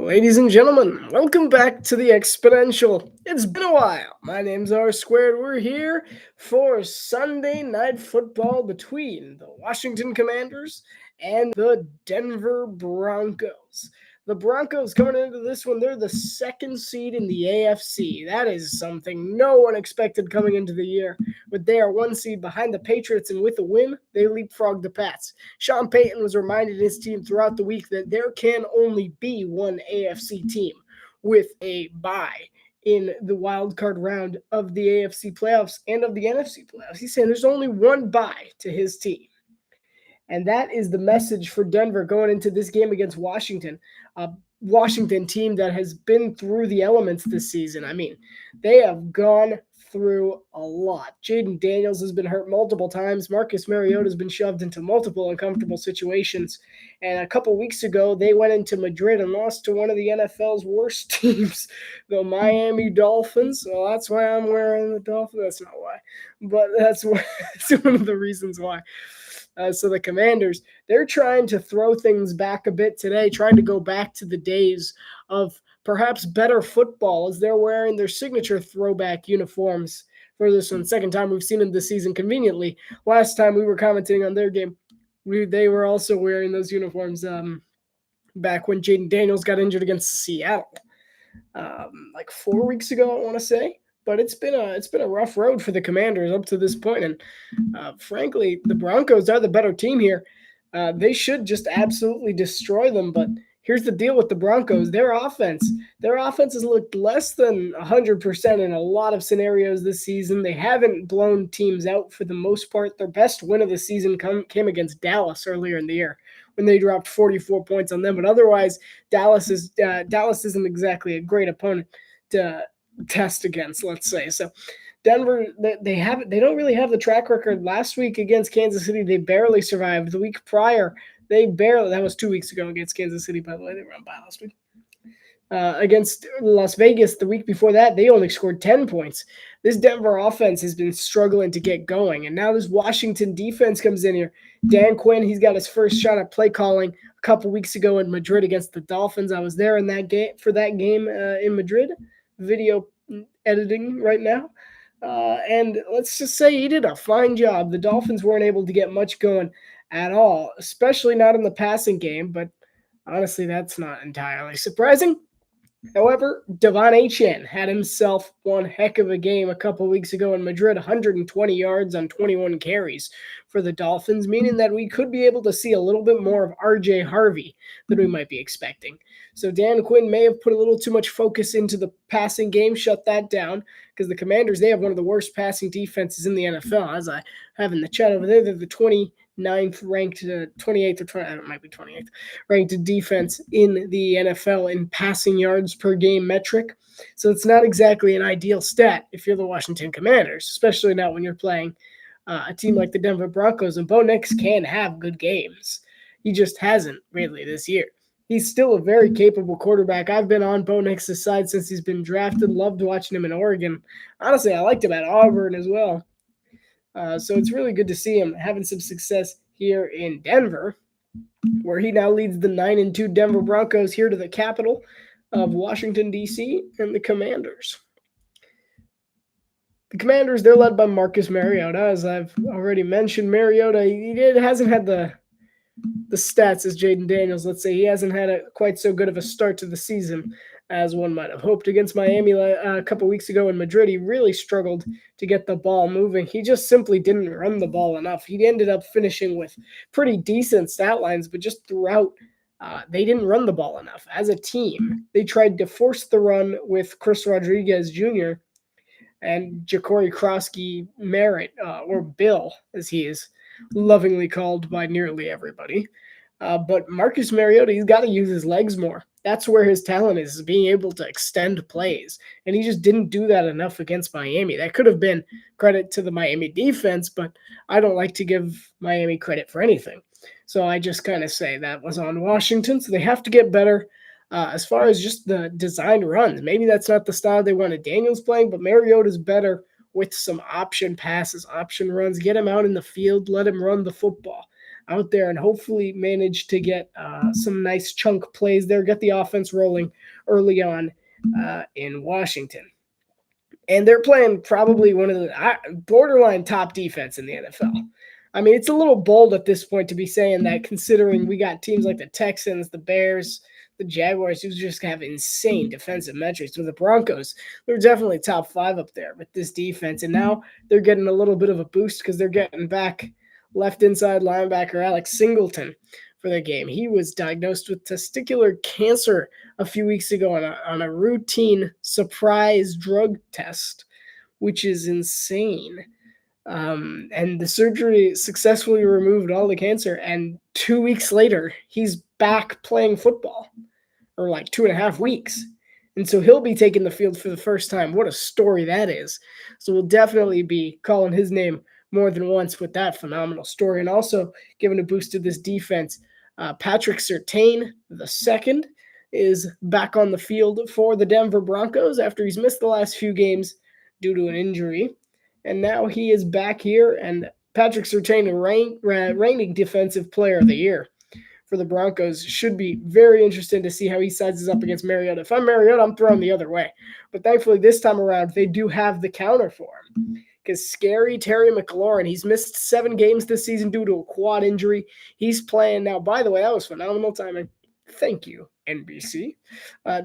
Ladies and gentlemen, welcome back to the Exponential. It's been a while. My name's R Squared. We're here for Sunday night football between the Washington Commanders and the Denver Broncos. The Broncos coming into this one, they're the second seed in the AFC. That is something no one expected coming into the year. But they are one seed behind the Patriots, and with a win, they leapfrog the Pats. Sean Payton was reminding his team throughout the week that there can only be one AFC team with a bye in the wild card round of the AFC playoffs and of the NFC playoffs. He's saying there's only one bye to his team. And that is the message for Denver going into this game against Washington. Washington team that has been through the elements this season. I mean, they have gone through a lot. Jaden Daniels has been hurt multiple times. Marcus Mariota has been shoved into multiple uncomfortable situations. And a couple weeks ago, they went into Madrid and lost to one of the NFL's worst teams, the Miami Dolphins. Well, that's why I'm wearing the Dolphins. That's not why, but that's one of the reasons why. So the Commanders, they're trying to throw things back a bit today, trying to go back to the days of perhaps better football as they're wearing their signature throwback uniforms for this one. Second time we've seen them this season conveniently. Last time we were commenting on their game, they were also wearing those uniforms back when Jaden Daniels got injured against Seattle like 4 weeks ago, I want to say. But it's been a rough road for the Commanders up to this point, and frankly, the Broncos are the better team here. They should just absolutely destroy them. But here's the deal with the Broncos: their offense has looked less than 100% in a lot of scenarios this season. They haven't blown teams out for the most part. Their best win of the season came against Dallas earlier in the year, when they dropped 44 points on them. But otherwise, Dallas isn't exactly a great opponent to test against, let's say. So Denver, they don't really have the track record. Last week against Kansas City, they barely survived. The week prior, that was 2 weeks ago against Kansas City, by the way. They were on bye last week. Against Las Vegas the week before that, they only scored 10 points. This Denver offense has been struggling to get going, and now this Washington defense comes in here. Dan Quinn, he's got his first shot at play calling a couple weeks ago in Madrid against the Dolphins. I was there in that game in Madrid. Video editing right now. And let's just say he did a fine job. The Dolphins weren't able to get much going at all, especially not in the passing game, but honestly, that's not entirely surprising. However, Devon Achane had himself one heck of a game a couple weeks ago in Madrid, 120 yards on 21 carries for the Dolphins, meaning that we could be able to see a little bit more of RJ Harvey than we might be expecting. So Dan Quinn may have put a little too much focus into the passing game, shut that down, because the Commanders, they have one of the worst passing defenses in the NFL. As I have in the chat over there, they're the 29th ranked, 28th or 20, it might be 28th ranked defense in the NFL in passing yards per game metric. So it's not exactly an ideal stat if you're the Washington Commanders, especially not when you're playing a team like the Denver Broncos. And Bo Nix can have good games. He just hasn't really this year. He's still a very capable quarterback. I've been on Bo Nix's side since he's been drafted. Loved watching him in Oregon. Honestly, I liked him at Auburn as well. So it's really good to see him having some success here in Denver, where he now leads the 9-2 Denver Broncos here to the capital of Washington, D.C., and the Commanders. The Commanders, they're led by Marcus Mariota. As I've already mentioned, Mariota, he hasn't had the stats as Jaden Daniels. Let's say he hasn't had quite so good of a start to the season as one might have hoped. Against Miami a couple weeks ago in Madrid, he really struggled to get the ball moving. He just simply didn't run the ball enough. He ended up finishing with pretty decent stat lines, but just throughout, they didn't run the ball enough. As a team, they tried to force the run with Chris Rodriguez Jr. and Ja'Cory Krosky Merritt, or Bill, as he is lovingly called by nearly everybody. But Marcus Mariota, he's got to use his legs more. That's where his talent is being able to extend plays. And he just didn't do that enough against Miami. That could have been credit to the Miami defense, but I don't like to give Miami credit for anything. So I just kind of say that was on Washington. So they have to get better as far as just the designed runs. Maybe that's not the style they wanted Daniels playing, but Mariota's better with some option passes, option runs. Get him out in the field. Let him run the football. out there and hopefully manage to get some nice chunk plays there, get the offense rolling early on in Washington. And they're playing probably one of the borderline top defense in the NFL. I mean, it's a little bold at this point to be saying that, considering we got teams like the Texans, the Bears, the Jaguars, who just have insane defensive metrics. With the Broncos, they're definitely top 5 up there with this defense. And now they're getting a little bit of a boost because they're getting back left inside linebacker Alex Singleton for the game. He was diagnosed with testicular cancer a few weeks ago on a routine surprise drug test, which is insane. And the surgery successfully removed all the cancer. And 2 weeks later, he's back playing football, or like 2.5 weeks. And so he'll be taking the field for the first time. What a story that is. So we'll definitely be calling his name more than once with that phenomenal story. And also giving a boost to this defense, Patrick Surtain II is back on the field for the Denver Broncos after he's missed the last few games due to an injury. And now he is back here, and Patrick Surtain, reigning Defensive Player of the Year for the Broncos. Should be very interesting to see how he sizes up against Mariota. If I'm Mariota, I'm throwing the other way. But thankfully, this time around, they do have the counter for him. Because scary Terry McLaurin, he's missed 7 games this season due to a quad injury. He's playing now. By the way, that was phenomenal timing. Thank you, NBC.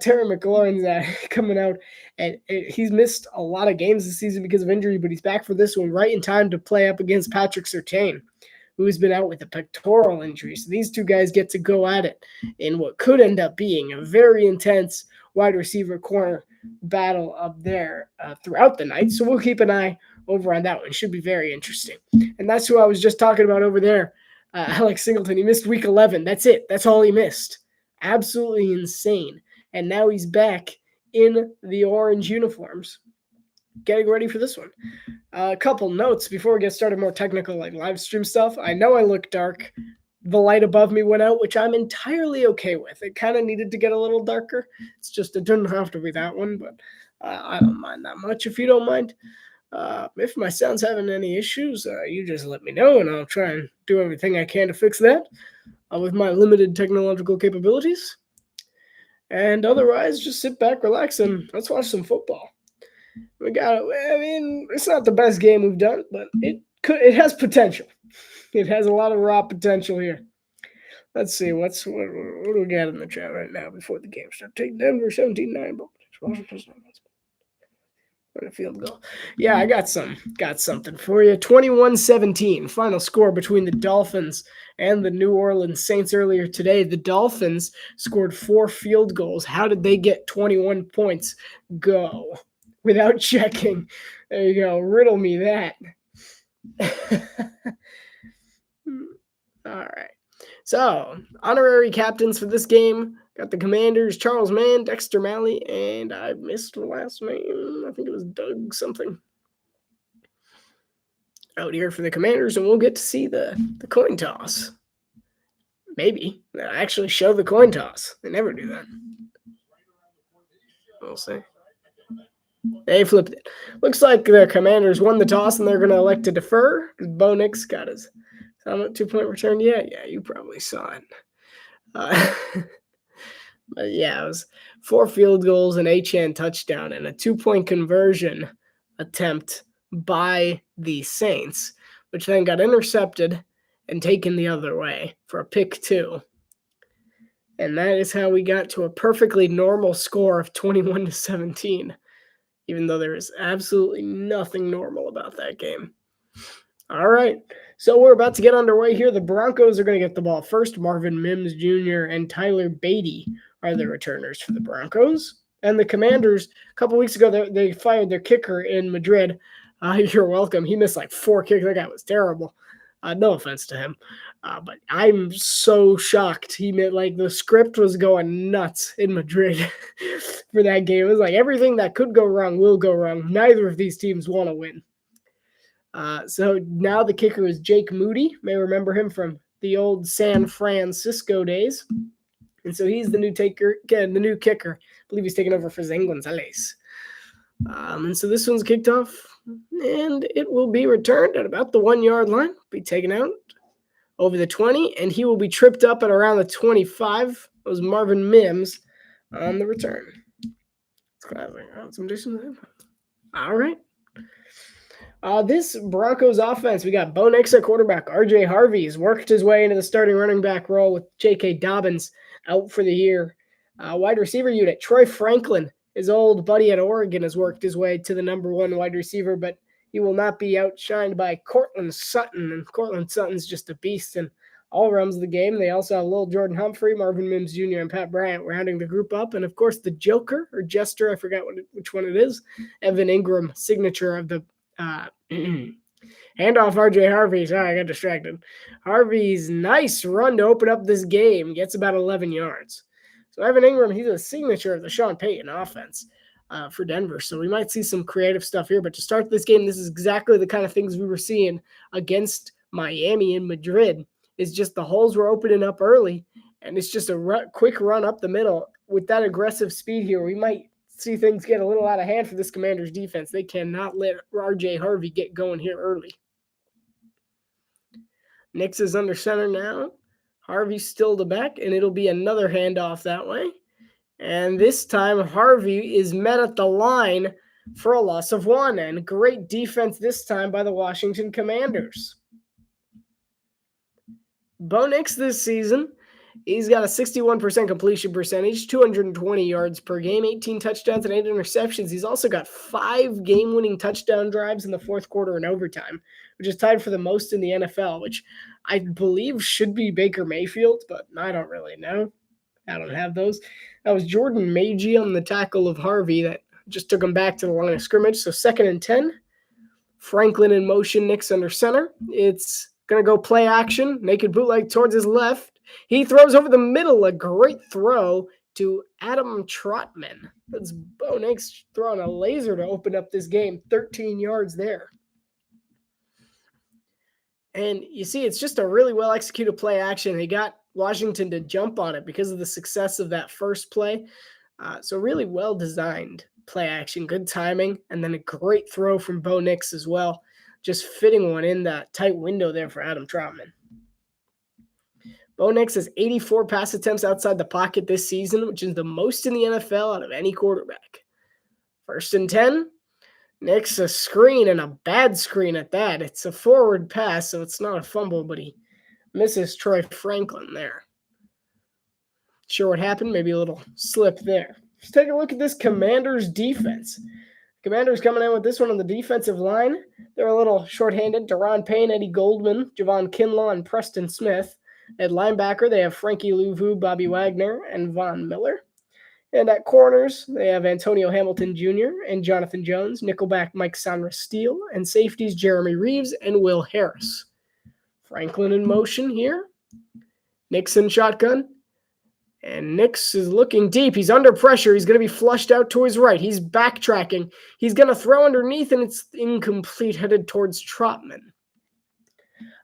Terry McLaurin's coming out, and he's missed a lot of games this season because of injury, but he's back for this one right in time to play up against Patrick Surtain, who has been out with a pectoral injury. So these two guys get to go at it in what could end up being a very intense wide receiver corner battle up there throughout the night. So we'll keep an eye over on that one. It should be very interesting. And that's who I was just talking about over there, Alex Singleton. He missed week 11. That's it. That's all he missed. Absolutely insane. And now he's back in the orange uniforms, getting ready for this one. A couple notes before we get started, more technical, like live stream stuff. I know I look dark. The light above me went out, which I'm entirely okay with. It kind of needed to get a little darker. It's just, it didn't have to be that one, but I don't mind that much if you don't mind. If my sound's having any issues, you just let me know, and I'll try and do everything I can to fix that with my limited technological capabilities. And otherwise, just sit back, relax, and let's watch some football. It's not the best game we've done, but it has potential. It has a lot of raw potential here. Let's see, what do we got in the chat right now before the game starts? Take Denver 17-9. A field goal. Yeah, I got something for you. 21-17, final score between the Dolphins and the New Orleans Saints earlier today. The Dolphins scored 4 field goals. How did they get 21 points? Go. Without checking. There you go. Riddle me that. All right. So, honorary captains for this game. Got the Commanders, Charles Mann, Dexter Malley, and I missed the last name. I think it was Doug something. Out here for the Commanders, and we'll get to see the coin toss. Maybe. They'll actually show the coin toss. They never do that. We'll see. They flipped it. Looks like the Commanders won the toss, and they're going to elect to defer because Bo Nix got his 2-point return. Yeah, you probably saw it. But yeah, it was 4 field goals, an Achane touchdown, and a 2-point conversion attempt by the Saints, which then got intercepted and taken the other way for a pick 2. And that is how we got to a perfectly normal score of 21-17, even though there is absolutely nothing normal about that game. All right, so we're about to get underway here. The Broncos are going to get the ball first. Marvin Mims Jr. and Tyler Beatty are the returners for the Broncos. And the Commanders, a couple weeks ago, they fired their kicker in Madrid. You're welcome. He missed like 4 kicks. That guy was terrible. No offense to him. But I'm so shocked. He meant like the script was going nuts in Madrid for that game. It was like everything that could go wrong will go wrong. Neither of these teams want to win. So now the kicker is Jake Moody. You may remember him from the old San Francisco days. And so he's the new kicker. I believe he's taking over for Zane Gonzalez. And so this one's kicked off, and it will be returned at about the 1-yard line. Be taken out over the 20, and he will be tripped up at around the 25. It was Marvin Mims on the return. All right. This Broncos offense, we got Bo Nix at quarterback. RJ Harvey's worked his way into the starting running back role with J.K. Dobbins out for the year. Wide receiver unit, Troy Franklin, his old buddy at Oregon, has worked his way to the number one wide receiver, but he will not be outshined by Cortland Sutton. And Cortland Sutton's just a beast in all realms of the game. They also have little Jordan Humphrey, Marvin Mims Jr., and Pat Bryant rounding the group up. And, of course, the Joker or Jester, I forgot which one it is, Evan Ingram, signature of the handoff RJ Harvey. Sorry, I got distracted. Harvey's nice run to open up this game gets about 11 yards. So Evan Ingram, he's a signature of the Sean Payton offense for Denver. So we might see some creative stuff here. But to start this game, this is exactly the kind of things we were seeing against Miami and Madrid. It's just the holes were opening up early, and it's just a quick run up the middle. With that aggressive speed here, we might see things get a little out of hand for this Commanders defense. They cannot let RJ Harvey get going here early. Nix is under center now. Harvey's still the back, and it'll be another handoff that way. And this time, Harvey is met at the line for a loss of 1. And great defense this time by the Washington Commanders. Bo Nix this season, he's got a 61% completion percentage, 220 yards per game, 18 touchdowns and 8 interceptions. He's also got 5 game-winning touchdown drives in the fourth quarter and overtime, which is tied for the most in the NFL, which I believe should be Baker Mayfield, but I don't really know. I don't have those. That was Jordan Magee on the tackle of Harvey that just took him back to the line of scrimmage. So 2nd and 10. Franklin in motion, Nix under center. It's going to go play action, naked bootleg towards his left. He throws over the middle, a great throw to Adam Trotman. That's Bo Nix throwing a laser to open up this game, 13 yards there. And you see, it's just a really well-executed play action. They got Washington to jump on it because of the success of that first play. So really well-designed play action, good timing, and then a great throw from Bo Nix as well, just fitting one in that tight window there for Adam Trotman. Bo Nix has 84 pass attempts outside the pocket this season, which is the most in the NFL out of any quarterback. 1st and 10. Nix a screen, and a bad screen at that. It's a forward pass, so it's not a fumble, but he misses Troy Franklin there. Sure what happened? Maybe a little slip there. Let's take a look at this Commanders defense. Commanders coming in with this one on the defensive line. They're a little shorthanded. Deron Payne, Eddie Goldman, Javon Kinlaw, and Preston Smith. At linebacker, they have Frankie Louvu, Bobby Wagner, and Von Miller. And at corners, they have Antonio Hamilton Jr. and Jonathan Jones, nickelback Mike Sonra Steele, and safeties Jeremy Reeves and Will Harris. Franklin in motion here. Nixon shotgun. And Nix is looking deep. He's under pressure. He's going to be flushed out to his right. He's backtracking. He's going to throw underneath, and it's incomplete, headed towards Trotman.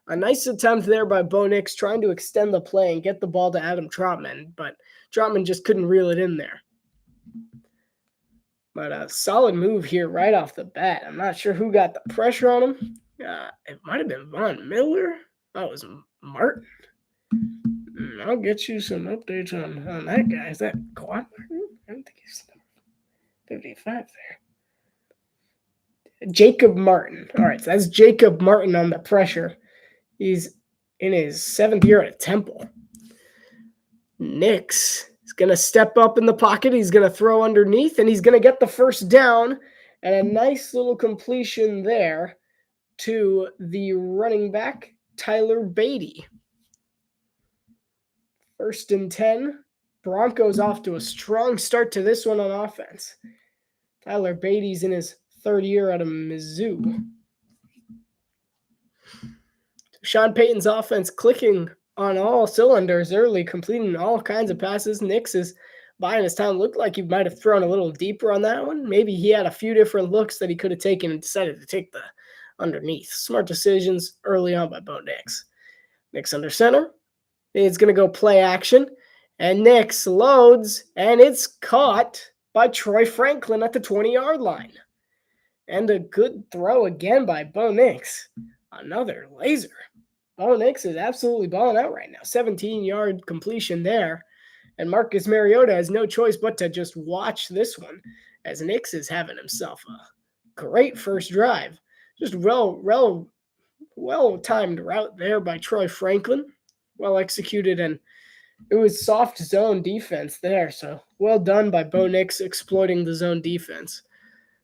A nice attempt there by Bo Nix trying to extend the play and get the ball to Adam Trotman, but Trotman just couldn't reel it in there. But a solid move here right off the bat. I'm not sure who got the pressure on him. It might have been Von Miller. That was Martin. I'll get you some updates on that guy. Is that Quan Martin? I don't think he's 55 there. Jacob Martin. All right, so that's Jacob Martin on the pressure. He's in his 7th year at Temple. Nix is going to step up in the pocket. He's going to throw underneath, and he's going to get the first down. And a nice little completion there to the running back, Tyler Beatty. 1st and 10. Broncos off to a strong start to this one on offense. Tyler Beatty's in his 3rd year out of Mizzou. Sean Payton's offense clicking on all cylinders early, completing all kinds of passes. Nix is buying his time. Looked like he might have thrown a little deeper on that one. Maybe he had a few different looks that he could have taken and decided to take the underneath. Smart decisions early on by Bo Nix. Nix under center. It's going to go play action. And Nix loads, and it's caught by Troy Franklin at the 20-yard line. And a good throw again by Bo Nix. Another laser. Bo Nix is absolutely balling out right now. 17-yard completion there. And Marcus Mariota has no choice but to just watch this one as Nix is having himself a great first drive. Just well-timed route there by Troy Franklin. Well executed, and it was soft zone defense there. So well done by Bo Nix exploiting the zone defense.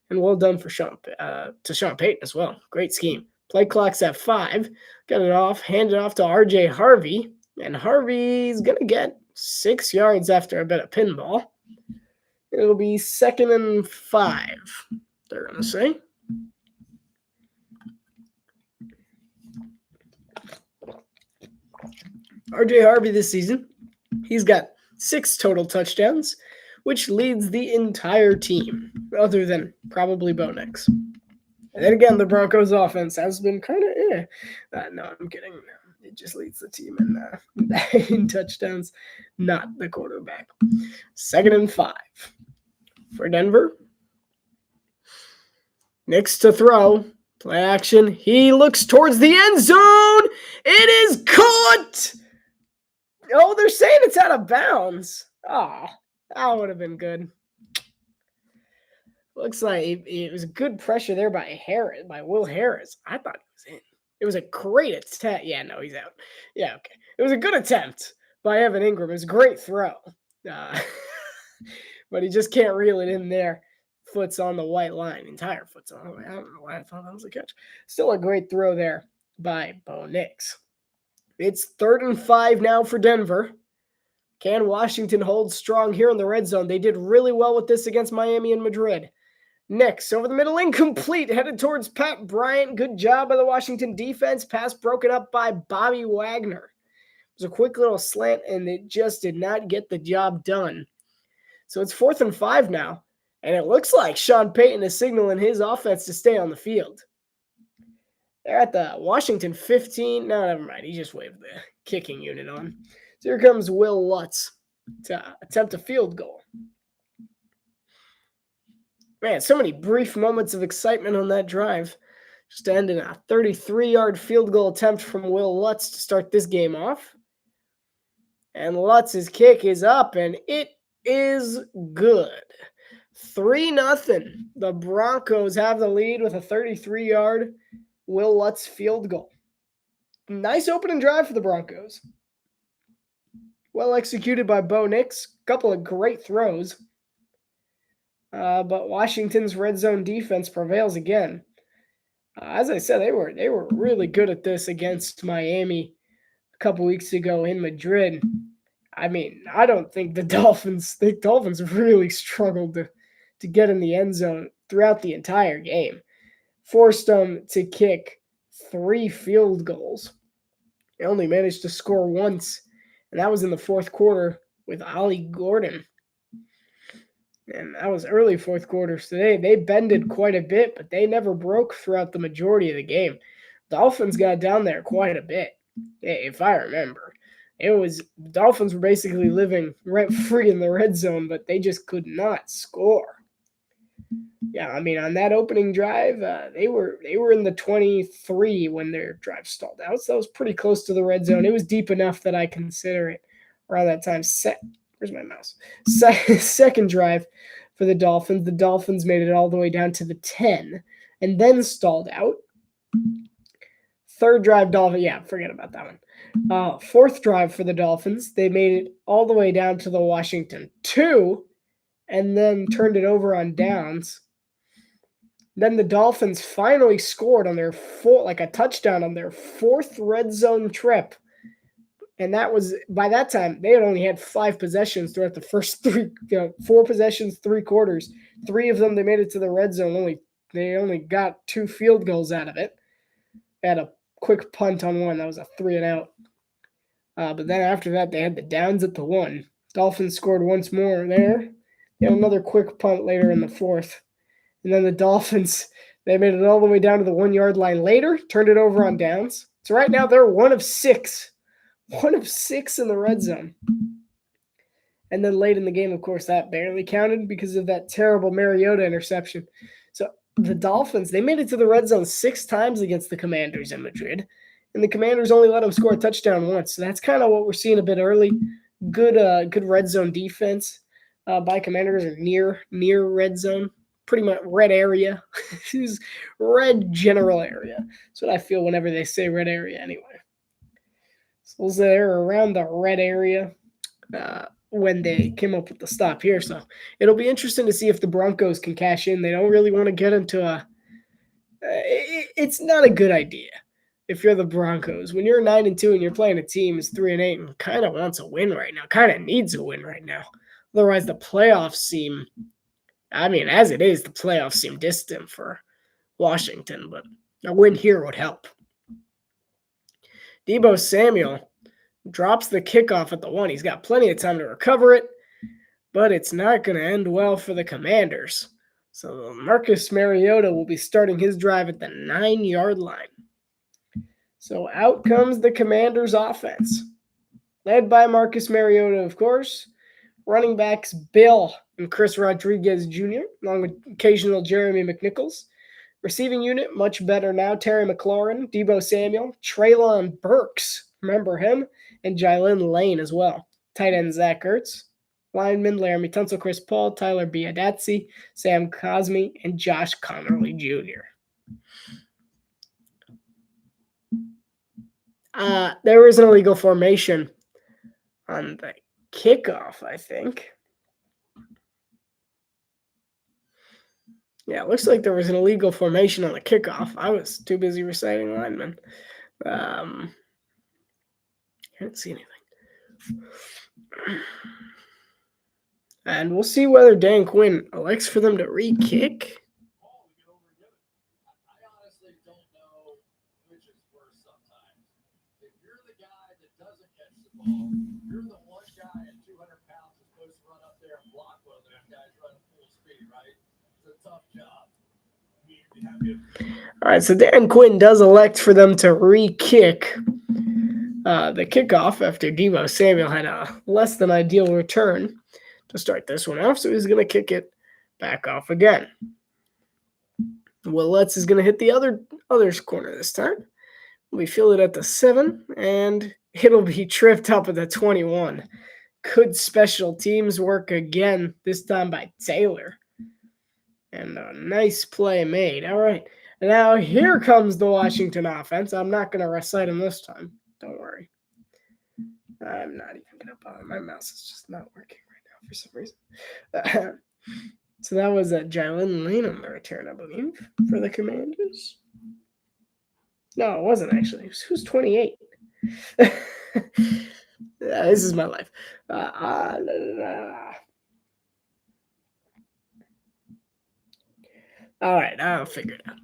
And well done for Sean Payton as well. Great scheme. Play clock's at 5. Got it off, handed off to RJ Harvey. And Harvey's going to get 6 yards after a bit of pinball. It'll be 2nd and 5, they're going to say. RJ Harvey this season, he's got 6 total touchdowns, which leads the entire team, other than probably Bo Nix. And then again, the Broncos offense has been kind of no, I'm kidding. It just leads the team in touchdowns, not the quarterback. 2nd and 5 for Denver. Nix to throw. Play action. He looks towards the end zone. It is caught. Oh, they're saying it's out of bounds. Oh, that would have been good. Looks like it was good pressure there by Will Harris. I thought he was in. It was a great attempt. Yeah, no, he's out. Yeah, okay. It was a good attempt by Evan Ingram. It was a great throw. But he just can't reel it in there. Foot's on the white line. Entire foot's on the white line. I don't know why I thought that was a catch. Still a great throw there by Bo Nix. It's 3rd and 5 now for Denver. Can Washington hold strong here in the red zone? They did really well with this against Miami and Madrid. Nix over the middle, incomplete, headed towards Pat Bryant. Good job by the Washington defense. Pass broken up by Bobby Wagner. It was a quick little slant, and it just did not get the job done. So it's 4th and 5 now, and it looks like Sean Payton is signaling his offense to stay on the field. They're at the Washington 15. No, never mind. He just waved the kicking unit on. So here comes Will Lutz to attempt a field goal. Man, so many brief moments of excitement on that drive. Just to end in a 33-yard field goal attempt from Will Lutz to start this game off. And Lutz's kick is up, and it is good. 3-0. The Broncos have the lead with a 33-yard Will Lutz field goal. Nice opening drive for the Broncos. Well executed by Bo Nix. Couple of great throws. But Washington's red zone defense prevails again. As I said, they were really good at this against Miami a couple weeks ago in Madrid. I mean, I don't think the Dolphins really struggled to get in the end zone throughout the entire game. Forced them to kick 3 field goals. They only managed to score once, and that was in the 4th quarter with Ollie Gordon. And that was early 4th quarter. So they bended quite a bit, but they never broke throughout the majority of the game. Dolphins got down there quite a bit, if I remember. Dolphins were basically living rent-free in the red zone, but they just could not score. Yeah, I mean, on that opening drive, they were in the 23 when their drive stalled out. So that was pretty close to the red zone. It was deep enough that I consider it around that time. Where's my mouse? Second drive for the Dolphins. The Dolphins made it all the way down to the 10 and then stalled out. 3rd drive, Dolphins. Yeah, forget about that one. 4th drive for the Dolphins. They made it all the way down to the Washington 2 and then turned it over on downs. Then the Dolphins finally scored on their a touchdown on their 4th red zone trip. And that was, by that time, they had only had 5 possessions throughout the first 4 possessions, 3 quarters. 3 of them, they made it to the red zone. They only got 2 field goals out of it. They had a quick punt on one. That was a 3-and-out. But then after that, they had the downs at the 1. Dolphins scored once more there. They had another quick punt later in the 4th. And then the Dolphins, they made it all the way down to the 1-yard line later, turned it over on downs. So right now, they're 1 of 6. 1 of 6 in the red zone. And then late in the game, of course, that barely counted because of that terrible Mariota interception. So the Dolphins, they made it to the red zone 6 times against the Commanders in Madrid. and the Commanders only let them score a touchdown once. So that's kind of what we're seeing a bit early. Good red zone defense by Commanders, or near red zone, pretty much red area. Red general area. That's what I feel whenever they say red area anyway. So they're around the red area when they came up with the stop here. So it'll be interesting to see if the Broncos can cash in. They don't really want to get into it's not a good idea if you're the Broncos. When you're 9-2 and you're playing a team is 3-8 and kind of wants a win right now, kind of needs a win right now. Otherwise, the playoffs seem, as it is, the playoffs seem distant for Washington, but a win here would help. Deebo Samuel drops the kickoff at the 1. He's got plenty of time to recover it, but it's not going to end well for the Commanders. So Marcus Mariota will be starting his drive at the 9-yard line. So out comes the Commanders' offense, led by Marcus Mariota, of course. Running backs Bill and Chris Rodriguez Jr., along with occasional Jeremy McNichols. Receiving unit, much better now. Terry McLaurin, Deebo Samuel, Treylon Burks, remember him, and Jalen Lane as well. Tight end Zach Ertz. Linemen Laramie Tunsil, Chris Paul, Tyler Biadazi, Sam Cosme, and Josh Connerly Jr. There was an illegal formation on the kickoff, I think. Yeah, it looks like there was an illegal formation on the kickoff. I was too busy reciting linemen. I didn't see anything. And we'll see whether Dan Quinn elects for them to re-kick. I honestly don't know which is worse sometimes. If you're the guy that doesn't catch the ball, you're the one guy at 200 pounds who's supposed to run up there and block one of them guys running full speed, right? It's a tough job. All right, so Dan Quinn does elect for them to re-kick the kickoff after Deebo Samuel had a less than ideal return to start this one off, so he's going to kick it back off again. Will Lutz is going to hit the other's corner this time. We feel it at the 7, and it'll be tripped up at the 21. Good special teams work again, this time by Taylor. And a nice play made. All right, now here comes the Washington offense. I'm not going to recite them this time. Don't worry. I'm not even going to bother. My mouse is just not working right now for some reason. So that was Jalen Lane on the return, I believe, for the Commanders. No, it wasn't actually. Who's 28? This is my life. All right, I'll figure it out.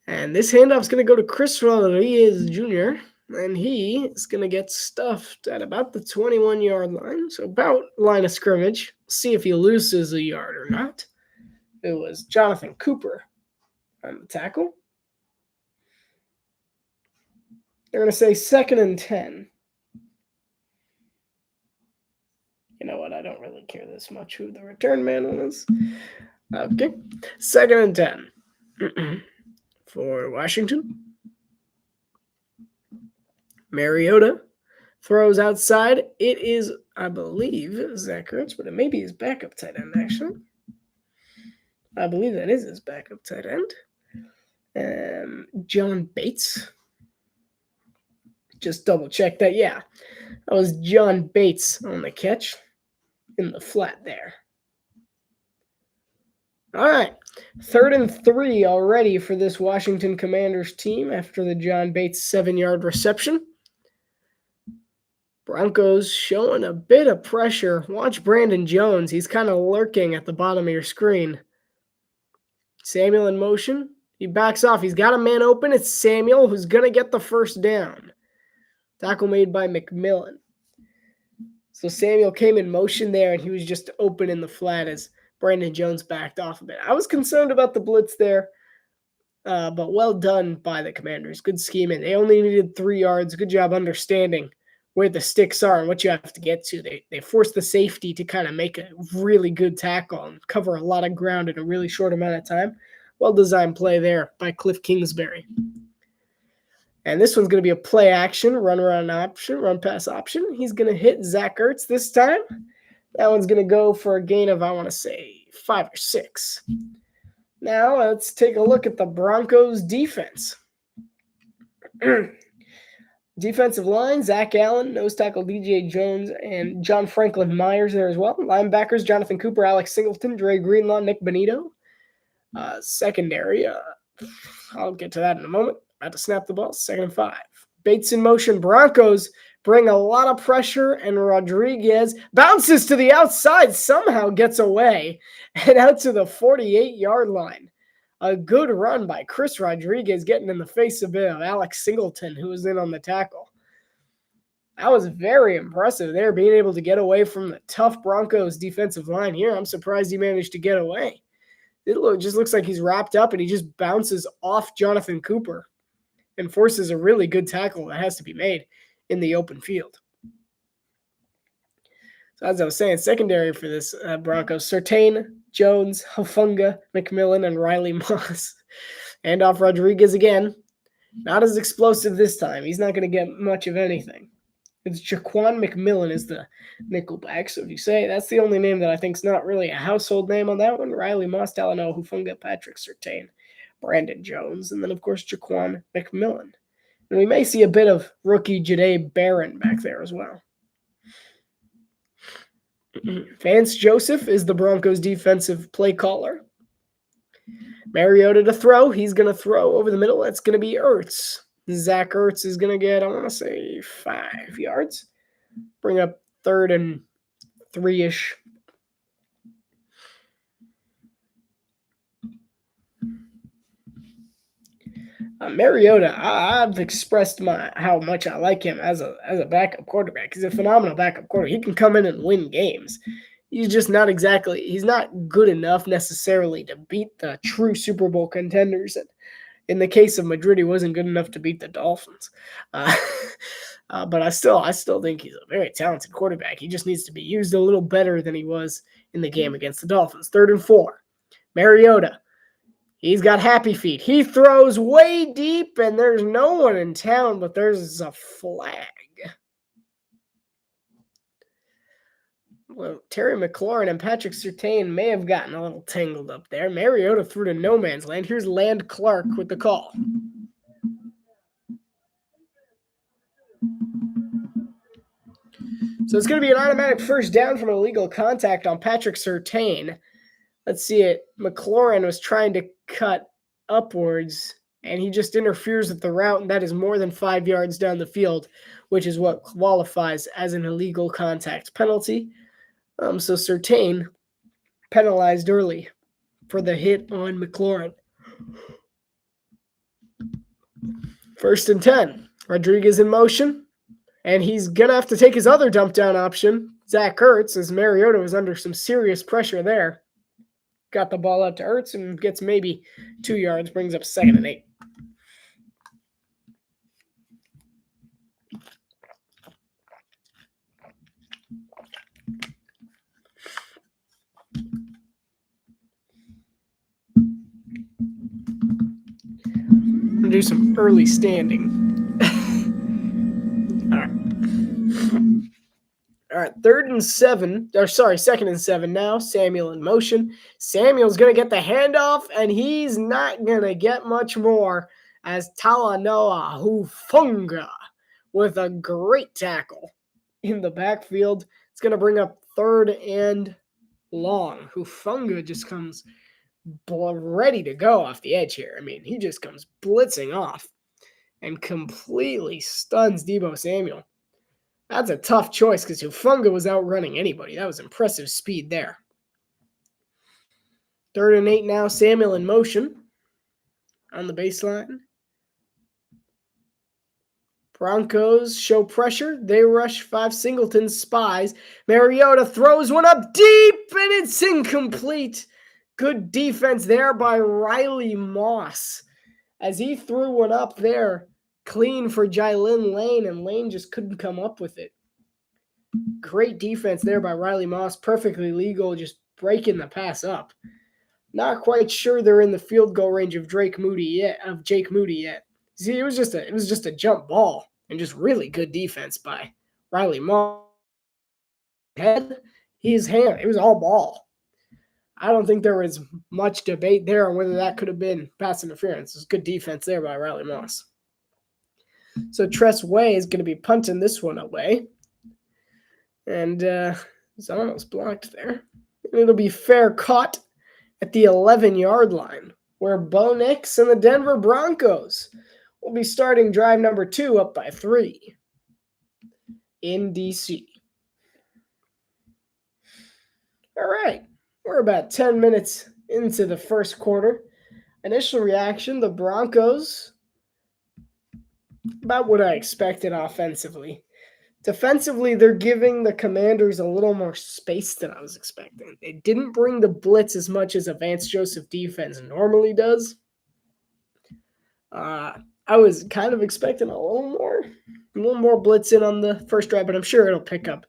And this handoff's going to go to Chris Rodriguez Jr., and he is going to get stuffed at about the 21-yard line, so about line of scrimmage. See if he loses a yard or not. It was Jonathan Cooper on the tackle. They're going to say 2nd and 10. You know what? I don't really care this much who the return man was. Okay. 2nd and 10 for Washington. Mariota throws outside. It is, I believe, Zach Ertz, but it may be his backup tight end, actually. I believe that is his backup tight end. John Bates. Just double check that. Yeah, that was John Bates on the catch in the flat there. All right, 3rd and 3 already for this Washington Commanders team after the John Bates 7-yard reception. Broncos showing a bit of pressure. Watch Brandon Jones. He's kind of lurking at the bottom of your screen. Samuel in motion. He backs off. He's got a man open. It's Samuel who's going to get the first down. Tackle made by McMillan. So Samuel came in motion there, and he was just open in the flat as Brandon Jones backed off a bit. I was concerned about the blitz there, but well done by the Commanders. Good scheming. They only needed 3 yards. Good job understanding where the sticks are and what you have to get to. They forced the safety to kind of make a really good tackle and cover a lot of ground in a really short amount of time. Well-designed play there by Cliff Kingsbury. And this one's going to be a play action, run option, run pass option. He's going to hit Zach Ertz this time. That one's going to go for a gain of, I want to say, 5 or 6. Now let's take a look at the Broncos defense. Defensive line, Zach Allen, nose tackle DJ Jones, and John Franklin Myers there as well. Linebackers, Jonathan Cooper, Alex Singleton, Dre Greenlaw, Nick Benito. Secondary, I'll get to that in a moment. About to snap the ball, 2nd and 5. Bates in motion. Broncos bring a lot of pressure, and Rodriguez bounces to the outside, somehow gets away, and out to the 48-yard line. A good run by Chris Rodriguez, getting in the face a bit of Alex Singleton, who was in on the tackle. That was very impressive there, being able to get away from the tough Broncos defensive line here. I'm surprised he managed to get away. It just looks like he's wrapped up, and he just bounces off Jonathan Cooper and forces a really good tackle that has to be made in the open field. So as I was saying, secondary for this Broncos, Surtain, Jones, Hufanga, McMillan, and Riley Moss. And off Rodriguez again. Not as explosive this time. He's not going to get much of anything. It's Jaquan McMillan is the nickelback. So if you say that's the only name that I think is not really a household name on that one, Riley Moss, Talanoa, Hufanga, Patrick Surtain, Brandon Jones, and then, of course, Jaquan McMillan. And we may see a bit of rookie Jahdae Barron back there as well. Vance Joseph is the Broncos' defensive play caller. Mariota to throw. He's going to throw over the middle. That's going to be Ertz. Zach Ertz is going to get, I want to say, 5 yards. Bring up 3rd and 3-ish. Mariota, I've expressed how much I like him as a backup quarterback. He's a phenomenal backup quarterback. He can come in and win games. He's just not he's not good enough necessarily to beat the true Super Bowl contenders. And in the case of Madrid, he wasn't good enough to beat the Dolphins. But I still think he's a very talented quarterback. He just needs to be used a little better than he was in the game against the Dolphins. 3rd and 4. Mariota. He's got happy feet. He throws way deep, and there's no one in town, but there's a flag. Well, Terry McLaurin and Patrick Surtain may have gotten a little tangled up there. Mariota threw to no man's land. Here's Land Clark with the call. So it's going to be an automatic first down from an illegal contact on Patrick Surtain. Let's see it. McLaurin was trying to cut upwards, and he just interferes with the route, and that is more than 5 yards down the field, which is what qualifies as an illegal contact penalty. So Surtain penalized early for the hit on McLaurin. 1st and 10. Rodriguez in motion, and he's going to have to take his other dump down option, Zach Ertz, as Mariota was under some serious pressure there. Got the ball out to Ertz and gets maybe 2 yards, brings up 2nd and 8. I'm going to do some early standing. All right, 2nd and 7 now. Samuel in motion. Samuel's going to get the handoff, and he's not going to get much more as Talanoa Hufanga with a great tackle in the backfield. It's going to bring up 3rd and long. Hufanga just comes ready to go off the edge here. I mean, he just comes blitzing off and completely stuns Deebo Samuel. That's a tough choice because Hufanga was outrunning anybody. That was impressive speed there. 3rd and 8 now. Samuel in motion on the baseline. Broncos show pressure. They rush 5 Singleton spies. Mariota throws one up deep, and it's incomplete. Good defense there by Riley Moss as he threw one up there clean for Jalen Lane, and Lane just couldn't come up with it. Great defense there by Riley Moss. Perfectly legal, just breaking the pass up. Not quite sure they're in the field goal range of Jake Moody yet. See, it was just a jump ball and just really good defense by Riley Moss. Head, his hand, it was all ball. I don't think there was much debate there on whether that could have been pass interference. It was good defense there by Riley Moss. So Tress Way is going to be punting this one away. And it's almost blocked there. And it'll be fair caught at the 11-yard line, where Bo Nix and the Denver Broncos will be starting drive number 2 up by 3 in D.C. All right, we're about 10 minutes into the first quarter. Initial reaction, the Broncos, about what I expected offensively. Defensively, they're giving the Commanders a little more space than I was expecting. They didn't bring the blitz as much as a Vance Joseph defense normally does. I was kind of expecting a little more blitz in on the first drive, but I'm sure it'll pick up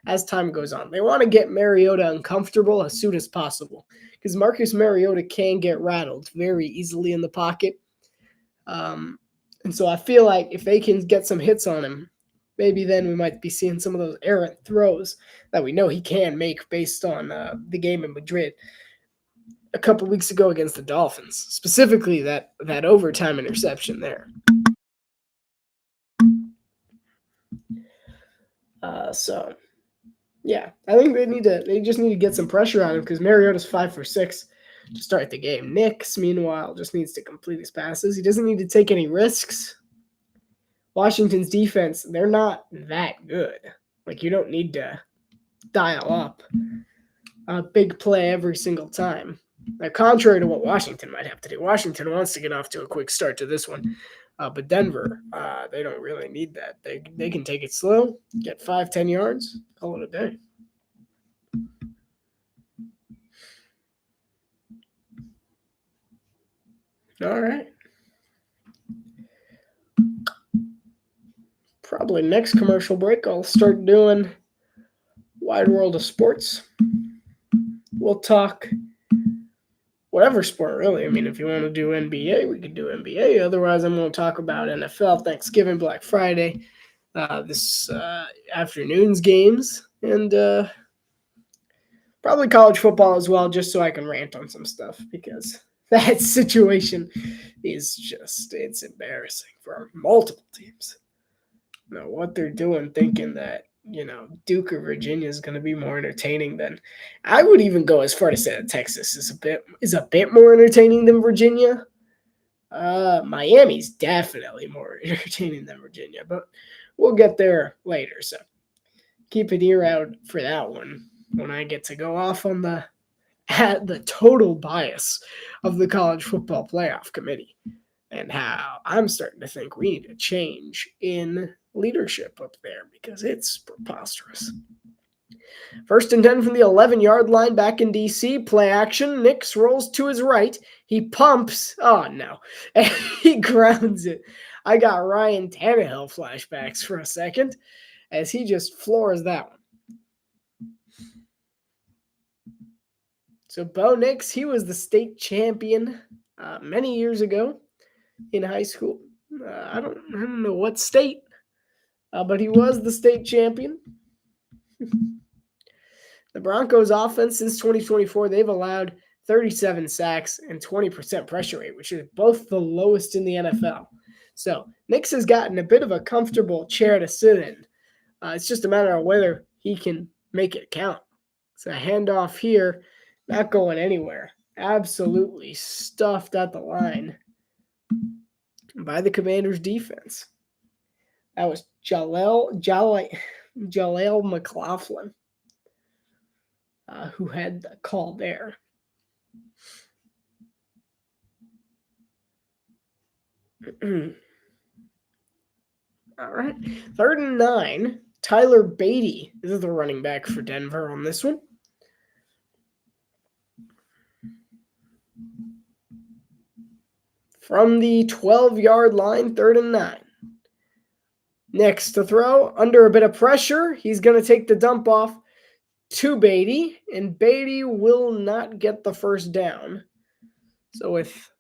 as time goes on. They want to get Mariota uncomfortable as soon as possible because Marcus Mariota can get rattled very easily in the pocket. And so I feel like if they can get some hits on him, maybe then we might be seeing some of those errant throws that we know he can make based on the game in Madrid a couple weeks ago against the Dolphins, specifically that overtime interception there. So, yeah, I think they just need to get some pressure on him because Mariota's 5 for 6 to start the game. Nix, meanwhile, just needs to complete his passes. He doesn't need to take any risks. Washington's defense, they're not that good. Like, you don't need to dial up a big play every single time. Now, contrary to what Washington might have to do. Washington wants to get off to a quick start to this one. But Denver, they don't really need that. They can take it slow, get 5-10 yards, call it a day. All right. Probably next commercial break, I'll start doing Wide World of Sports. We'll talk whatever sport, really. I mean, if you want to do NBA, we could do NBA. Otherwise, I'm going to talk about NFL, Thanksgiving, Black Friday, this afternoon's games, and probably college football as well, just so I can rant on some stuff because that situation is just, it's embarrassing for multiple teams. You know, what they're doing, thinking that, Duke or Virginia is going to be more entertaining than, I would even go as far to say that Texas is a bit more entertaining than Virginia. Miami's definitely more entertaining than Virginia, but we'll get there later. So keep an ear out for that one when I get to go off on the total bias of the college football playoff committee and how I'm starting to think we need a change in leadership up there because it's preposterous. 1st and 10 from the 11-yard line back in D.C. Play action. Nix rolls to his right. He pumps. Oh, no. And he grounds it. I got Ryan Tannehill flashbacks for a second as he just floors that one. So Bo Nix, he was the state champion many years ago in high school. I don't know what state, but he was the state champion. The Broncos offense since 2024, they've allowed 37 sacks and 20% pressure rate, which is both the lowest in the NFL. So Nix has gotten a bit of a comfortable chair to sit in. It's just a matter of whether he can make it count. So a handoff here, not going anywhere. Absolutely stuffed at the line by the Commanders' defense. That was Jaleel McLaughlin who had the call there. All right. 3rd and 9. Tyler Beatty is the running back for Denver on this one. From the 12-yard line, 3rd and 9. Next to throw, under a bit of pressure, he's going to take the dump off to Beatty, and Beatty will not get the first down. So with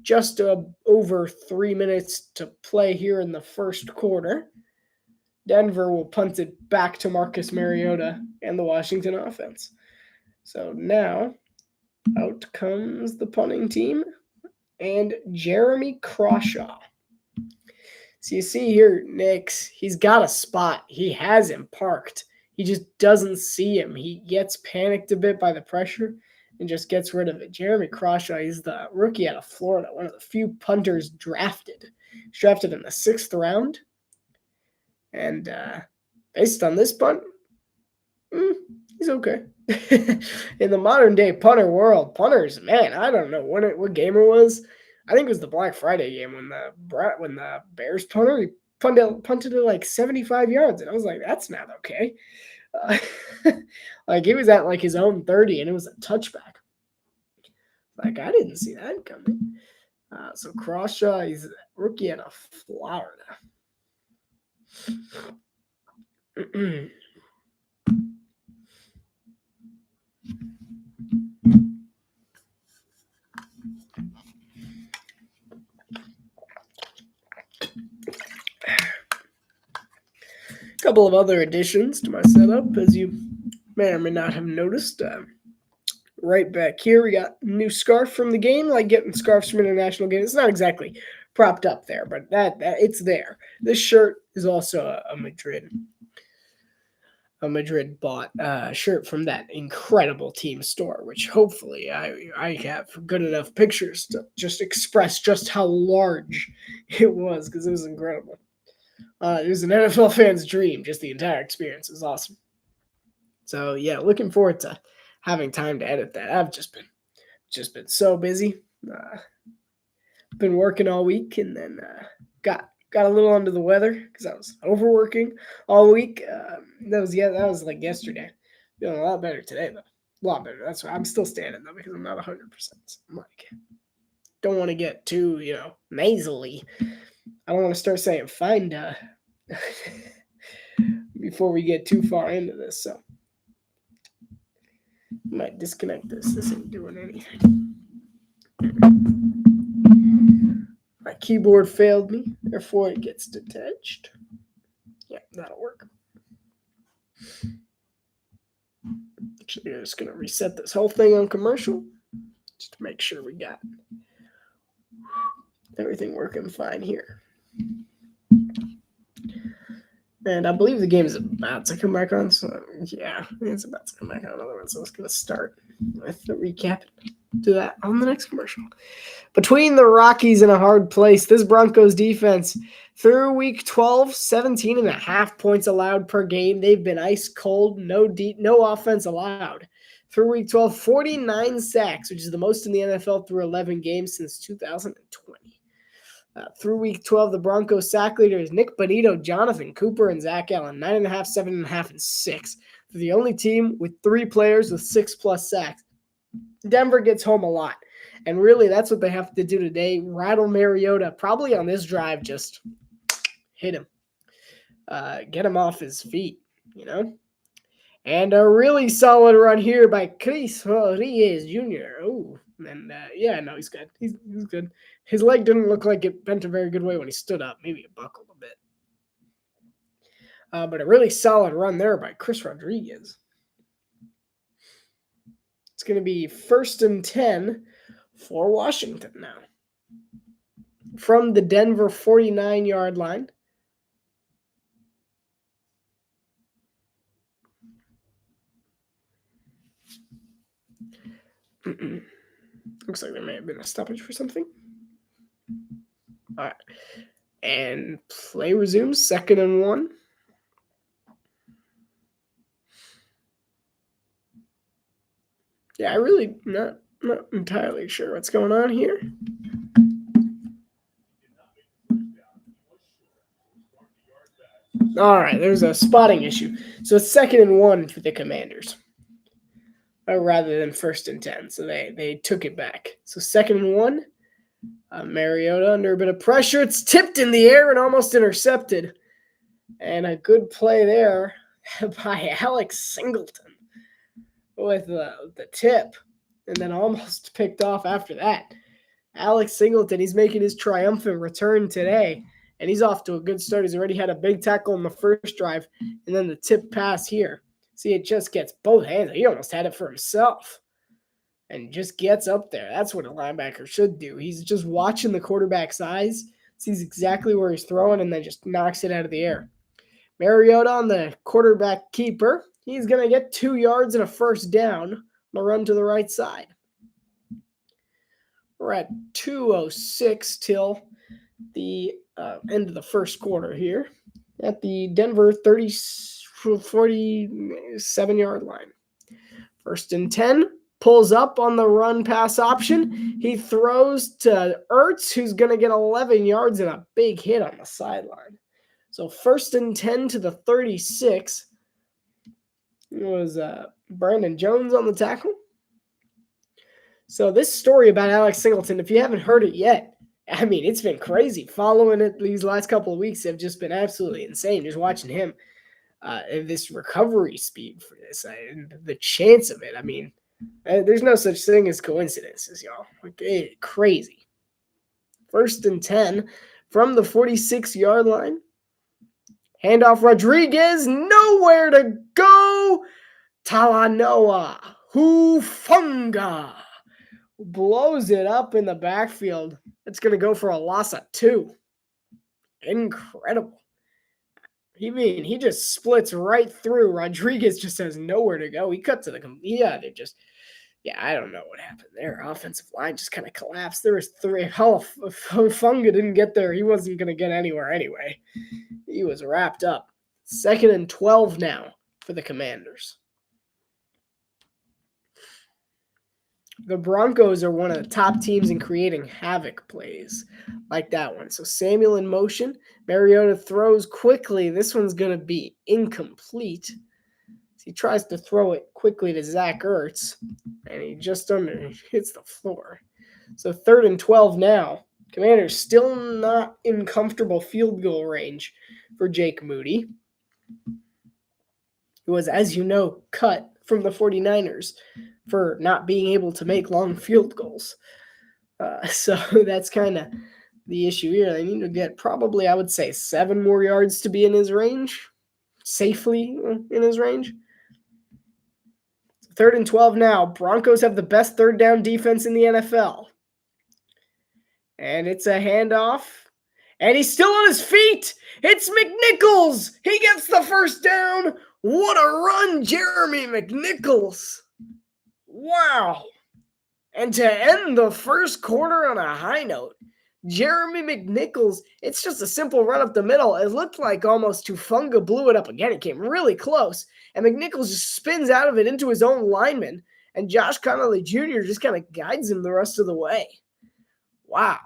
just over 3 minutes to play here in the first quarter. Denver will punt it back to Marcus Mariota and the Washington offense. So now out comes the punting team and Jeremy Crawshaw. So you see here, Knicks, he's got a spot. He has him parked. He just doesn't see him. He gets panicked a bit by the pressure and just gets rid of it. Jeremy Crawshaw, he's the rookie out of Florida, one of the few punters drafted. He's drafted in the 6th round. And based on this punt, he's okay. In the modern day punter world, punters, man, I don't know what game it was. I think it was the Black Friday game when the Bears punter he punted it like 75 yards, and I was like, that's not okay. Like he was at like his own 30, and it was a touchback. Like I didn't see that coming. So Crawshaw, he's a rookie out of Florida. Couple of other additions to my setup, as you may or may not have noticed. Right back here, we got a new scarf from the game, like getting scarves from international games. It's not exactly propped up there, but that it's there. This shirt is also a Madrid bought shirt from that incredible team store, which hopefully I have good enough pictures to just express just how large it was, because it was incredible. It was an NFL fan's dream. Just the entire experience is awesome. So yeah, looking forward to having time to edit that. I've just been so busy. Been working all week, and then got a little under the weather because I was overworking all week. That was like yesterday. Feeling a lot better today though. A lot better. That's why I'm still standing though, because I'm not 100%. So I'm like, don't want to get too nasally. I don't want to start saying find before we get too far into this. So I might disconnect this. This ain't doing anything. My keyboard failed me, therefore it gets detached. Yeah, that'll work. Actually, I'm just going to reset this whole thing on commercial just to make sure we got everything working fine here. And I believe the game is about to come back on. So, yeah, it's about to come back on. Otherwise, I was going to start with the recap. Do that on the next commercial. Between the Rockies in a hard place, this Broncos defense, through week 12, 17.5 points allowed per game. They've been ice cold, no offense allowed. Through week 12, 49 sacks, which is the most in the NFL through 11 games since 2020. Through week 12, the Broncos sack leaders Nick Bonito, Jonathan Cooper, and Zach Allen, 9.5, 7.5, and 6. They're the only team with 3 players with 6+ sacks. Denver gets home a lot. And really, that's what they have to do today. Rattle Mariota, probably on this drive, just hit him. Get him off his feet, And a really solid run here by Chris Rodriguez Jr. Oh, and he's good. He's good. His leg didn't look like it bent a very good way when he stood up. Maybe it buckled a bit. But a really solid run there by Chris Rodriguez. It's going to be 1st and 10 for Washington now. From the Denver 49-yard line. Looks like there may have been a stoppage for something. All right. And play resumes, 2nd and 1. Yeah, I really not entirely sure what's going on here. All right, there's a spotting issue. So it's 2nd and 1 for the Commanders. Rather than 1st and 10. So they took it back. So 2nd and 1. Mariota under a bit of pressure. It's tipped in the air and almost intercepted. And a good play there by Alex Singleton with the tip. And then almost picked off after that. Alex Singleton, he's making his triumphant return today, and he's off to a good start. He's already had a big tackle in the first drive, and then the tip pass here. See, it just gets both hands. He almost had it for himself and just gets up there. That's what a linebacker should do. He's just watching the quarterback's eyes, sees exactly where he's throwing, and then just knocks it out of the air. Mariota on the quarterback keeper. He's going to get 2 yards and a first down on a run to the right side. We're at 2:06 till the end of the first quarter here at the Denver 47-yard line. 1st and 10, pulls up on the run pass option. He throws to Ertz, who's going to get 11 yards and a big hit on the sideline. So 1st and 10 to the 36. It was Brandon Jones on the tackle. So this story about Alex Singleton, if you haven't heard it yet, I mean, it's been crazy. Following it these last couple of weeks have just been absolutely insane. Just watching him, and this recovery speed for this, and the chance of it. I mean, there's no such thing as coincidences, y'all. Like, crazy. 1st and 10 from the 46-yard line. Handoff Rodriguez, nowhere to go. Talanoa Hufanga blows it up in the backfield. It's going to go for a loss of 2. Incredible. He just splits right through. Rodriguez just has nowhere to go. He cut to the I don't know what happened there. Offensive line just kind of collapsed. There was 3. Hufanga didn't get there. He wasn't going to get anywhere anyway. He was wrapped up. 2nd and 12 now for the Commanders. The Broncos are one of the top teams in creating havoc plays like that one. So Samuel in motion. Mariota throws quickly. This one's going to be incomplete. He tries to throw it quickly to Zach Ertz, and he just hits the floor. So 3rd and 12 now. Commanders still not in comfortable field goal range for Jake Moody, who was, as you know, cut from the 49ers for not being able to make long field goals. So that's kind of the issue here. They need to get probably, I would say, 7 more yards to be in his range, safely in his range. 3rd and 12 now. Broncos have the best 3rd down defense in the NFL. And it's a handoff. And he's still on his feet. It's McNichols. He gets the first down. What a run, Jeremy McNichols. Wow. And to end the first quarter on a high note, Jeremy McNichols, it's just a simple run up the middle. It looked like almost Hufanga blew it up again. It came really close. And McNichols just spins out of it into his own lineman. And Josh Connolly Jr. just kind of guides him the rest of the way. Wow.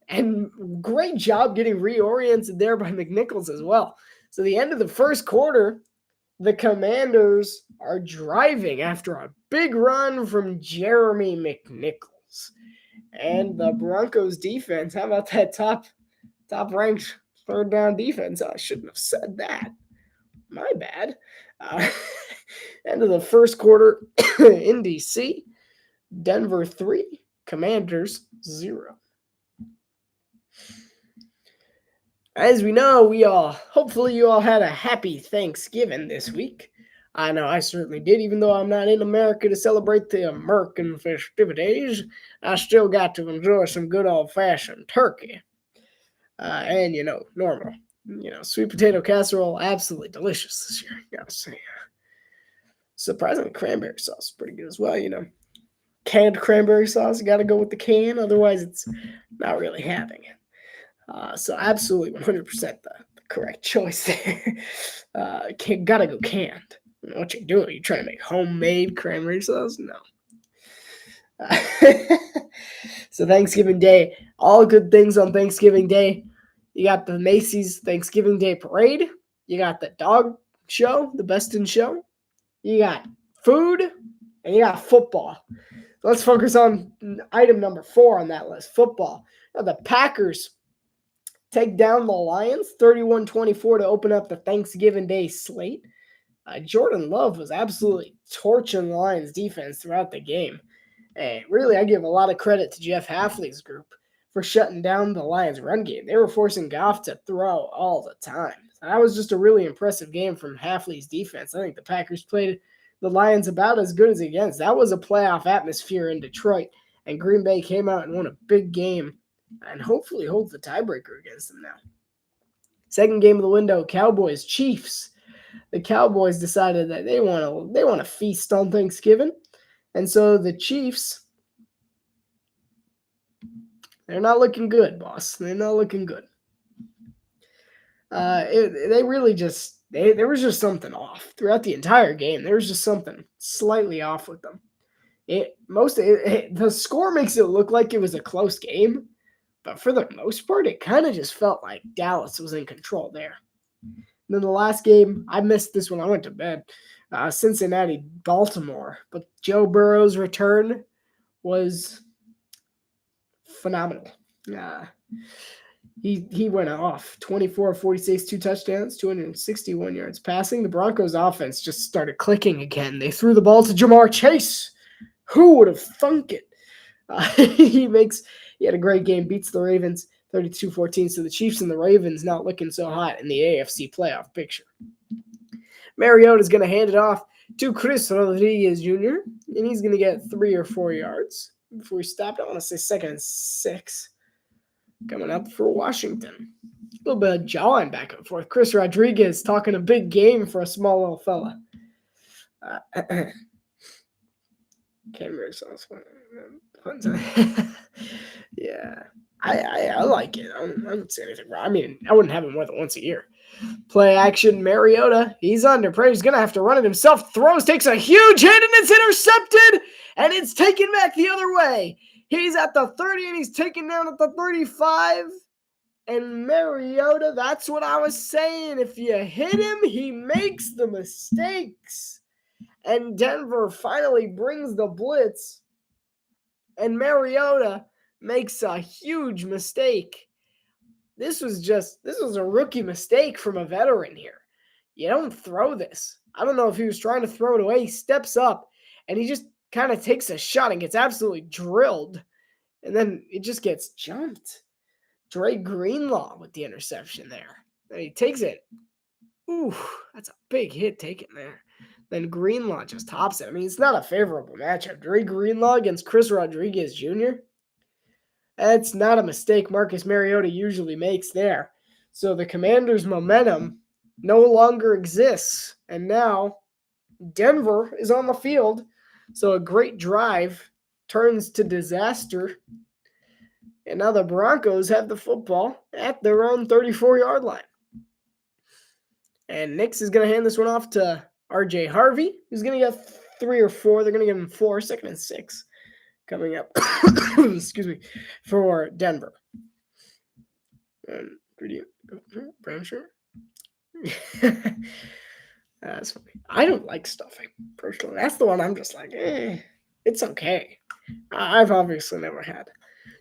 And great job getting reoriented there by McNichols as well. So the end of the first quarter, the Commanders are driving after a big run from Jeremy McNichols. And the Broncos defense, how about that top-ranked 3rd down defense? I shouldn't have said that. My bad. End of the first quarter in D.C., Denver 3, Commanders 0. As we know, hopefully you all had a happy Thanksgiving this week. I know I certainly did, even though I'm not in America to celebrate the American festivities. I still got to enjoy some good old-fashioned turkey. And, normal. Sweet potato casserole, absolutely delicious this year, gotta say. Surprisingly, cranberry sauce is pretty good as well, Canned cranberry sauce, you gotta go with the can, otherwise it's not really having it. So absolutely 100% the correct choice there. Gotta go canned. What you doing? You trying to make homemade cranberry sauce? No. So Thanksgiving Day, all good things on Thanksgiving Day. You got the Macy's Thanksgiving Day Parade. You got the dog show, the Best in Show. You got food, and you got football. So let's focus on item number 4 on that list, football. Now, the Packers take down the Lions 31-24 to open up the Thanksgiving Day slate. Jordan Love was absolutely torching the Lions defense throughout the game. And really, I give a lot of credit to Jeff Hafley's group for shutting down the Lions' run game. They were forcing Goff to throw all the time. That was just a really impressive game from Hafley's defense. I think the Packers played the Lions about as good as against. That was a playoff atmosphere in Detroit, and Green Bay came out and won a big game and hopefully holds the tiebreaker against them now. Second game of the window, Cowboys Chiefs. The Cowboys decided that they want to feast on Thanksgiving, and so the Chiefs, they're not looking good, boss. They're not looking good. They really just there was just something off throughout the entire game. There was just something slightly off with them. The score makes it look like it was a close game, but for the most part, it kind of just felt like Dallas was in control there. And then the last game, I missed this one. I went to bed. Cincinnati, Baltimore, but Joe Burrow's return was phenomenal. He went off 24-46, 2 touchdowns, 261 yards passing. The Broncos offense just started clicking again. They threw the ball to Jamar Chase. Who would have thunk it? He had a great game, beats the Ravens 32-14. So the Chiefs and the Ravens not looking so hot in the AFC playoff picture. Mariota's going to hand it off to Chris Rodriguez Jr., and he's going to get 3 or 4 yards. Before we stopped, I want to say 2nd and 6. Coming up for Washington. A little bit of jawing back and forth. Chris Rodriguez talking a big game for a small little fella. Cameras also. Yeah. I like it. I don't say anything wrong. I mean, I wouldn't have him more than once a year. Play action, Mariota. He's under pressure. He's going to have to run it himself. Throws, takes a huge hit, and it's intercepted, and it's taken back the other way. He's at the 30, and he's taken down at the 35. And Mariota, that's what I was saying. If you hit him, he makes the mistakes. And Denver finally brings the blitz. And Mariota makes a huge mistake. This was a rookie mistake from a veteran here. You don't throw this. I don't know if he was trying to throw it away. He steps up, and he just kind of takes a shot and gets absolutely drilled. And then it just gets jumped. Dre Greenlaw with the interception there. And he takes it. Ooh, that's a big hit taken there. Then Greenlaw just tops it. I mean, it's not a favorable matchup. Dre Greenlaw against Chris Rodriguez Jr. That's not a mistake Marcus Mariota usually makes there. So the Commanders' momentum no longer exists. And now Denver is on the field. So a great drive turns to disaster. And now the Broncos have the football at their own 34-yard line. And Nix is going to hand this one off to R.J. Harvey, who's going to get 3 or 4. They're going to give him 4, 2nd and 6 coming up. Excuse me, for Denver. And brown shirt. That's funny. I don't like stuffing, personally. That's the one I'm just like, it's okay. I've obviously never had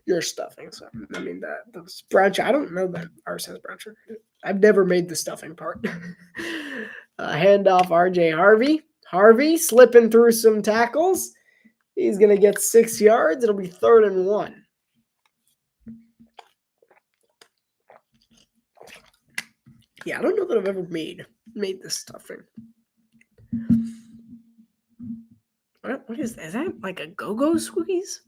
your stuffing. So, I mean, the brown shirt, I don't know that ours has brown shirt. I've never made the stuffing part. Handoff R.J. Harvey. Harvey slipping through some tackles. He's going to get 6 yards. It'll be 3rd and 1. Yeah, I don't know that I've ever made this stuffing. What is that? Is that like a go-go squeeze?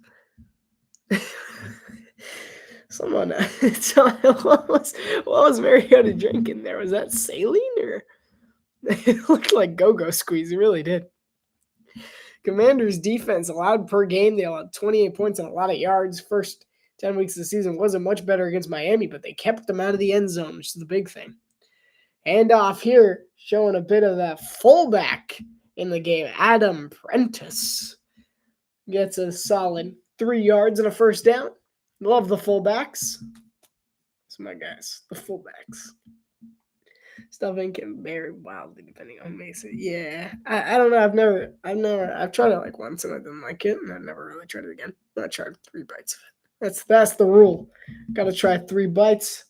Someone, what was Mariota drinking there? Was that saline or? It looked like go-go squeeze. It really did. Commanders defense allowed per game. They allowed 28 points and a lot of yards. First 10 weeks of the season wasn't much better against Miami, but they kept them out of the end zone, which is the big thing. Handoff here, showing a bit of that fullback in the game. Adam Prentice gets a solid 3 yards and a first down. Love the fullbacks. That's my guys, the fullbacks. Stuffing can vary wildly depending on Mesa. Yeah, I don't know. I've tried it like once and I didn't like it, and I've never really tried it again. I tried 3 bites of it. That's the rule. Got to try 3 bites.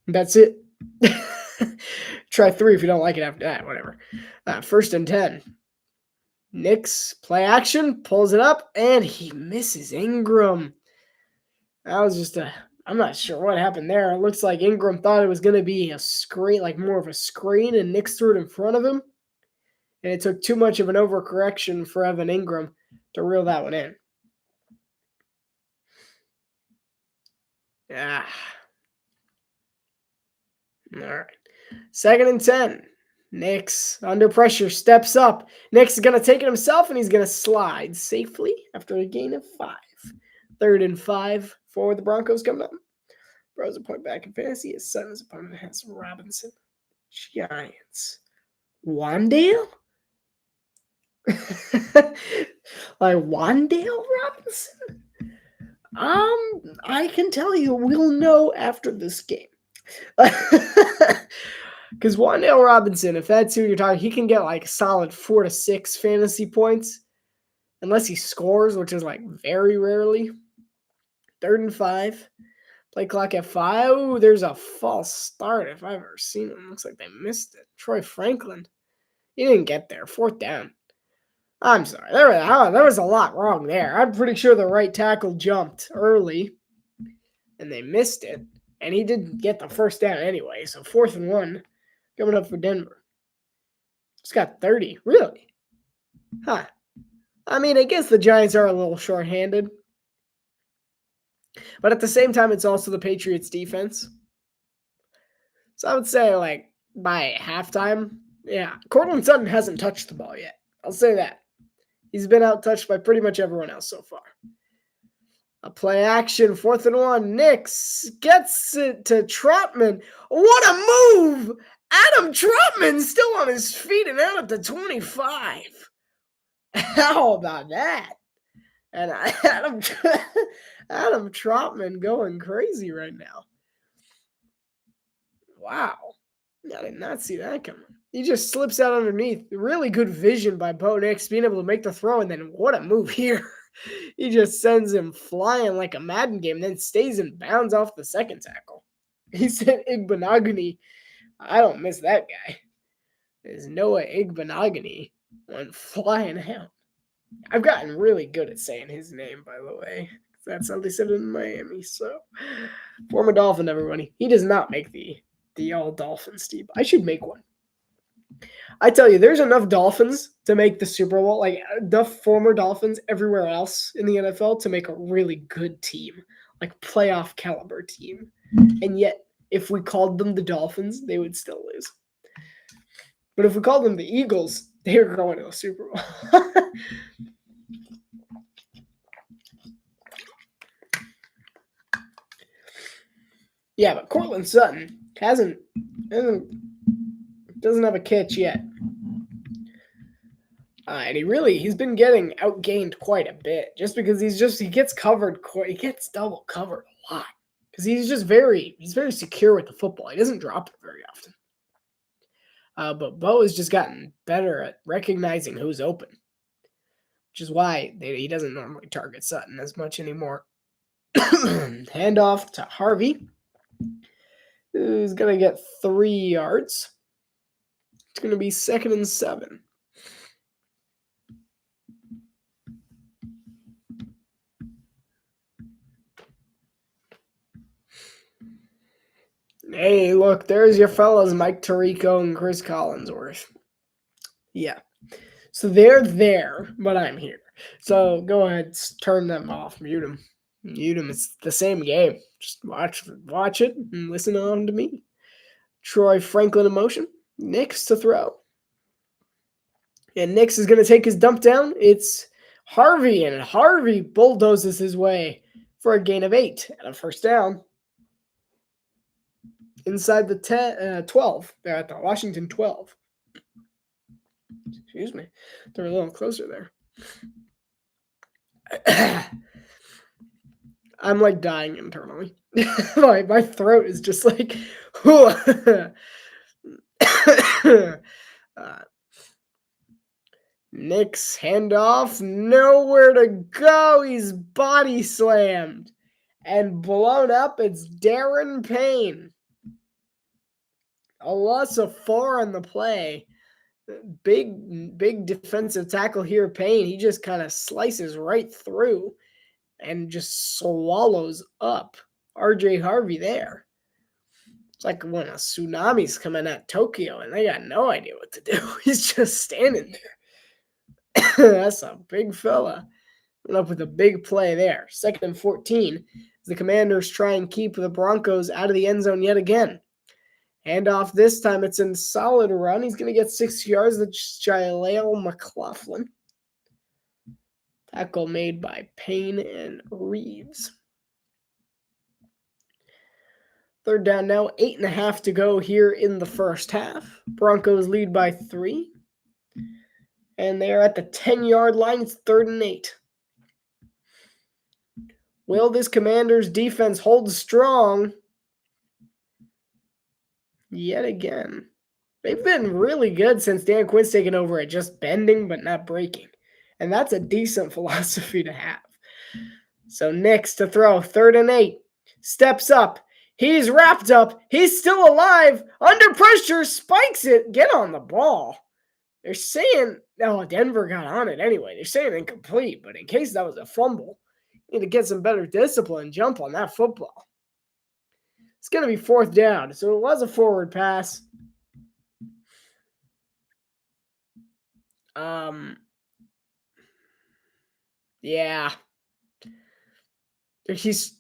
That's it. Try 3 if you don't like it after that. Whatever. 1st and 10. Knicks play action, pulls it up, and he misses Ingram. That was just I'm not sure what happened there. It looks like Ingram thought it was going to be a screen, like more of a screen, and Knicks threw it in front of him. And it took too much of an overcorrection for Evan Ingram to reel that one in. Yeah. All right. 2nd and 10. Knicks under pressure steps up. Knicks is going to take it himself, and he's going to slide safely after a gain of 5. 3rd and 5 for the Broncos coming up. Bros a point back in fantasy. His son's opponent has Robinson. Giants. Wandale? Like Wandale Robinson? I can tell you we'll know after this game. Because Wandale Robinson, if that's who you're talking, he can get like a solid 4 to 6 fantasy points. Unless he scores, which is like very rarely. 3rd and 5. Play clock at 5. Ooh, there's a false start if I've ever seen it. Looks like they missed it. Troy Franklin. He didn't get there. 4th down. I'm sorry. There was a lot wrong there. I'm pretty sure the right tackle jumped early, and they missed it. And he didn't get the 1st down anyway. So 4th and 1 coming up for Denver. It's got 30. Really? Huh. I mean, I guess the Giants are a little short-handed. But at the same time, it's also the Patriots' defense. So I would say, like, by halftime, yeah, Courtland Sutton hasn't touched the ball yet. I'll say that. He's been out-touched by pretty much everyone else so far. A play action, 4th and 1. Knicks gets it to Trotman. What a move! Adam Trotman still on his feet and out at the 25. How about that? And Adam Trotman going crazy right now. Wow. I did not see that coming. He just slips out underneath. Really good vision by Bo Nix being able to make the throw, and then what a move here. He just sends him flying like a Madden game, then stays in bounds off the 2nd tackle. He said Igbenogany. I don't miss that guy. There's Noah Igbenogany went flying out. I've gotten really good at saying his name, by the way. That's how they said it in Miami. So, former Dolphin, everybody. He does not make the all Dolphins team. I should make one. I tell you, there's enough Dolphins to make the Super Bowl, like enough former Dolphins everywhere else in the NFL to make a really good team, like playoff caliber team. And yet, if we called them the Dolphins, they would still lose. But if we called them the Eagles, they were going to the Super Bowl. Yeah, but Courtland Sutton doesn't have a catch yet. And he's been getting outgained quite a bit just because he gets covered, he gets double covered a lot because he's very secure with the football. He doesn't drop it very often. But Bo has just gotten better at recognizing who's open, which is why he doesn't normally target Sutton as much anymore. Handoff to Harvey, who's going to get 3 yards. It's going to be 2nd and 7. Hey, look, there's your fellas, Mike Tirico and Chris Collinsworth. Yeah. So they're there, but I'm here. So go ahead, turn them off, mute them. It's the same game. Just watch it and listen on to me. Troy Franklin in motion. Nix to throw. And Nix is going to take his dump down. It's Harvey, and Harvey bulldozes his way for a gain of 8 and a 1st down. Inside the 12. They're at the Washington 12. Excuse me. They're a little closer there. I'm like dying internally. my throat is just like, Nick's handoff, nowhere to go. He's body slammed and blown up. It's Darren Payne. A loss of 4 on the play. Big defensive tackle here, Payne. He just kind of slices right through and just swallows up RJ Harvey there. It's like when a tsunami's coming at Tokyo and they got no idea what to do. He's just standing there. That's a big fella. Went up with a big play there. 2nd and 14 as the Commanders try and keep the Broncos out of the end zone yet again. Handoff this time. It's in solid run. He's going to get 6 yards. That's Jaleel McLaughlin. Tackle made by Payne and Reeves. 3rd down now. 8.5 to go here in the first half. Broncos lead by 3. And they are at the 10-yard line. It's 3rd and 8. Will this Commanders defense hold strong yet again? They've been really good since Dan Quinn's taken over at just bending but not breaking. And that's a decent philosophy to have. So Nix to throw, 3rd and 8. Steps up. He's wrapped up. He's still alive. Under pressure, spikes it. Get on the ball. They're saying, Denver got on it anyway. They're saying incomplete, but in case that was a fumble, you need to get some better discipline, jump on that football. It's going to be 4th down, so it was a forward pass. Yeah.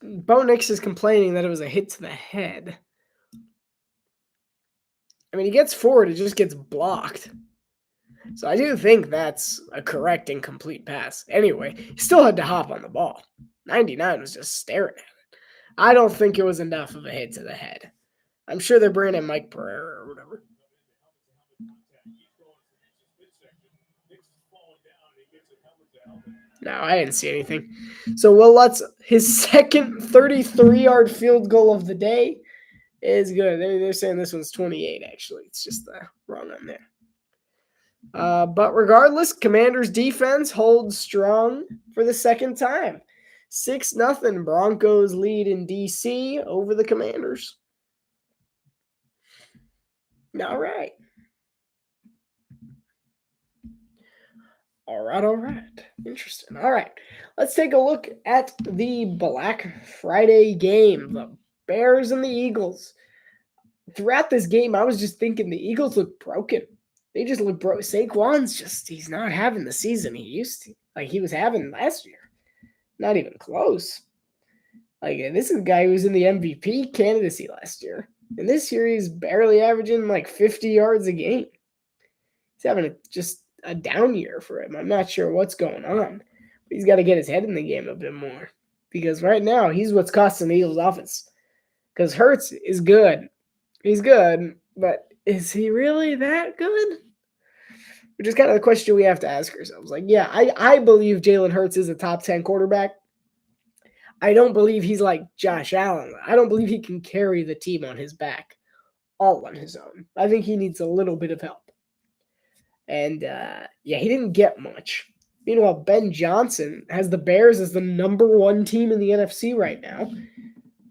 Bo Nix is complaining that it was a hit to the head. I mean, he gets forward, it just gets blocked. So I do think that's a correct incomplete pass. Anyway, he still had to hop on the ball. 99 was just staring at it. I don't think it was enough of a hit to the head. I'm sure they're bringing in Mike Pereira or whatever. No, I didn't see anything. So Will Lutz, his second 33-yard field goal of the day is good. They're saying this one's 28, actually. It's just the wrong one there. But regardless, Commanders defense holds strong for the second time. 6-0 Broncos lead in D.C. over the Commanders. All right. All right. Interesting. All right. Let's take a look at the Black Friday game. The Bears and the Eagles. Throughout this game, I was just thinking the Eagles look broken. They just look broke. Saquon's he's not having the season he used to. Like he was having last year. Not even close. Like this is a guy who was in the MVP candidacy last year. And this year he's barely averaging like 50 yards a game. He's having just a down year for him. I'm not sure what's going on. But he's got to get his head in the game a bit more. Because right now he's what's costing the Eagles offense. Because Hurts is good. He's good. But is he really that good? Which is kind of the question we have to ask ourselves. Like, yeah, I believe Jalen Hurts is a top 10 quarterback. I don't believe he's like Josh Allen. I don't believe he can carry the team on his back all on his own. I think he needs a little bit of help. And, he didn't get much. Meanwhile, Ben Johnson has the Bears as the number 1 team in the NFC right now.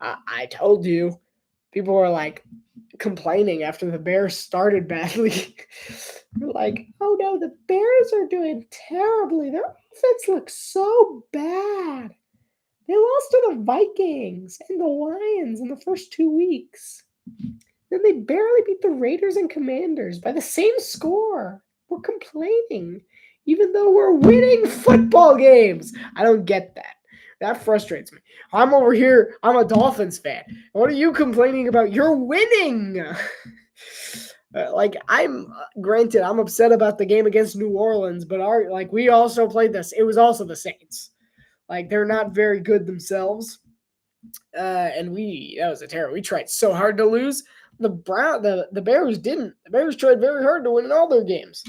I told you, people were like complaining after the Bears started badly. They're like, oh no, the Bears are doing terribly. Their offense looks so bad. They lost to the Vikings and the Lions in the first 2 weeks. Then they barely beat the Raiders and Commanders by the same score. We're complaining, even though we're winning football games. I don't get that. That frustrates me. I'm over here. I'm a Dolphins fan. What are you complaining about? You're winning. Granted, I'm upset about the game against New Orleans, but we also played this. It was also the Saints. Like, they're not very good themselves. And that was a terror. We tried so hard to lose. The Bears didn't. The Bears tried very hard to win in all their games.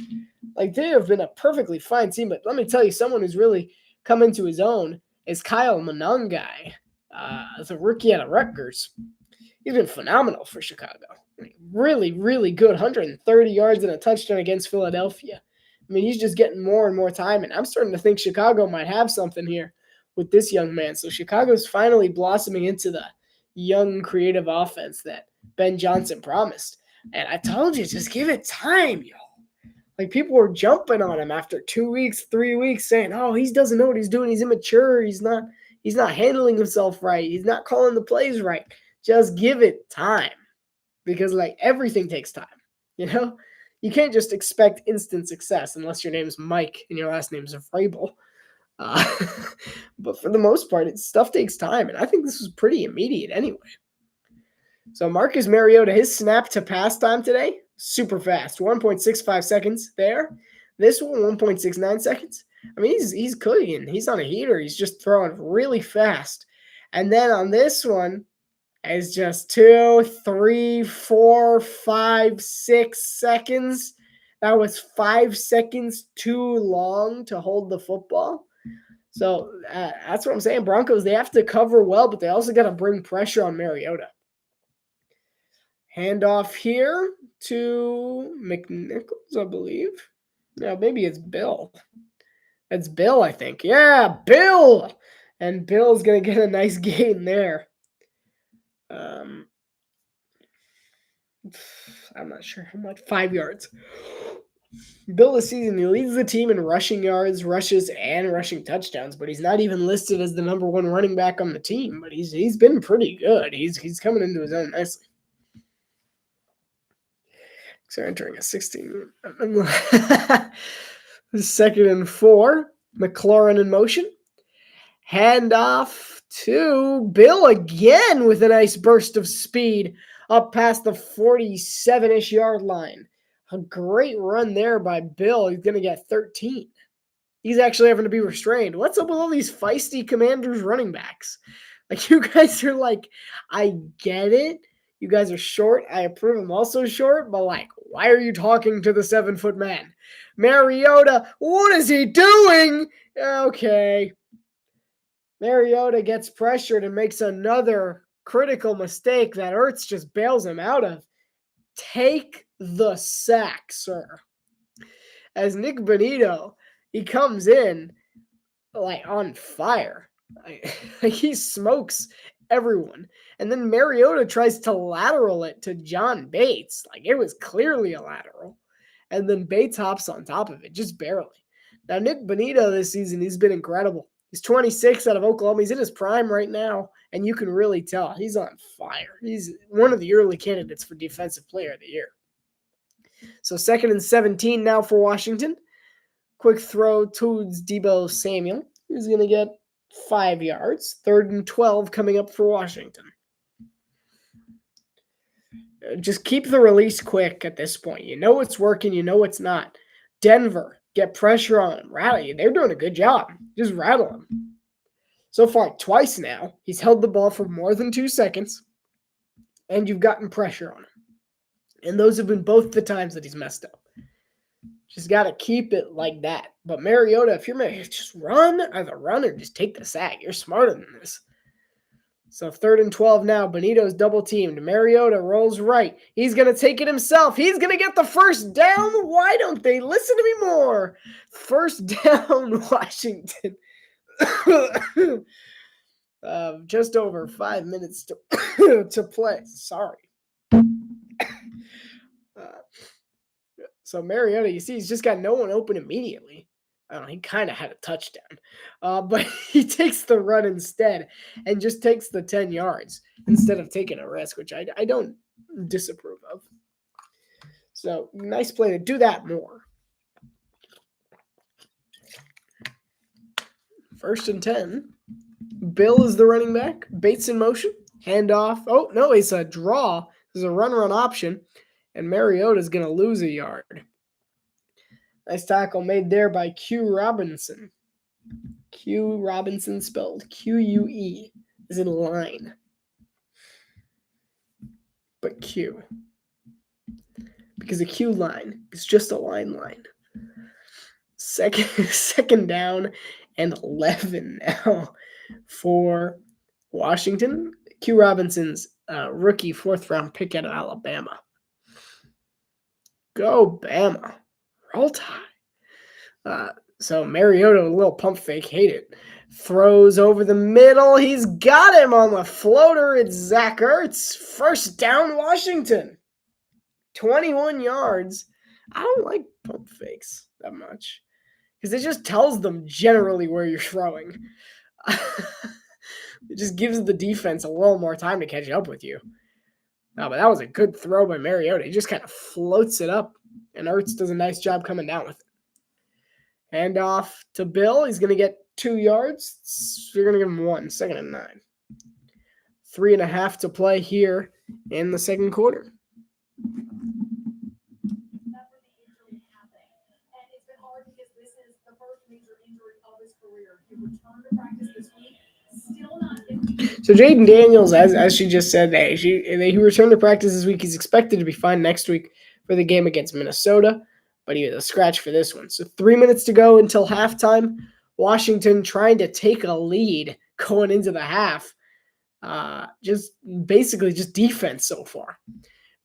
Like, they have been a perfectly fine team. But let me tell you, someone who's really come into his own is Kyle Monangai, as a rookie out of Rutgers. He's been phenomenal for Chicago. Really, really good. 130 yards and a touchdown against Philadelphia. I mean, he's just getting more and more time, and I'm starting to think Chicago might have something here with this young man. So Chicago's finally blossoming into the young, creative offense that Ben Johnson promised. And I told you, just give it time, y'all. Like, people were jumping on him after 2 weeks, 3 weeks, saying, "Oh, he doesn't know what he's doing. He's immature. He's not handling himself right. He's not calling the plays right." Just give it time, because like everything takes time. You know, you can't just expect instant success unless your name's Mike and your last name's Vrabel. Uh, but for the most part, stuff takes time, and I think this was pretty immediate anyway. So Marcus Mariota, his snap to pass time today, super fast, 1.65 seconds there. This one, 1.69 seconds. I mean, he's cooking. He's on a heater. He's just throwing really fast. And then on this one, it's just 2, 3, 4, 5, 6 seconds. That was 5 seconds too long to hold the football. So that's what I'm saying. Broncos, they have to cover well, but they also got to bring pressure on Mariota. Handoff here to McNichols, I believe. Yeah, maybe it's Bill. It's Bill, I think. Yeah, Bill! And Bill's going to get a nice gain there. I'm not sure how much. 5 yards. Bill this season, he leads the team in rushing yards, rushes, and rushing touchdowns, but he's not even listed as the number one running back on the team. But he's been pretty good. He's coming into his own nicely. So entering a 16. 2nd and 4. McLaurin in motion. Handoff to Bill again with a nice burst of speed up past the 47-ish yard line. A great run there by Bill. He's going to get 13. He's actually having to be restrained. What's up with all these feisty Commanders running backs? Like, you guys are like, I get it. You guys are short. I approve I'm also short, but like, why are you talking to the 7-foot man? Mariota, what is he doing? Okay. Mariota gets pressured and makes another critical mistake that Ertz just bails him out of. Take the sack, sir. As Nick Bonito, he comes in like on fire. He smokes everyone. And then Mariota tries to lateral it to John Bates. Like, it was clearly a lateral. And then Bates hops on top of it, just barely. Now, Nick Bonito this season, he's been incredible. He's 26 out of Oklahoma. He's in his prime right now, and you can really tell he's on fire. He's one of the early candidates for Defensive Player of the Year. So 2nd and 17 now for Washington. Quick throw towards Deebo Samuel. He's going to get 5 yards. 3rd and 12 coming up for Washington. Just keep the release quick at this point. You know it's working. You know it's not. Denver, get pressure on him. Rally. They're doing a good job. Just rattle him. So far, twice now, he's held the ball for more than 2 seconds, and you've gotten pressure on him. And those have been both the times that he's messed up. Just got to keep it like that. But Mariota, if you're just run, either run or just take the sack. You're smarter than this. So 3rd and 12 now. Benito's double teamed. Mariota rolls right. He's going to take it himself. He's going to get the first down. Why don't they listen to me more? First down, Washington. Just over 5 minutes to play. Sorry. So Mariota, you see, he's just got no one open immediately. I don't know, he kind of had a touchdown. But he takes the run instead and just takes the 10 yards instead of taking a risk, which I don't disapprove of. So nice play to do that more. 1st and 10. Bill is the running back. Bates in motion. Handoff. Oh, no, it's a draw. There's a run option. And Mariota's going to lose a yard. Nice tackle made there by Q Robinson. Q Robinson spelled Q-U-E is in line. But Q. Because a Q line is just a line. Second down and 11 now for Washington. Q Robinson's rookie 4th round pick out of Alabama. Go Bama. Roll Tide. So Mariota, a little pump fake, hate it. Throws over the middle. He's got him on the floater. It's Zach Ertz. First down, Washington. 21 yards. I don't like pump fakes that much because it just tells them generally where you're throwing. It just gives the defense a little more time to catch up with you. No, but that was a good throw by Mariota. He just kind of floats it up, and Ertz does a nice job coming down with it. Hand off to Bill. He's going to get 2 yards. So you're going to give him 1, 2nd and 9. 3.5 to play here in the second quarter. So Jaden Daniels, as she just said, he returned to practice this week. He's expected to be fine next week for the game against Minnesota, but he was a scratch for this one. So 3 minutes to go until halftime. Washington trying to take a lead going into the half. Just defense so far.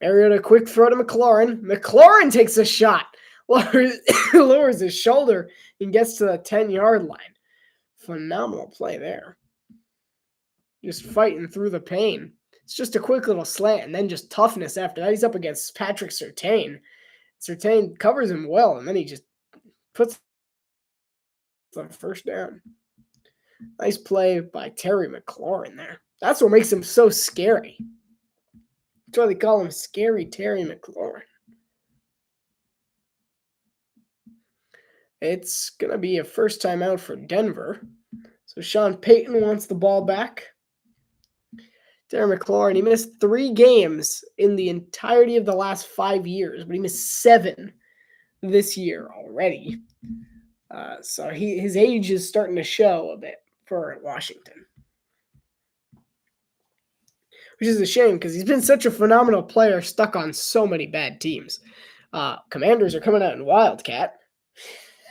Mariota, quick throw to McLaurin. McLaurin takes a shot. Lowers his shoulder and gets to the 10-yard line. Phenomenal play there. Just fighting through the pain. It's just a quick little slant and then just toughness after that. He's up against Patrick Surtain. Surtain covers him well, and then he just puts the first down. Nice play by Terry McLaurin there. That's what makes him so scary. That's why they call him Scary Terry McLaurin. It's going to be a first time out for Denver. So Sean Payton wants the ball back. Terry McLaurin, he missed 3 games in the entirety of the last 5 years, but he missed 7 this year already. So his age is starting to show a bit for Washington, which is a shame because he's been such a phenomenal player stuck on so many bad teams. Commanders are coming out in Wildcat.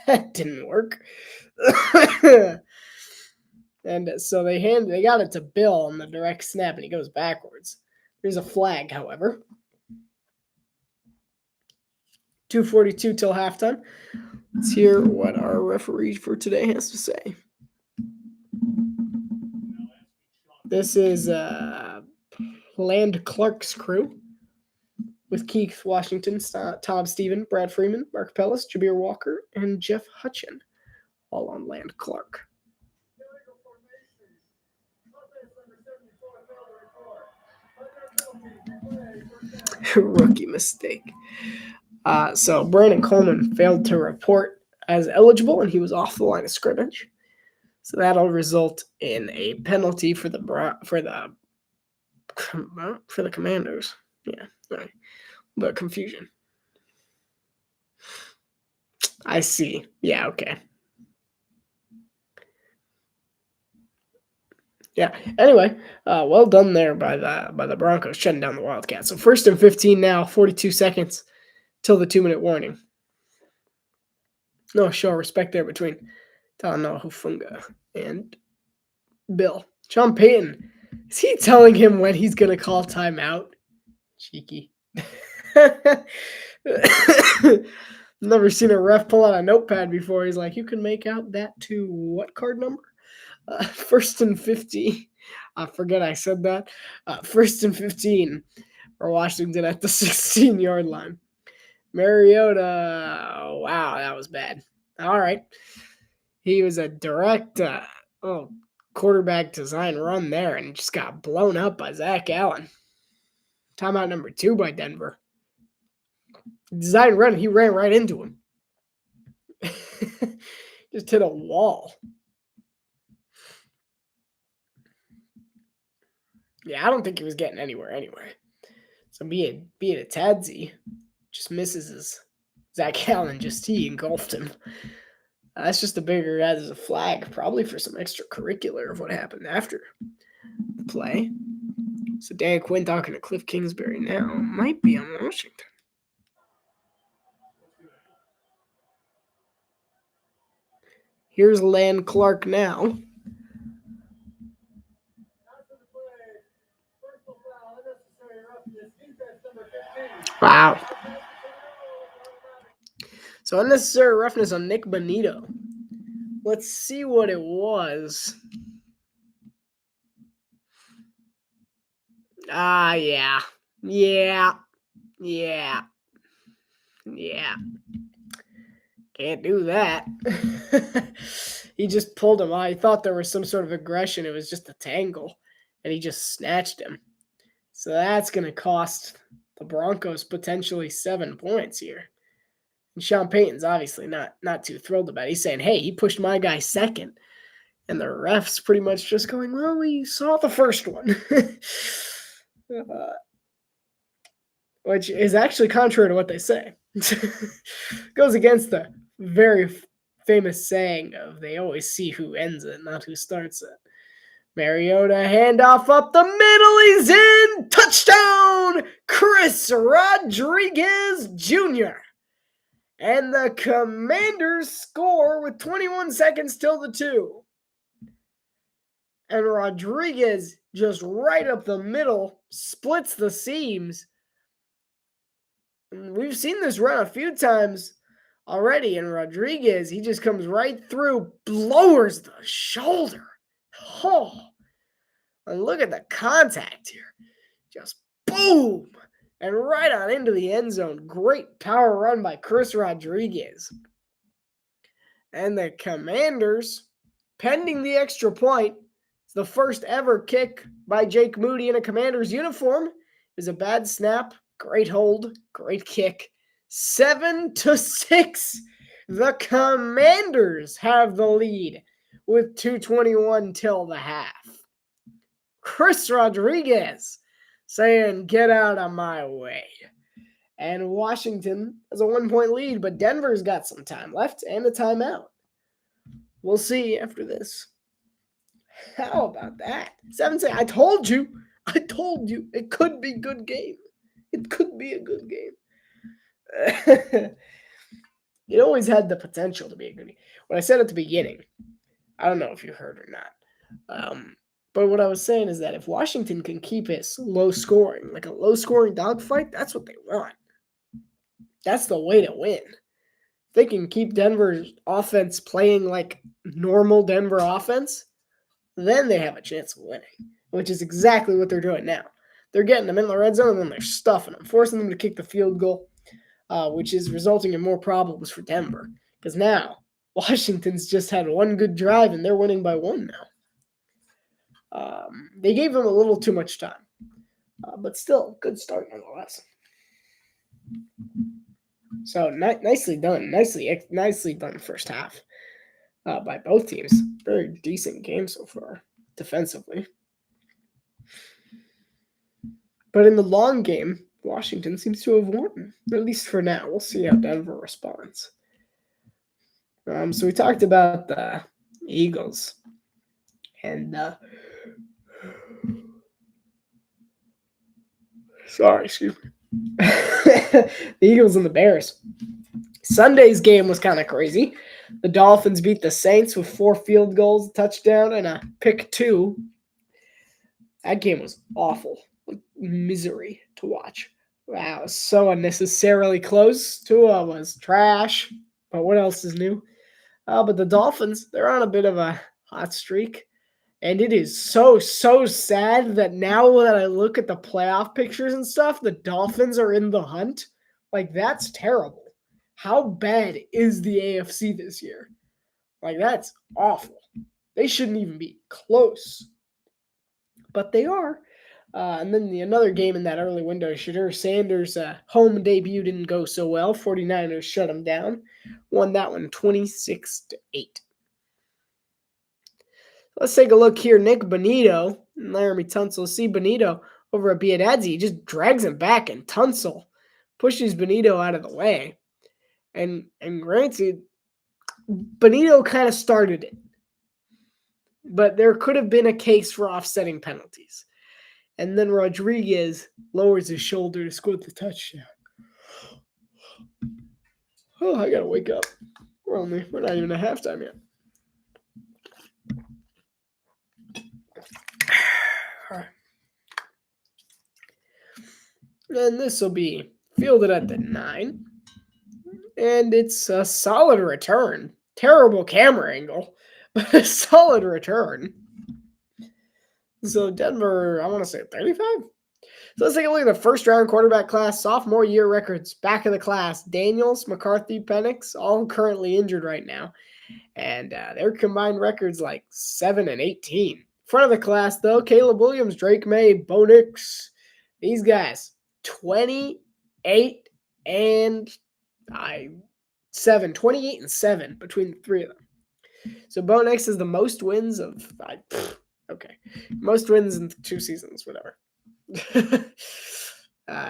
That didn't work. And so they got it to Bill on the direct snap, and he goes backwards. There's a flag, however. 2:42 till halftime. Let's hear what our referee for today has to say. This is Land Clark's crew with Keith Washington, Tom Stephen, Brad Freeman, Mark Pellis, Jabir Walker, and Jeff Hutchin, all on Land Clark. Rookie mistake. So Brandon Coleman failed to report as eligible, and he was off the line of scrimmage. So that'll result in a penalty for the Commanders. Yeah, right. But confusion. I see. Yeah, okay. Yeah. Anyway, well done there by the Broncos shutting down the Wildcats. So 1st and 15 now, 42 seconds till the 2-minute warning. No show of respect there between Talanoa Hufanga and Bill. Sean Payton, is he telling him when he's going to call timeout? Cheeky. Never seen a ref pull out a notepad before. He's like, you can make out that to what card number? 1st and 15. I forget I said that. 1st and 15 for Washington at the 16-yard line. Mariota, wow, that was bad. All right. He was a direct quarterback design run there and just got blown up by Zach Allen. Timeout number 2 by Denver. Design run, he ran right into him. Just hit a wall. Yeah, I don't think he was getting anywhere anyway. So be it a Tadsy, just misses his Zach Allen, he engulfed him. That's just a bigger as a flag, probably for some extracurricular of what happened after the play. So Dan Quinn talking to Cliff Kingsbury now. Might be on Washington. Here's Land Clark now. Wow. So unnecessary roughness on Nick Bonito. Let's see what it was. Yeah. Can't do that. He just pulled him. I thought there was some sort of aggression. It was just a tangle, and he just snatched him. So that's going to cost the Broncos potentially 7 points here. And Sean Payton's obviously not too thrilled about it. He's saying, hey, he pushed my guy second. And the ref's pretty much just going, well, we saw the first one. Which is actually contrary to what they say. Goes against the very famous saying of they always see who ends it, not who starts it. Mariota handoff up the middle. He's in. Touchdown, Chris Rodriguez Jr. And the Commanders score with 21 seconds till the 2. And Rodriguez just right up the middle, splits the seams. And we've seen this run a few times already, and Rodriguez, he just comes right through, lowers the shoulder. Oh, and look at the contact here. Just boom, and right on into the end zone. Great power run by Chris Rodriguez. And the Commanders, pending the extra point, it's the first ever kick by Jake Moody in a Commanders uniform. It was a bad snap, great hold, great kick. 7-6. The Commanders have the lead with 2:21 till the half. Chris Rodriguez saying, get out of my way. And Washington has a 1-point lead, but Denver's got some time left and a timeout. We'll see after this. How about that? 7-6. I told you. It could be a good game. It could be a good game. It always had the potential to be a good game. What I said at the beginning, I don't know if you heard or not. But what I was saying is that if Washington can keep it low scoring, like a low scoring dogfight, that's what they want. That's the way to win. If they can keep Denver's offense playing like normal Denver offense, then they have a chance of winning, which is exactly what they're doing now. They're getting them in the red zone, and then they're stuffing them, forcing them to kick the field goal, which is resulting in more problems for Denver. Because now Washington's just had one good drive, and they're winning by 1 now. They gave them a little too much time, but still, good start nonetheless. So nicely done, nicely done first half by both teams. Very decent game so far defensively. But in the long game, Washington seems to have won, at least for now. We'll see how Denver responds. So we talked about the Eagles and excuse me. The Eagles and the Bears. Sunday's game was kind of crazy. The Dolphins beat the Saints with 4 field goals, a touchdown, and a pick 2. That game was awful. Misery to watch. Wow, it was so unnecessarily close. Tua was trash, but what else is new? But the Dolphins, they're on a bit of a hot streak. And it is so sad that now that I look at the playoff pictures and stuff, the Dolphins are in the hunt. Like, that's terrible. How bad is the AFC this year? Like, that's awful. They shouldn't even be close. But they are. And then another game in that early window, Shadur Sanders' home debut didn't go so well. 49ers shut him down. Won that one 26-8. Let's take a look here. Nick Bonito and Laramie Tunsil. See Bonito over at Biadadzi. He just drags him back, and Tunsil pushes Bonito out of the way. And granted, Bonito kind of started it. But there could have been a case for offsetting penalties. And then Rodriguez lowers his shoulder to score the touchdown. Oh, I gotta wake up. We're not even at halftime yet. And this will be fielded at the 9. And it's a solid return. Terrible camera angle, but a solid return. So Denver, I want to say 35. So let's take a look at the first-round quarterback class, sophomore year records. Back of the class, Daniels, McCarthy, Penix, all currently injured right now. And their combined records like 7-18. Front of the class, though, Caleb Williams, Drake May, Bo Nix. These guys, 28 and 7. 28 and 7 between the three of them. So Bo Nix is the most wins of most wins in 2 seasons, whatever.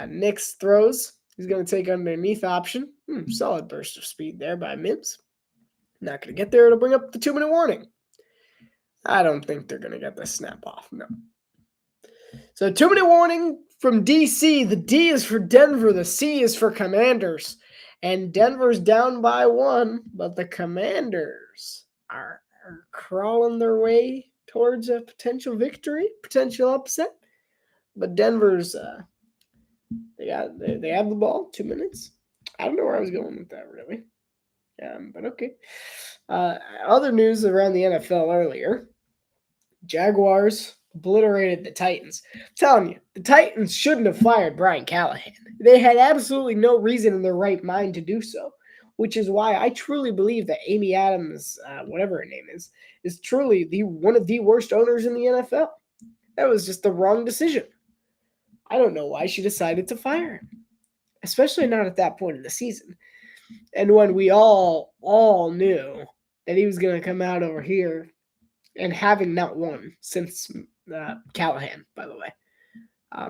Nix throws. He's going to take underneath option. Solid burst of speed there by Mims. Not going to get there. It'll bring up the 2-minute warning. I don't think they're going to get the snap off. No. So 2-minute warning from DC. The D is for Denver. The C is for Commanders. And Denver's down by 1, but the Commanders are crawling their way towards a potential victory, potential upset. But Denver's they have the ball. 2 minutes. I don't know where I was going with that really, but okay. Other news around the NFL earlier: Jaguars obliterated the Titans. I'm telling you, the Titans shouldn't have fired Brian Callahan. They had absolutely no reason in their right mind to do so, which is why I truly believe that Amy Adams, whatever her name is truly one of the worst owners in the NFL. That was just the wrong decision. I don't know why she decided to fire him, especially not at that point in the season. And when we all knew that he was going to come out over here and having not won since Callahan, by the way.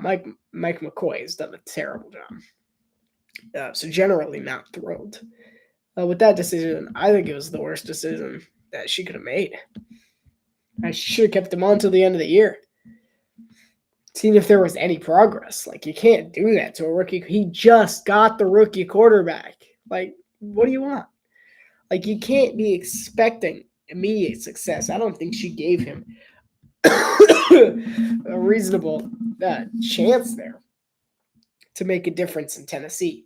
Mike McCoy has done a terrible job. So generally not thrilled. With that decision, I think it was the worst decision that she could have made. I should have kept him on till the end of the year. Seeing if there was any progress. Like, you can't do that to a rookie. He just got the rookie quarterback. Like, what do you want? Like, you can't be expecting immediate success. I don't think she gave him a reasonable chance there to make a difference in Tennessee.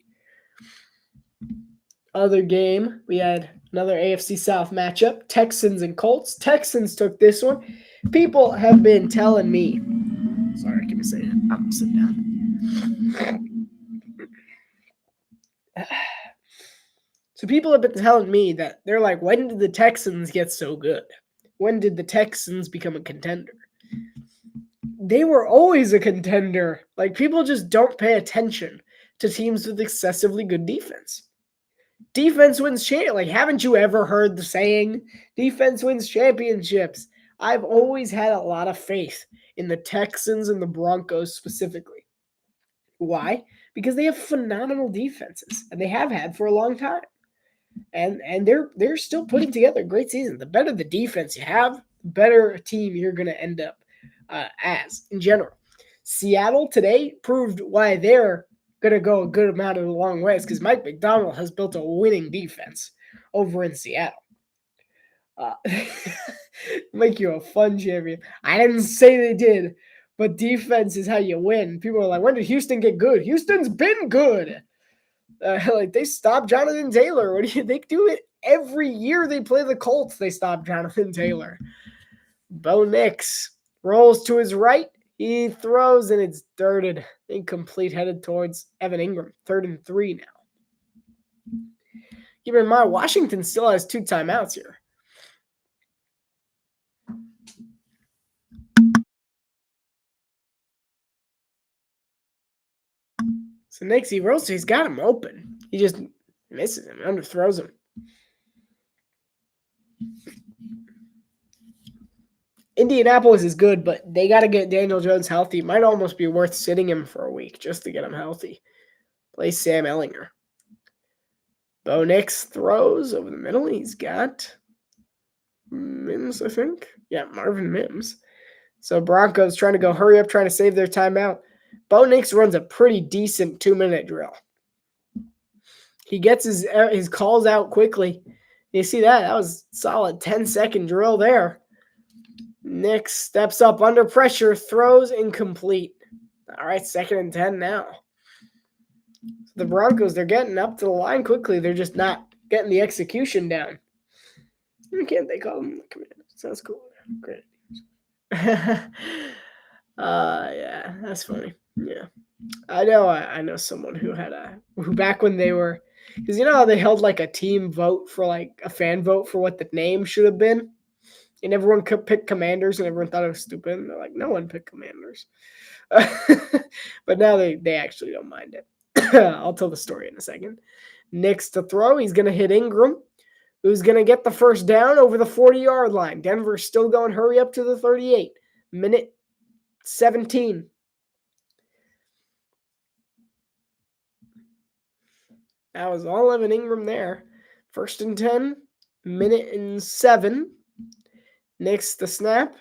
Other game, we had another AFC South matchup, Texans and Colts. Texans took this one. People have been telling me, sorry, give me a second. I'm going to sit down. So people have been telling me that they're like, when did the Texans get so good? When did the Texans become a contender? They were always a contender. Like, people just don't pay attention to teams with excessively good defense. Defense wins championships. Like, haven't you ever heard the saying, defense wins championships? I've always had a lot of faith in the Texans and the Broncos specifically. Why? Because they have phenomenal defenses, and they have had for a long time. And they're still putting together a great season. The better the defense you have, the better team you're going to end up as in general. Seattle today proved why they're going to go a good amount of the long ways, because Mike McDonald has built a winning defense over in Seattle. Make you a fun champion. I didn't say they did, but defense is how you win. People are like, when did Houston get good? Houston's been good. Like, they stopped Jonathan Taylor. What do they do it every year they play the Colts? They stop Jonathan Taylor. Bo Nix rolls to his right. He throws and it's dirted. Incomplete, headed towards Evan Ingram. 3rd and 3 now. Keep in mind, Washington still has 2 timeouts here. So Nix, he rolls, so he's got him open. He just misses him, underthrows him. Indianapolis is good, but they got to get Daniel Jones healthy. Might almost be worth sitting him for a week just to get him healthy. Play Sam Ehlinger. Bo Nix throws over the middle. He's got Mims, I think. Yeah, Marvin Mims. So Broncos trying to go hurry up, trying to save their timeout. Bo Nix runs a pretty decent 2-minute drill. He gets his calls out quickly. You see that? That was solid 10-second drill there. Nix steps up under pressure, throws incomplete. All right, 2nd and 10 now. The Broncos, they're getting up to the line quickly. They're just not getting the execution down. Why can't they call them the Commanders? Sounds cool. Great. Yeah, that's funny. Yeah. I know someone who back when they were, because you know how they held like a team vote for like a fan vote for what the name should have been, and everyone could pick Commanders, and everyone thought it was stupid. And they're like, no one picked Commanders, but now they actually don't mind it. I'll tell the story in a second. Next to throw, he's gonna hit Ingram, who's gonna get the first down over the 40-yard line. Denver's still going hurry up to the 38. Minute 17. That was all Evan Ingram there. First and 10, minute and 7. Next, the snap.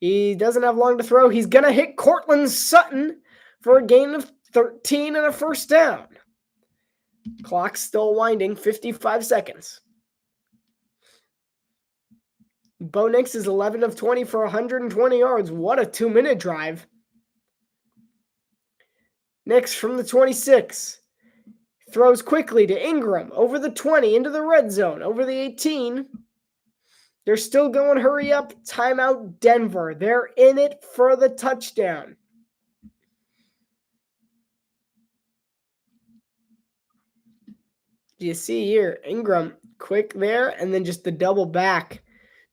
He doesn't have long to throw. He's going to hit Cortland Sutton for a gain of 13 and a first down. Clock's still winding, 55 seconds. Bo Nix is 11 of 20 for 120 yards. What a 2-minute drive. Next, from the 26. Throws quickly to Ingram over the 20 into the red zone, over the 18. They're still going hurry up. Timeout Denver. They're in it for the touchdown. You see here, Ingram quick there, and then just the double back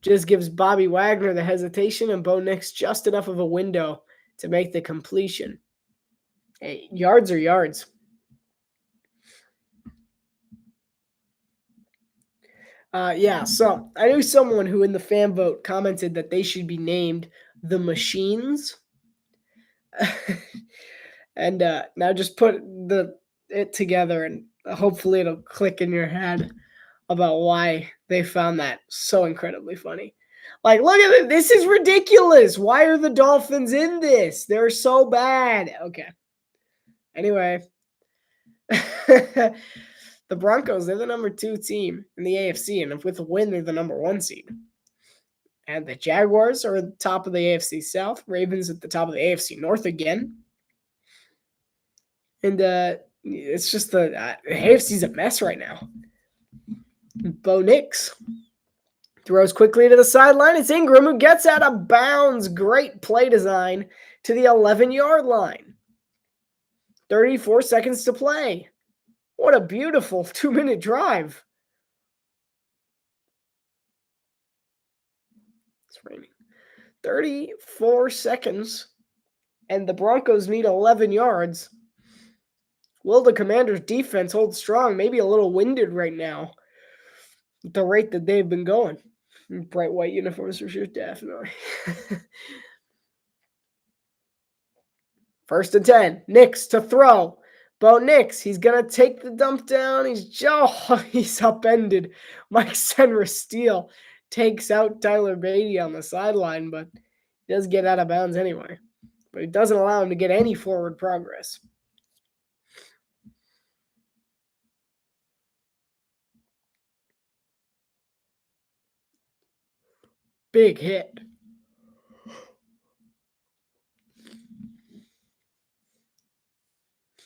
just gives Bobby Wagner the hesitation, and Bo Nix just enough of a window to make the completion. Hey, yards are yards. So I knew someone who in the fan vote commented that they should be named the Machines. And now just put it together and hopefully it'll click in your head about why they found that so incredibly funny. Like, look at it. This is ridiculous. Why are the Dolphins in this? They're so bad. Okay. Anyway. The Broncos, they're the number 2 team in the AFC, and if with a win, they're the number 1 seed. And the Jaguars are at the top of the AFC South. Ravens at the top of the AFC North again. And it's just the AFC's a mess right now. Bo Nix throws quickly to the sideline. It's Ingram who gets out of bounds. Great play design to the 11-yard line. 34 seconds to play. What a beautiful 2-minute drive. It's raining. 34 seconds, and the Broncos need 11 yards. Will the Commanders' defense hold strong? Maybe a little winded right now at the rate that they've been going. Bright white uniforms for sure, definitely. First and 10. Nix to throw. Bo Nix, he's going to take the dump down. He's upended. Mike Senra Steele takes out Tyler Beatty on the sideline, but he does get out of bounds anyway. But it doesn't allow him to get any forward progress. Big hit.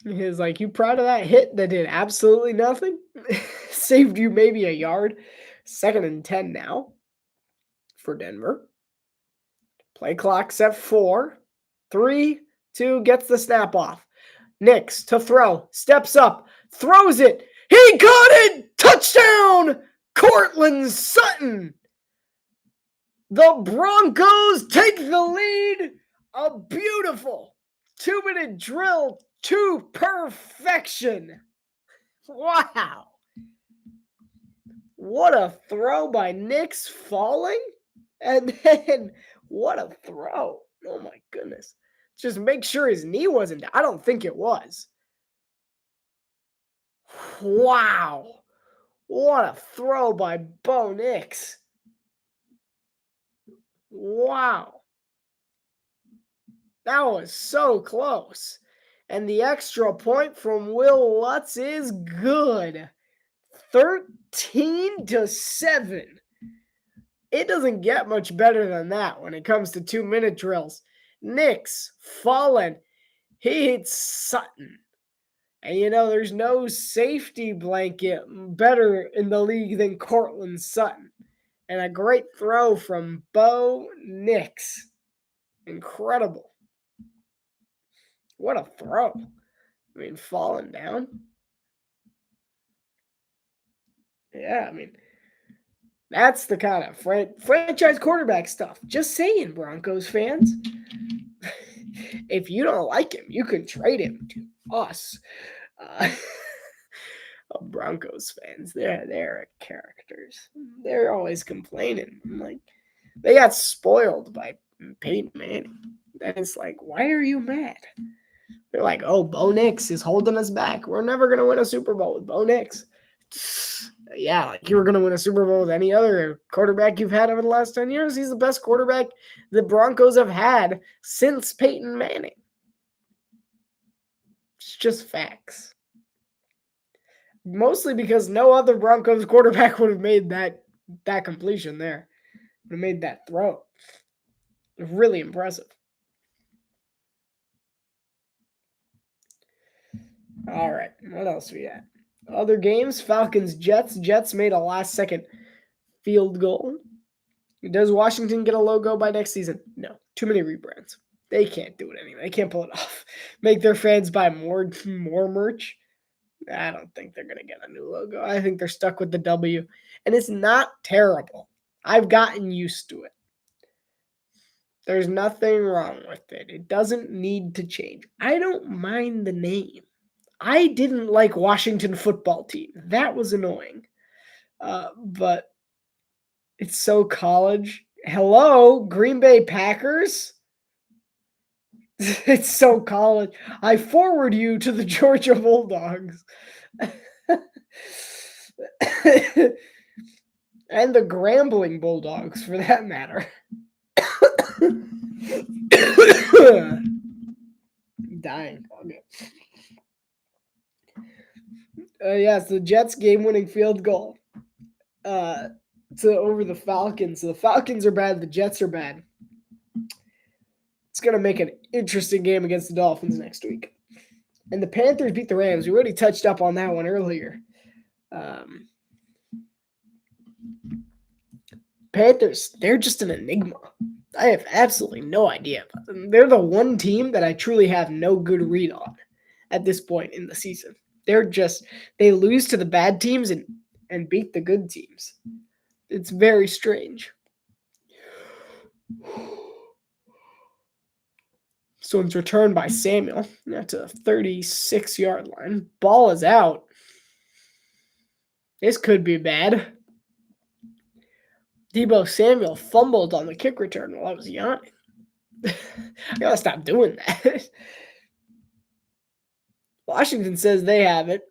He's like, you proud of that hit that did absolutely nothing? Saved you maybe a yard. 2nd and 10 now for Denver. Play clock set 4. 3, 2, gets the snap off. Nix to throw. Steps up. Throws it. He got it! Touchdown! Cortland Sutton! The Broncos take the lead. A beautiful 2-minute drill to perfection. Wow. What a throw by Nix falling. And then what a throw. Oh my goodness. Just make sure his knee wasn't down. I don't think it was. Wow. What a throw by Bo Nix. Wow. That was so close. And the extra point from Will Lutz is good. 13-7. It doesn't get much better than that when it comes to 2-minute drills. Nix fallen. He hits Sutton. And there's no safety blanket better in the league than Cortland Sutton. And a great throw from Bo Nix. Incredible. What a throw. I mean, falling down. Yeah, I mean, that's the kind of franchise quarterback stuff. Just saying, Broncos fans. If you don't like him, you can trade him to us. Uh, Broncos fans, they're characters. They're always complaining. Like, they got spoiled by Peyton Manning. And it's like, why are you mad? They're like, oh, Bo Nix is holding us back. We're never going to win a Super Bowl with Bo Nix. Yeah, like you were going to win a Super Bowl with any other quarterback you've had over the last 10 years. He's the best quarterback the Broncos have had since Peyton Manning. It's just facts. Mostly because no other Broncos quarterback would have made that completion there. Would have made that throw. Really impressive. All right, what else we got? Other games, Falcons, Jets. Jets made a last-second field goal. Does Washington get a logo by next season? No. Too many rebrands. They can't do it anyway. They can't pull it off. Make their fans buy more merch. I don't think they're going to get a new logo. I think they're stuck with the W. And it's not terrible. I've gotten used to it. There's nothing wrong with it. It doesn't need to change. I don't mind the name. I didn't like Washington football team. That was annoying. But it's so college. Hello, Green Bay Packers? It's so college. I forward you to the Georgia Bulldogs. And the Grambling Bulldogs, for that matter. Dying. Okay. Yes, the Jets game-winning field goal over the Falcons. So the Falcons are bad. The Jets are bad. It's going to make an interesting game against the Dolphins next week. And the Panthers beat the Rams. We already touched up on that one earlier. Panthers, they're just an enigma. I have absolutely no idea about them. They're the one team that I truly have no good read on at this point in the season. They lose to the bad teams and beat the good teams. It's very strange. So it's returned by Samuel at the 36-yard line. Ball is out. This could be bad. Deebo Samuel fumbled on the kick return while I was yawning. I gotta stop doing that. Washington says they have it.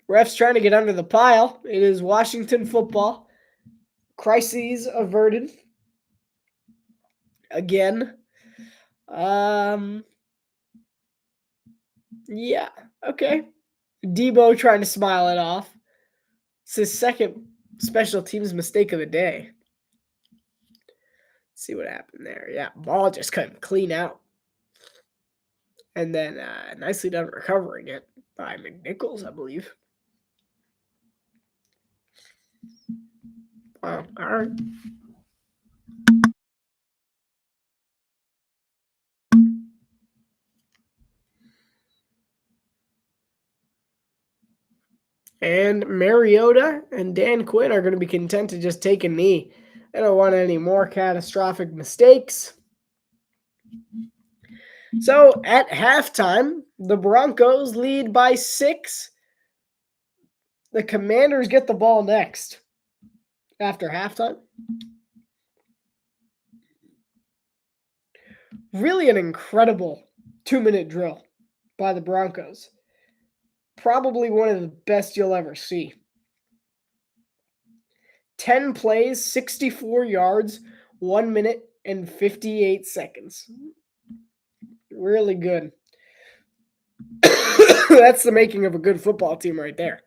Refs trying to get under the pile. It is Washington football. Crises averted. Again. Yeah, okay. Deebo trying to smile it off. It's his second special teams mistake of the day. Let's see what happened there. Yeah, ball just couldn't clean out. And then nicely done recovering it by McNichols, I believe. Wow, all right. And Mariota and Dan Quinn are going to be content to just take a knee. They don't want any more catastrophic mistakes. So at halftime, the Broncos lead by 6. The Commanders get the ball next after halftime. Really an incredible 2-minute drill by the Broncos. Probably one of the best you'll ever see. 10 plays, 64 yards, 1 minute and 58 seconds. Really good. That's the making of a good football team right there.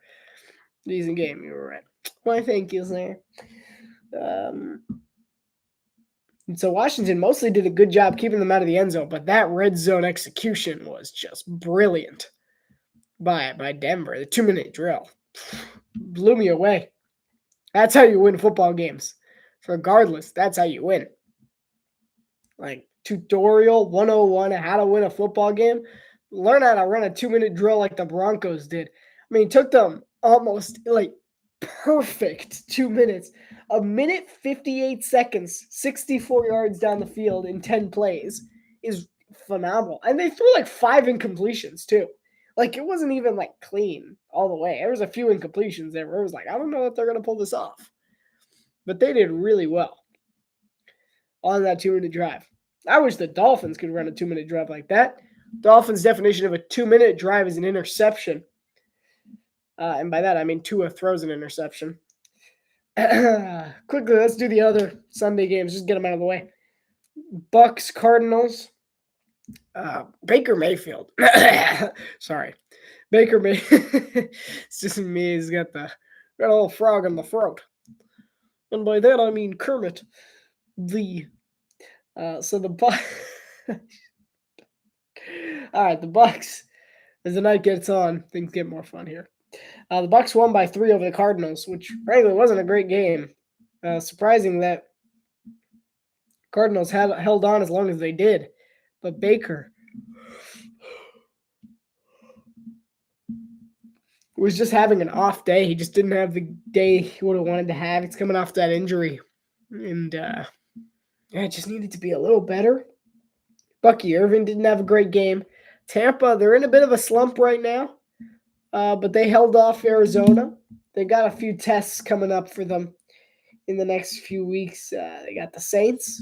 Decent game, you were right. Why, thank you, sir. So Washington mostly did a good job keeping them out of the end zone, but that red zone execution was just brilliant by Denver. The 2-minute drill blew me away. That's how you win football games. Regardless, that's how you win. Like, tutorial 101 on how to win a football game. Learn how to run a 2-minute drill like the Broncos did. I mean, it took them almost like perfect 2 minutes. A minute 58 seconds, 64 yards down the field in 10 plays is phenomenal. And they threw like 5 incompletions too. Like it wasn't even like clean all the way. There was a few incompletions there where it was like, I don't know if they're going to pull this off. But they did really well on that 2-minute drive. I wish the Dolphins could run a 2-minute drive like that. Dolphins' definition of a 2-minute drive is an interception. And by that, I mean Tua throws an interception. Quickly, let's do the other Sunday games. Just get them out of the way. Bucks, Cardinals. Baker Mayfield. Sorry. Baker Mayfield. It's just me. He's got a little frog in the throat. And by that, I mean Kermit. So the Bucks. All right, the Bucks. As the night gets on, things get more fun here. The Bucks won by 3 over the Cardinals, which frankly wasn't a great game. Surprising that Cardinals held on as long as they did, but Baker was just having an off day. He just didn't have the day he would have wanted to have. He's coming off that injury, and it just needed to be a little better. Bucky Irvin didn't have a great game. Tampa, they're in a bit of a slump right now. But they held off Arizona. They got a few tests coming up for them in the next few weeks. They got the Saints,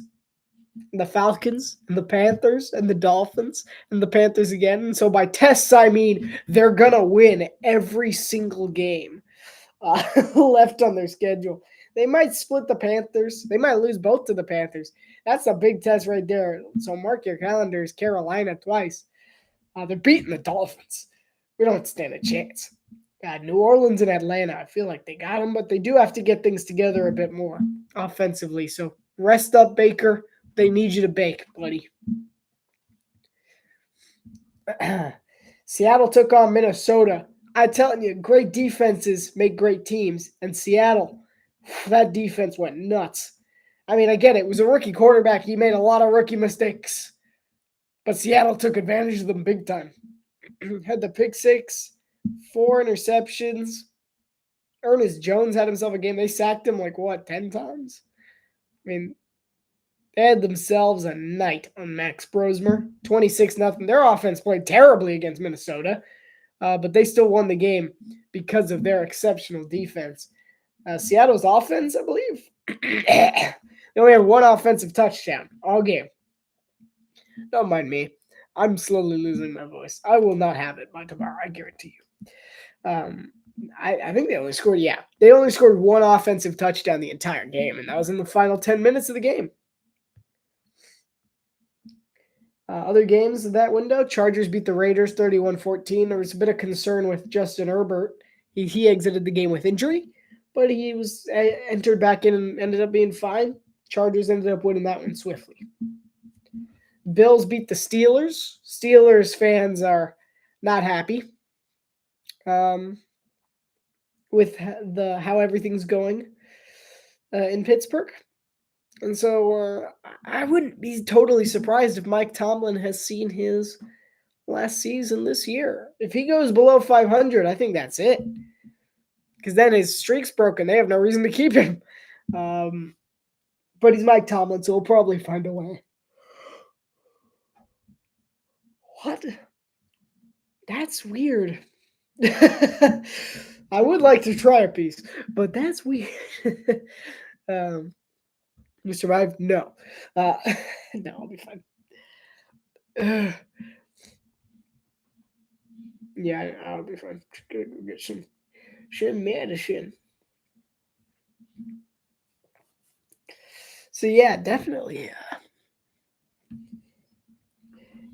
the Falcons, and the Panthers, and the Dolphins, and the Panthers again. And so by tests, I mean they're going to win every single game left on their schedule. They might split the Panthers. They might lose both to the Panthers. That's a big test right there. So mark your calendars, Carolina twice. They're beating the Dolphins. We don't stand a chance. New Orleans and Atlanta, I feel like they got them, but they do have to get things together a bit more offensively. So rest up, Baker. They need you to bake, buddy. Seattle took on Minnesota. I'm telling you, great defenses make great teams. And Seattle, that defense went nuts. I mean, I get it. It was a rookie quarterback. He made a lot of rookie mistakes. But Seattle took advantage of them big time. Had the pick 6, 4 interceptions. Ernest Jones had himself a game. They sacked him 10 times? I mean, they had themselves a night on Max Brosmer. 26-0. Their offense played terribly against Minnesota, but they still won the game because of their exceptional defense. Seattle's offense, I believe, they only had 1 offensive touchdown all game. Don't mind me. I'm slowly losing my voice. I will not have it by tomorrow, I guarantee you. I think they only scored 1 offensive touchdown the entire game, and that was in the final 10 minutes of the game. Other games of that window, Chargers beat the Raiders 31-14. There was a bit of concern with Justin Herbert. He exited the game with injury, but he was entered back in and ended up being fine. Chargers ended up winning that one swiftly. Bills beat the Steelers. Steelers fans are not happy with how everything's going in Pittsburgh. And so I wouldn't be totally surprised if Mike Tomlin has seen his last season this year. If he goes below 500, I think that's it. Because then his streak's broken. They have no reason to keep him. But he's Mike Tomlin, so he'll probably find a way. What? That's weird. I would like to try a piece, but that's weird. You survived? No. No, I'll be fine. Yeah, I'll be fine. Just gonna go get some medicine. So yeah, definitely.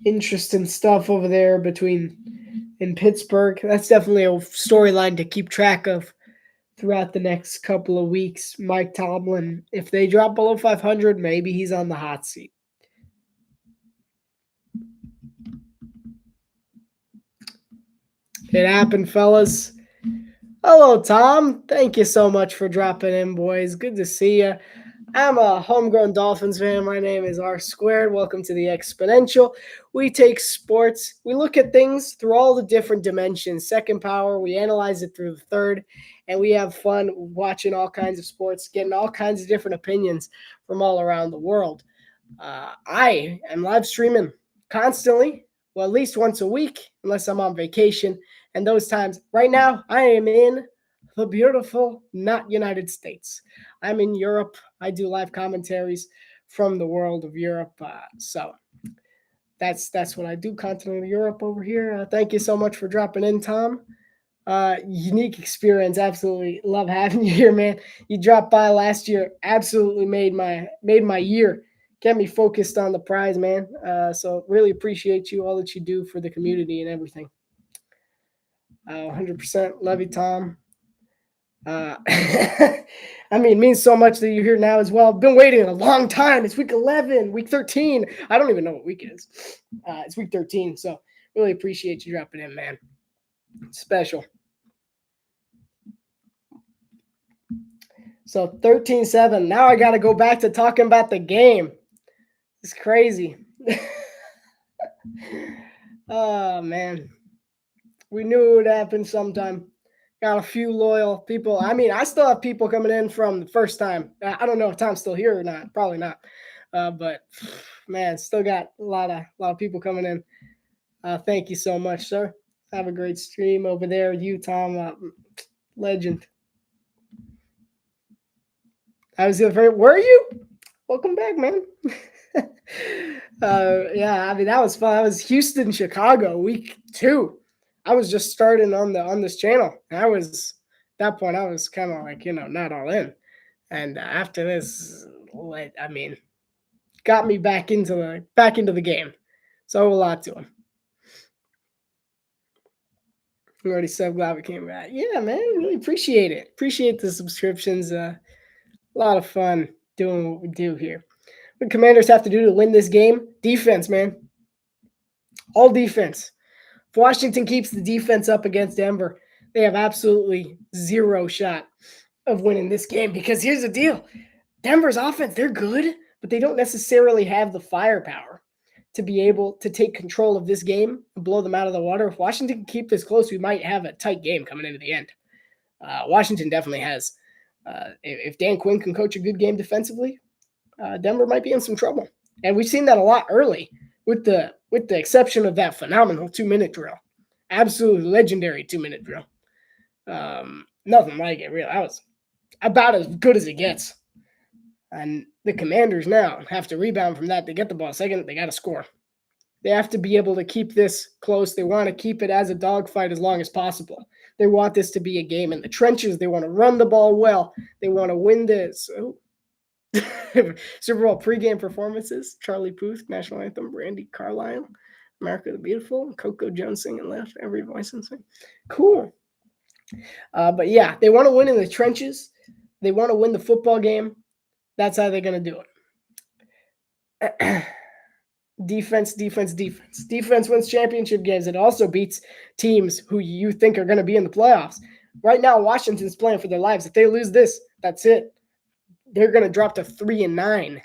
Interesting stuff over there in Pittsburgh. That's definitely a storyline to keep track of throughout the next couple of weeks. Mike Tomlin, if they drop below 500, maybe he's on the hot seat. It happened, fellas. Hello, Tom. Thank you so much for dropping in, boys. Good to see you. I'm a homegrown Dolphins fan. My name is R Squared. Welcome to the Exponential. We take sports, we look at things through all the different dimensions. Second power, we analyze it through the third, and we have fun watching all kinds of sports, getting all kinds of different opinions from all around the world. I am live streaming constantly, well, at least once a week, unless I'm on vacation. And those times, right now, I am in the beautiful, not United States. I'm in Europe. I do live commentaries from the world of Europe. So that's what I do. Continental Europe over here. Thank you so much for dropping in, Tom. Unique experience. Absolutely love having you here, man. You dropped by last year. Absolutely made my year. Get me focused on the prize, man. So really appreciate you, all that you do for the community and everything. 100% love you, Tom. I mean, it means so much that you're here now as well. I've been waiting a long time. It's week 11, week 13. I don't even know what week it is. It's week 13. So really appreciate you dropping in, man. Special. So 13-7. Now I got to go back to talking about the game. It's crazy. Oh, man. We knew it would happen sometime. Got a few loyal people. I mean, I still have people coming in from the first time. I don't know if Tom's still here or not. Probably not. But man, still got a lot of people coming in. Thank you so much, sir. Have a great stream over there. You, Tom, legend. I was the very. Where are you? Welcome back, man. Yeah, I mean that was fun. That was Houston, Chicago, week 2. I was just starting on this channel. I was at that point. I was kind of like not all in, and after this, I mean, got me back into the game. So a lot to him. I'm already so glad we came back. Yeah, man, really appreciate it. Appreciate the subscriptions. A lot of fun doing what we do here. What Commanders have to do to win this game? Defense, man. All defense. If Washington keeps the defense up against Denver, they have absolutely zero shot of winning this game because here's the deal. Denver's offense, they're good, but they don't necessarily have the firepower to be able to take control of this game and blow them out of the water. If Washington can keep this close, we might have a tight game coming into the end. Washington definitely has. If Dan Quinn can coach a good game defensively, Denver might be in some trouble. And we've seen that a lot early with the exception of that phenomenal 2-minute drill. Absolutely legendary 2-minute drill. Nothing like it, really. That was about as good as it gets. And the Commanders now have to rebound from that. They get the ball second, they got to score. They have to be able to keep this close. They want to keep it as a dogfight as long as possible. They want this to be a game in the trenches. They want to run the ball well. They want to win this. Super Bowl pregame performances. Charlie Puth, National Anthem. Brandy Carlisle, America the Beautiful. Coco Jones singing left. Every voice and sing. Cool. But yeah, they want to win in the trenches. They want to win the football game. That's how they're going to do it. Defense. Defense wins championship games. It also beats teams who you think are going to be in the playoffs. Right now, Washington's playing for their lives. If they lose this, that's it. They're going to drop to 3-9.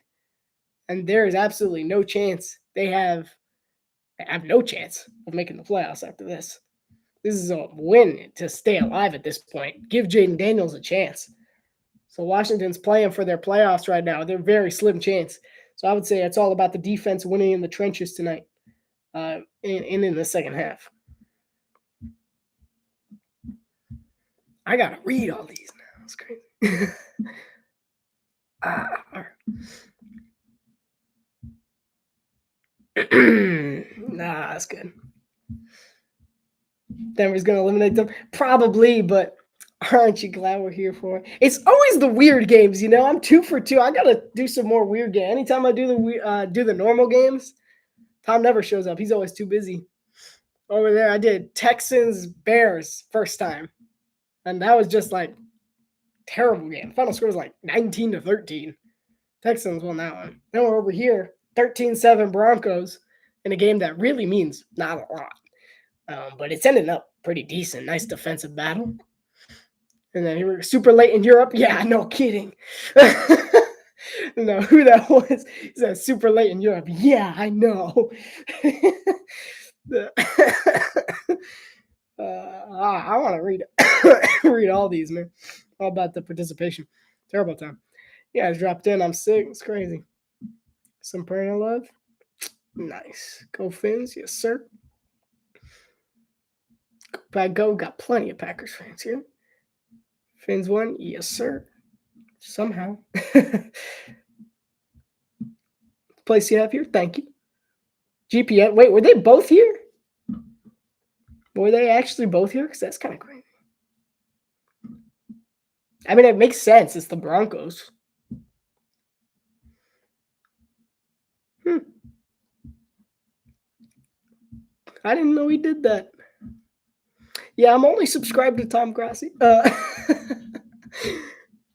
And there is absolutely no chance they have no chance of making the playoffs after this. This is a win to stay alive at this point. Give Jaden Daniels a chance. So Washington's playing for their playoffs right now. They're very slim chance. So I would say it's all about the defense winning in the trenches tonight and in the second half. I got to read all these now. It's crazy. Nah, that's good. Denver's going to eliminate them? Probably, but aren't you glad we're here for it? It's always the weird games, I'm 2 for 2. I got to do some more weird games. Anytime I do the normal games, Tom never shows up. He's always too busy. Over there, I did Texans Bears first time, and that was just like terrible game. Final score was like 19-13. Texans won that one. Then we're over here, 13-7 Broncos in a game that really means not a lot, but it's ended up pretty decent. Nice defensive battle. And then we were super late in Europe. Yeah, no kidding. know who that was. He said super late in Europe. Yeah, I know. The- I want to read read all these, man. All about the participation. Terrible time. Yeah, I dropped in. I'm sick. It's crazy. Some perennial love. Nice. Go Fins. Yes, sir. Go. Got plenty of Packers fans here. Fins won. Yes, sir. Somehow. Place you have here. Thank you. GPN. Wait, were they both here? Were they actually both here? Because that's kind of crazy. I mean, it makes sense. It's the Broncos. I didn't know he did that. Yeah, I'm only subscribed to Tom Grassi. I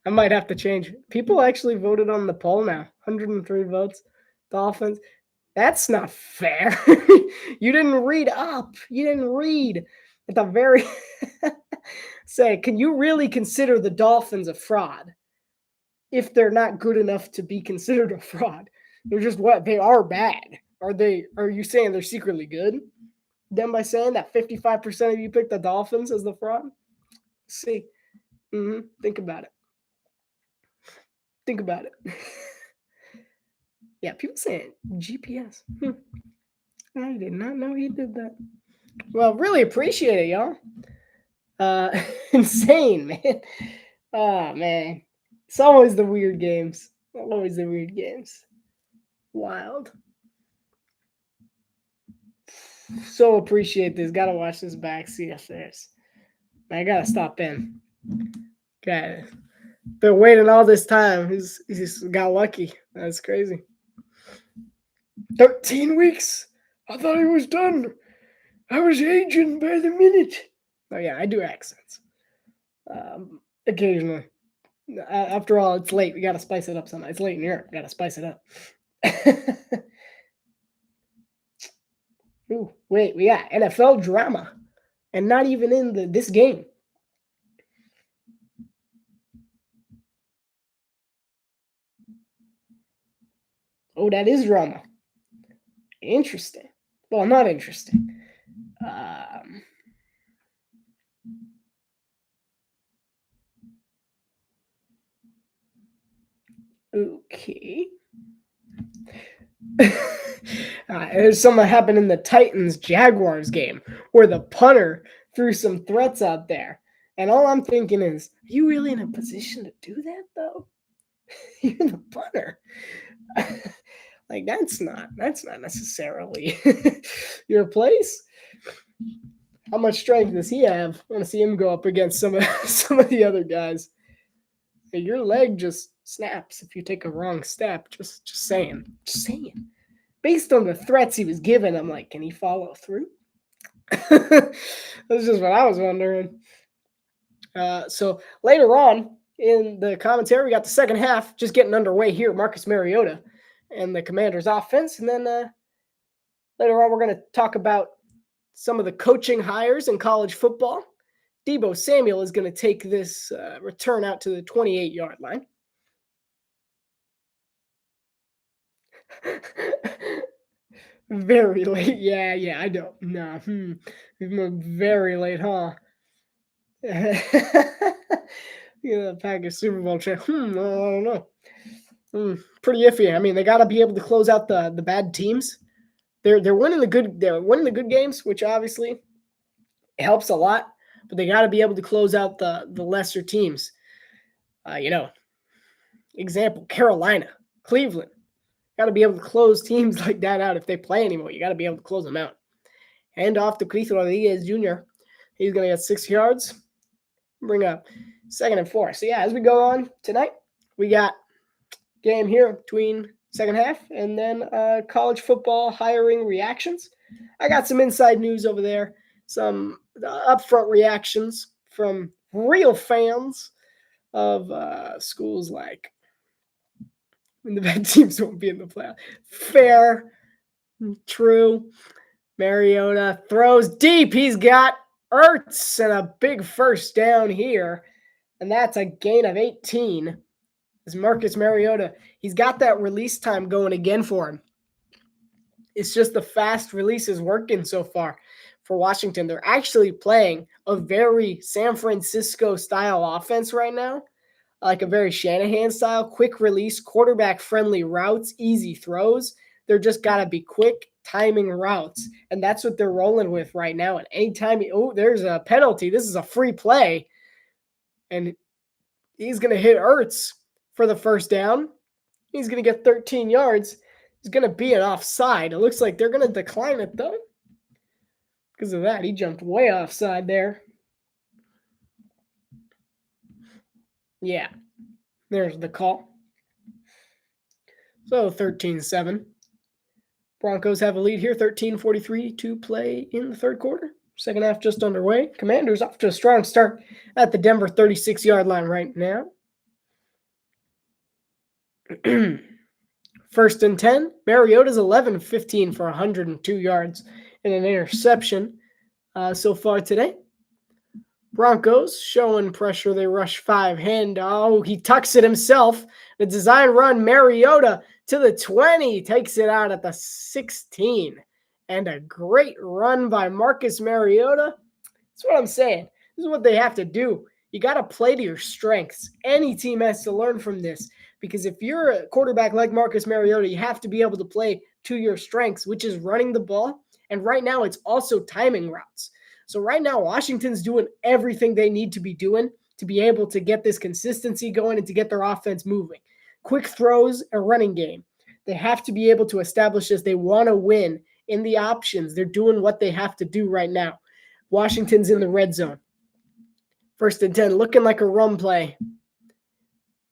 might have to change it. People actually voted on the poll now. 103 votes. Dolphins. That's not fair. You didn't read up. You didn't read at the very say, can you really consider the Dolphins a fraud if they're not good enough to be considered a fraud? They're just what? They are bad. Are you saying they're secretly good? Then by saying that 55% of you picked the Dolphins as the fraud? See. Think about it. Think about it. Yeah, people saying GPS. I did not know he did that. Well, really appreciate it, y'all. Insane, man. Oh, man. It's always the weird games. Always the weird games. Wild. So appreciate this. Gotta watch this back. See if there's. I gotta stop in. Okay. Been waiting all this time. He's got lucky. That's crazy. 13 weeks. I thought he was done. I was aging by the minute. Oh yeah, I do accents. Occasionally. After all, it's late. We gotta spice it up sometime. It's late in Europe. We gotta spice it up. Ooh, wait, we got NFL drama, and not even in this game. Oh, that is drama. Interesting. Well, not interesting. Okay. There's something happened in the Titans Jaguars game where the punter threw some threats out there. And all I'm thinking is, are you really in a position to do that, though? You're the punter. Like that's not necessarily your place. How much strength does he have? I want to see him go up against some of the other guys. Hey, your leg just snaps if you take a wrong step. Just saying. Based on the threats he was given, I'm like, can he follow through? That's just what I was wondering. So later on in the commentary, we got the second half just getting underway here. Marcus Mariota and the Commanders' offense, and then later on we're going to talk about some of the coaching hires in college football. Deebo Samuel is going to take this return out to the 28-yard line. Very late. Yeah, I don't. No. Very late, huh? Yeah, Packers Super Bowl champ. I don't know. Pretty iffy. I mean, they got to be able to close out the bad teams. They're winning the good games, which obviously helps a lot. But they got to be able to close out the lesser teams. Example: Carolina, Cleveland. Got to be able to close teams like that out if they play anymore. You got to be able to close them out. Hand off to Chris Rodriguez Jr. He's going to get 6 yards. Bring up 2nd and 4. So, yeah, as we go on tonight, we got game here between second half and then college football hiring reactions. I got some inside news over there, some upfront reactions from real fans of schools like when the bad teams won't be in the playoff. Fair, true. Mariota throws deep. He's got Ertz and a big first down here, and that's a gain of 18. Is Marcus Mariota. He's got that release time going again for him. It's just the fast release is working so far for Washington. They're actually playing a very San Francisco style offense right now, like a very Shanahan style, quick release, quarterback friendly routes, easy throws. They're just got to be quick timing routes. And that's what they're rolling with right now. And anytime, there's a penalty. This is a free play. And he's going to hit Ertz for the first down. He's going to get 13 yards. He's going to be an offside. It looks like they're going to decline it, though. Because of that, he jumped way offside there. Yeah, there's the call. So 13-7. Broncos have a lead here, 13:43 to play in the third quarter. Second half just underway. Commanders off to a strong start at the Denver 36-yard line right now. First and 10. Mariota's 11-15 for 102 yards and an interception so far today. Broncos showing pressure. They rush 5. He tucks it himself. The design run, Mariota to the 20. Takes it out at the 16. And a great run by Marcus Mariota. That's what I'm saying. This is what they have to do. You got to play to your strengths. Any team has to learn from this. Because if you're a quarterback like Marcus Mariota, you have to be able to play to your strengths, which is running the ball. And right now, it's also timing routes. So right now, Washington's doing everything they need to be doing to be able to get this consistency going and to get their offense moving. Quick throws, a running game. They have to be able to establish this. They want to win in the options. They're doing what they have to do right now. Washington's in the red zone. First and 10, looking like a run play.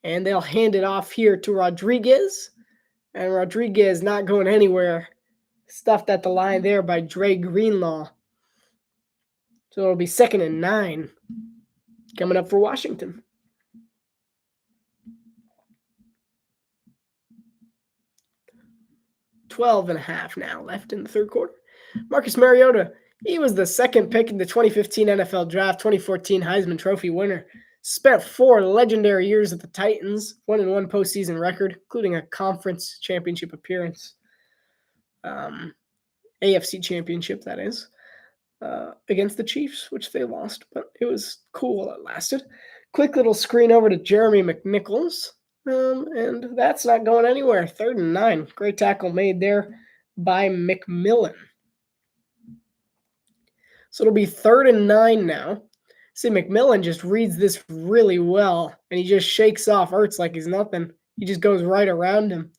And they'll hand it off here to Rodriguez. And Rodriguez not going anywhere. Stuffed at the line there by Dre Greenlaw. So it'll be 2nd and 9 coming up for Washington. $12.5 now left in the third quarter. Marcus Mariota, he was the second pick in the 2015 NFL Draft, 2014 Heisman Trophy winner. Spent 4 legendary years at the Titans, 1-1 postseason record, including a conference championship appearance. AFC championship, that is. Against the Chiefs, which they lost, but it was cool while it lasted. Quick little screen over to Jeremy McNichols, and that's not going anywhere. 3rd and 9. Great tackle made there by McMillan. So it'll be 3rd and 9 now. See, McMillan just reads this really well, and he just shakes off Ertz like he's nothing. He just goes right around him.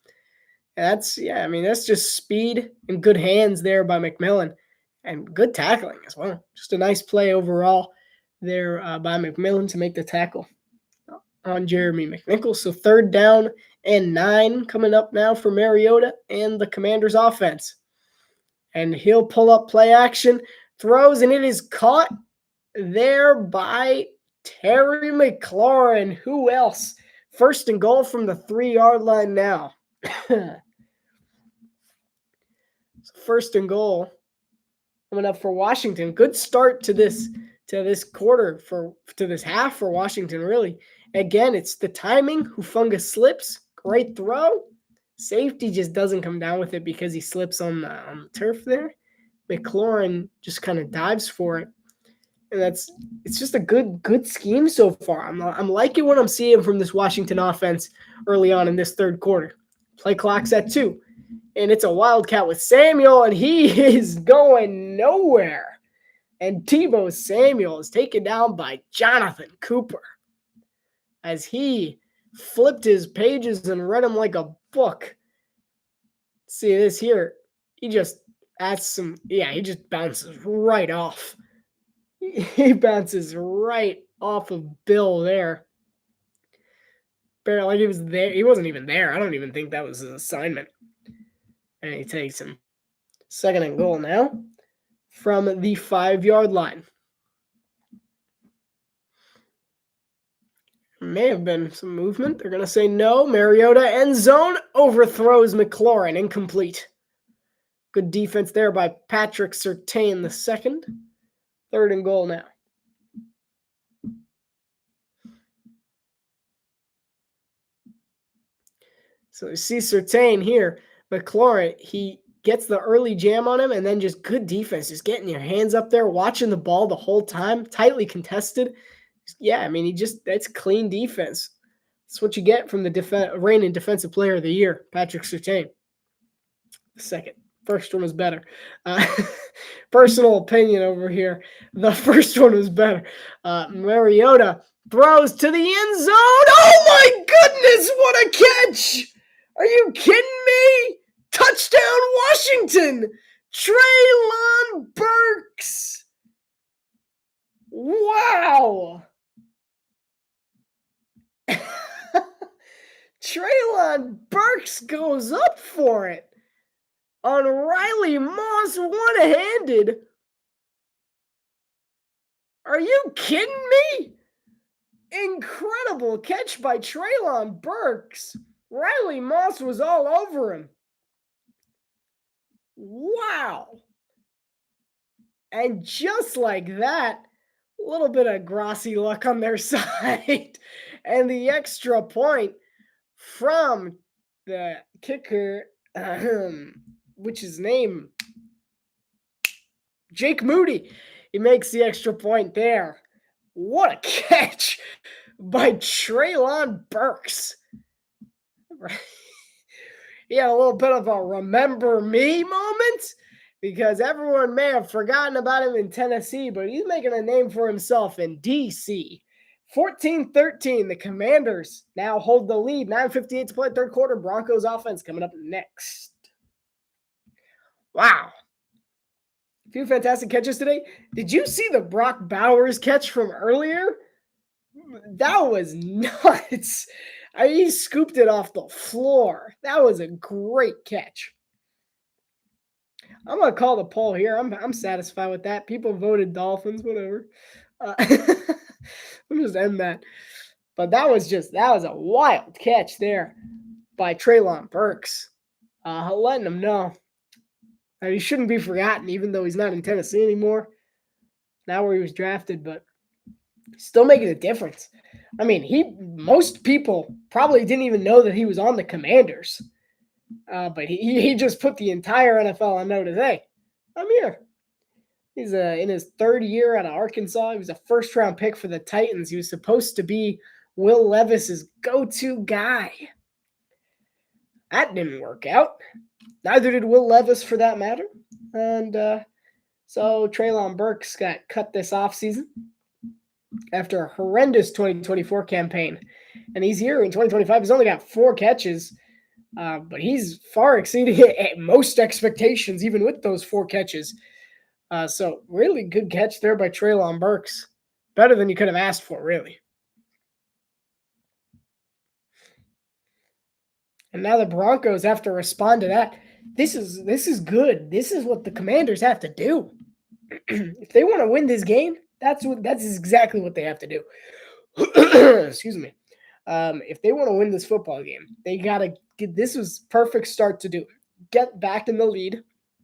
And that's just speed and good hands there by McMillan. And good tackling as well. Just a nice play overall there by McMillan to make the tackle on Jeremy McNichols. So 3rd down and 9 coming up now for Mariota and the Commanders offense. And he'll pull up play action, throws, and it is caught there by Terry McLaurin. Who else? 1st and goal from the 3-yard line now. 1st and goal. Coming up for Washington. Good start to this quarter to this half for Washington, really. Again, it's the timing. Hufanga slips. Great throw. Safety just doesn't come down with it because he slips on the turf there. McLaurin just kind of dives for it. And it's just a good scheme so far. I'm liking what I'm seeing from this Washington offense early on in this third quarter. Play clock's at 2. And it's a wildcat with Samuel, and he is going nowhere. And Tebow Samuel is taken down by Jonathan Cooper as he flipped his pages and read them like a book. See this here. He just bounces right off. He bounces right off of Bill there. Barely like he was there. He wasn't even there. I don't even think that was his assignment. And he takes him. 2nd and goal now from the 5-yard line. May have been some movement. They're going to say no. Mariota end zone overthrows McLaurin. Incomplete. Good defense there by Patrick Surtain the second. 3rd and goal now. So you see Surtain here, McLaurin, he gets the early jam on him and then just good defense, just getting your hands up there, watching the ball the whole time, tightly contested. Yeah, I mean, that's clean defense. That's what you get from the reigning defensive player of the year, Patrick Surtain. Second. First one was better. Uh, Personal opinion over here. The first one was better. Mariota throws to the end zone. Oh my goodness, what a catch! Are you kidding me? Touchdown Washington! Treylon Burks! Wow! Treylon Burks goes up for it on Riley Moss one-handed. Are you kidding me? Incredible catch by Treylon Burks. Riley Moss was all over him. Wow. And just like that, a little bit of Grossi luck on their side. And the extra point from the kicker, which is named Jake Moody. He makes the extra point there. What a catch by Treylon Burks. He had a little bit of a remember me moment because everyone may have forgotten about him in Tennessee, but he's making a name for himself in D.C. 14-13, the Commanders now hold the lead. 9:58 to play, third quarter. Broncos offense coming up next. Wow. A few fantastic catches today. Did you see the Brock Bowers catch from earlier? That was nuts. He scooped it off the floor. That was a great catch. I'm going to call the poll here. I'm satisfied with that. People voted Dolphins, whatever. I'm just end that. But that was a wild catch there by Treylon Burks. Letting him know that he shouldn't be forgotten, even though he's not in Tennessee anymore. Not where he was drafted, but still making a difference. I mean, most people probably didn't even know that he was on the Commanders. But he just put the entire NFL on notice. Hey, I'm here. He's in his third year out of Arkansas. He was a first-round pick for the Titans. He was supposed to be Will Levis's go-to guy. That didn't work out. Neither did Will Levis, for that matter. And so Treylon Burks got cut this offseason after a horrendous 2024 campaign. And he's here in 2025. He's only got 4 catches. But he's far exceeding most expectations, even with those 4 catches. So really good catch there by Treylon Burks. Better than you could have asked for, really. And now the Broncos have to respond to that. This is good. This is what the Commanders have to do. If they want to win this game, that's exactly what they have to do. Excuse me. If they want to win this football game, they got to get this was perfect start to do. Get back in the lead,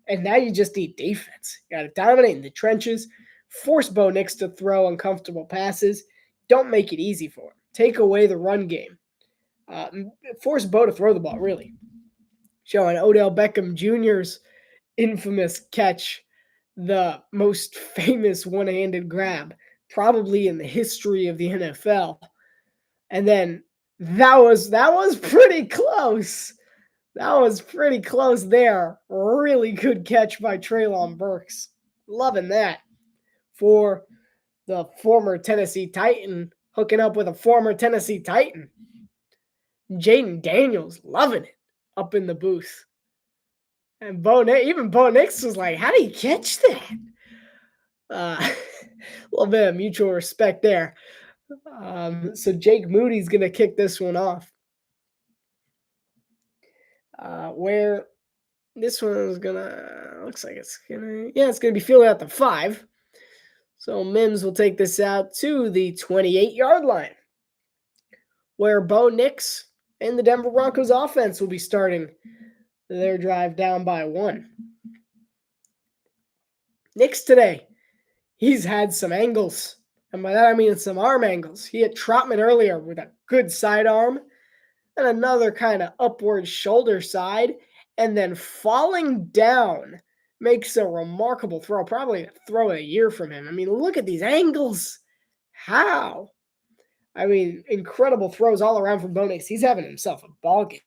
and now you just need defense. You got to dominate in the trenches, force Bo Nix to throw uncomfortable passes. Don't make it easy for him. Take away the run game. Force Bo to throw the ball, really. Showing Odell Beckham Jr.'s infamous catch, the most famous one-handed grab probably in the history of the NFL. And then that was pretty close. That was pretty close there. Really good catch by Treylon Burks. Loving that for the former Tennessee Titan hooking up with a former Tennessee Titan. Jaden Daniels loving it up in the booth. And Bo Nix was like, how do you catch that? A little bit of mutual respect there. So Jake Moody's going to kick this one off. Where this one is looks like it's going to be fielded at the 5. So Mims will take this out to the 28-yard line, where Bo Nix and the Denver Broncos offense will be starting their drive down by 1. Nix today, he's had some angles. And by that, I mean some arm angles. He hit Trotman earlier with a good sidearm. and another kind of upward shoulder side, and then falling down makes a remarkable throw, probably a throw a year from him. I mean, look at these angles. How? I mean, incredible throws all around from Bo Nix. He's having himself a ball game.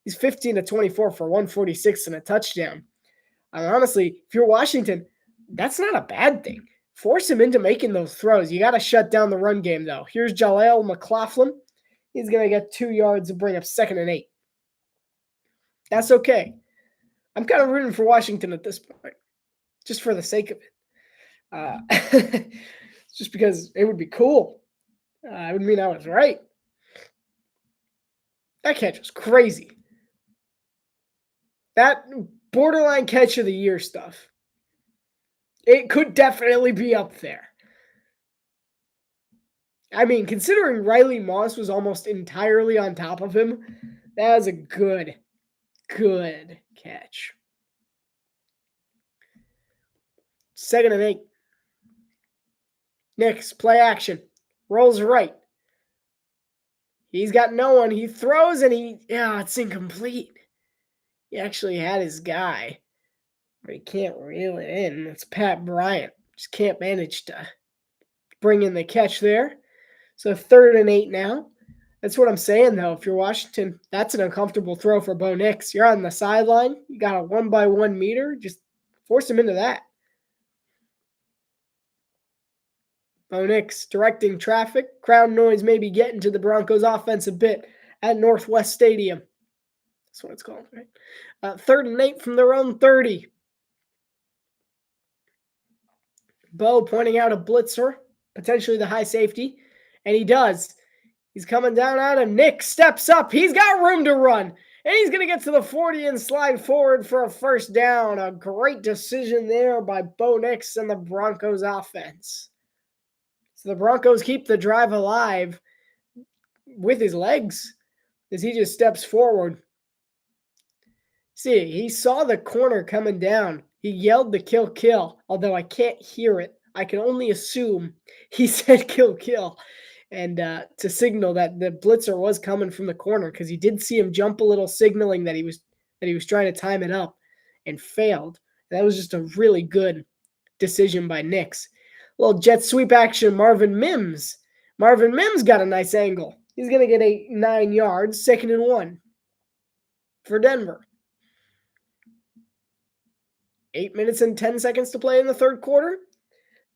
He's 15 to 24 for 146 and a touchdown. And honestly, if you're Washington, that's not a bad thing. Force him into making those throws. You got to shut down the run game, though. Here's Jaleel McLaughlin. He's going to get 2 yards to bring up 2nd and 8. That's okay. I'm kind of rooting for Washington at this point, just for the sake of it. Just because it would be cool. It would mean I was right. That catch was crazy. That borderline catch of the year stuff. It could definitely be up there. I mean, considering Riley Moss was almost entirely on top of him, that was a good catch. 2nd and 8. Nix, play action. Rolls right. He's got no one. He throws and it's incomplete. He actually had his guy, but he can't reel it in. It's Pat Bryant. Just can't manage to bring in the catch there. So 3rd and 8 now. That's what I'm saying, though. If you're Washington, that's an uncomfortable throw for Bo Nix. You're on the sideline. You got a 1-by-1 meter. Just force him into that. Bo Nix directing traffic. Crowd noise may be getting to the Broncos offense a bit at Northwest Stadium. That's what it's called, right? 3rd and 8 from their own 30. Bo pointing out a blitzer, potentially the high safety, and he does. He's coming down out of Nick, steps up. He's got room to run, and he's going to get to the 40 and slide forward for a 1st down. A great decision there by Bo Nix and the Broncos offense. So the Broncos keep the drive alive with his legs as he just steps forward. See, he saw the corner coming down. He yelled the kill, although I can't hear it. I can only assume he said kill. And to signal that the blitzer was coming from the corner, because he did see him jump a little, signaling that he was trying to time it up and failed. That was just a really good decision by Nix. A little jet sweep action, Marvin Mims. Marvin Mims got a nice angle. He's going to get 9 yards, 2nd and 1 for Denver. 8 minutes and 10 seconds to play in the 3rd quarter.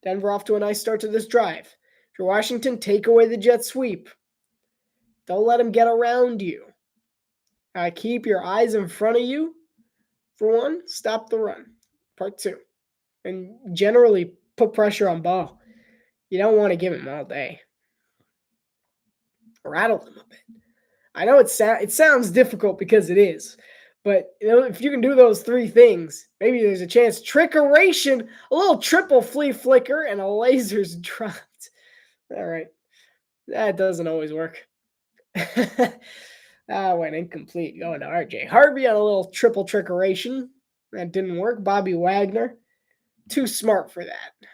Denver off to a nice start to this drive. If you're Washington, take away the jet sweep. Don't let him get around you. Keep your eyes in front of you. For one, stop the run. Part 2. And generally put pressure on Bo. You don't want to give him all day. Rattle him a bit. I know it sounds difficult because it is. But if you can do those 3 things, maybe there's a chance. Trickeration, a little triple flea flicker, and a laser's dropped. All right. That doesn't always work. Went incomplete. Going to RJ Harvey on a little triple trickeration. That didn't work. Bobby Wagner. Too smart for that.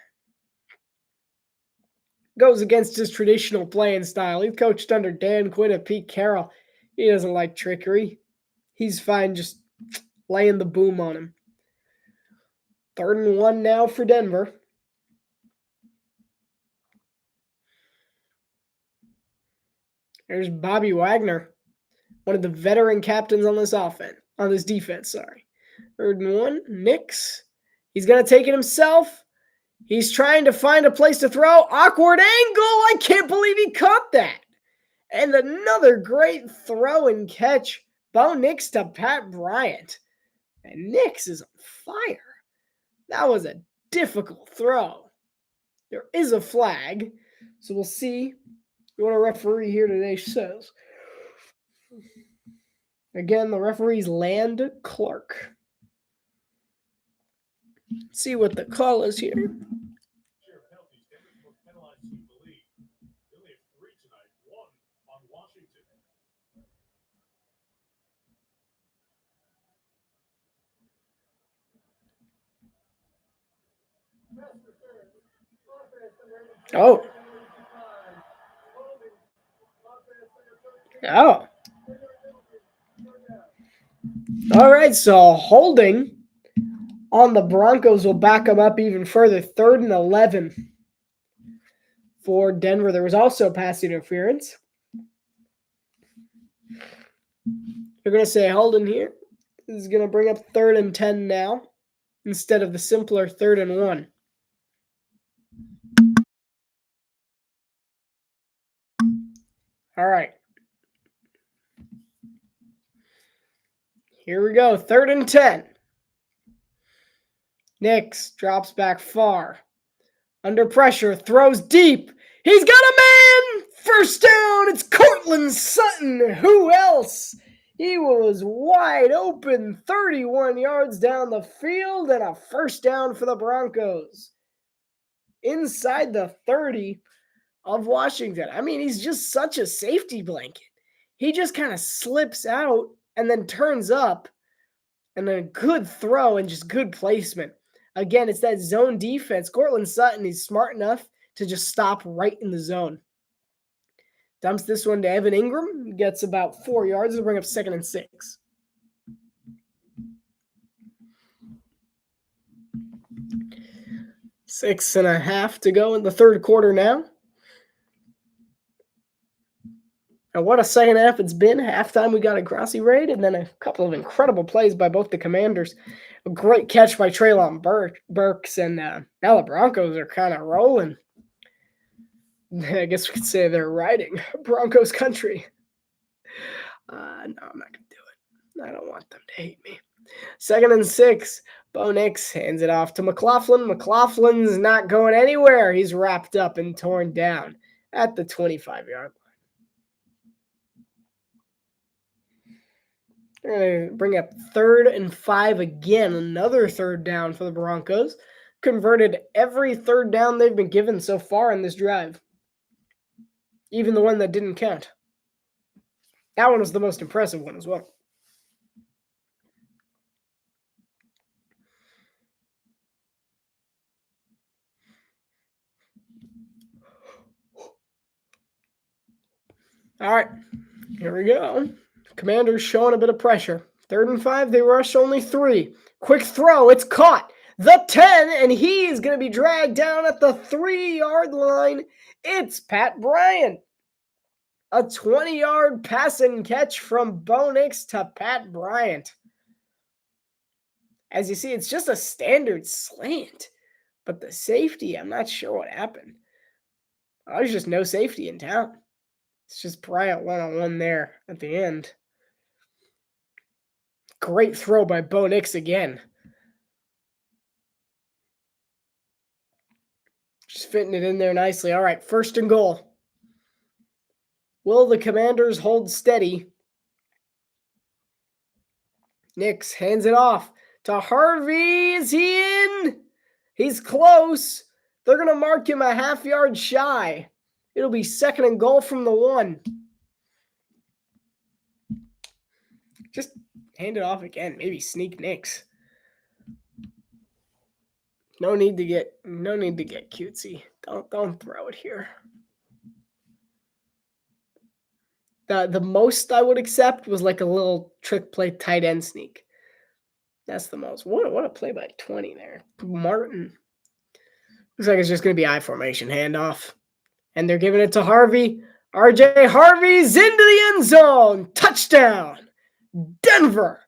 Goes against his traditional playing style. He coached under Dan Quinn and Pete Carroll. He doesn't like trickery. He's fine just laying the boom on him. 3rd and 1 now for Denver. There's Bobby Wagner, one of the veteran captains on this defense. 3rd and 1, Nix. He's going to take it himself. He's trying to find a place to throw. Awkward angle. I can't believe he caught that. And another great throw and catch. Bo Nix to Pat Bryant. And Nix is on fire. That was a difficult throw. There is a flag. So we'll see what a referee here today says. Again, the referee's Land Clark. Let's see what the call is here. Oh. All right, so holding on the Broncos will back them up even further. 3rd and 11 for Denver. There was also pass interference. They're going to say holding here. This is going to bring up 3rd and 10 now instead of the simpler 3rd and 1. All right. Here we go. 3rd and 10. Nix drops back far. Under pressure, throws deep. He's got a man! First down, it's Courtland Sutton. Who else? He was wide open, 31 yards down the field, and a first down for the Broncos. Inside the 30 of Washington. I mean, he's just such a safety blanket. He just kind of slips out and then turns up, and a good throw and just good placement. Again, it's that zone defense. Courtland Sutton is smart enough to just stop right in the zone. Dumps this one to Evan Ingram. Gets about 4 yards to bring up 2nd and 6. Six and a half to go in the 3rd quarter now. And what a second half it's been. Halftime, we got a Grossi raid, and then a couple of incredible plays by both the Commanders. A great catch by Treylon Burks, and now the Broncos are kind of rolling. I guess we could say they're riding Broncos country. No, I'm not going to do it. I don't want them to hate me. 2nd and 6. Bo Nix hands it off to McLaughlin. McLaughlin's not going anywhere. He's wrapped up and torn down at the 25-yard line. They're going to bring up 3rd and 5 again. Another 3rd down for the Broncos. Converted every 3rd down they've been given so far in this drive. Even the one that didn't count. That one was the most impressive one as well. All right, here we go. Commanders showing a bit of pressure. 3rd and 5, they rush only 3. Quick throw, it's caught. The 10, and he is going to be dragged down at the 3-yard line. It's Pat Bryant. A 20-yard pass and catch from Bo Nix to Pat Bryant. As you see, it's just a standard slant. But the safety, I'm not sure what happened. There's just no safety in town. It's just Bryant one-on-one there at the end. Great throw by Bo Nix again. Just fitting it in there nicely. All right, 1st and goal. Will the Commanders hold steady? Nix hands it off to Harvey. Is he in? He's close. They're going to mark him a half-yard shy. It'll be 2nd and goal from the 1. Just hand it off again. Maybe sneak Nix. No need to get cutesy. Don't throw it here. The most I would accept was like a little trick play tight end sneak. That's the most. What a play by 20 there. Martin. Looks like it's just going to be I formation handoff. And they're giving it to Harvey. RJ Harvey's into the end zone. Touchdown. Denver.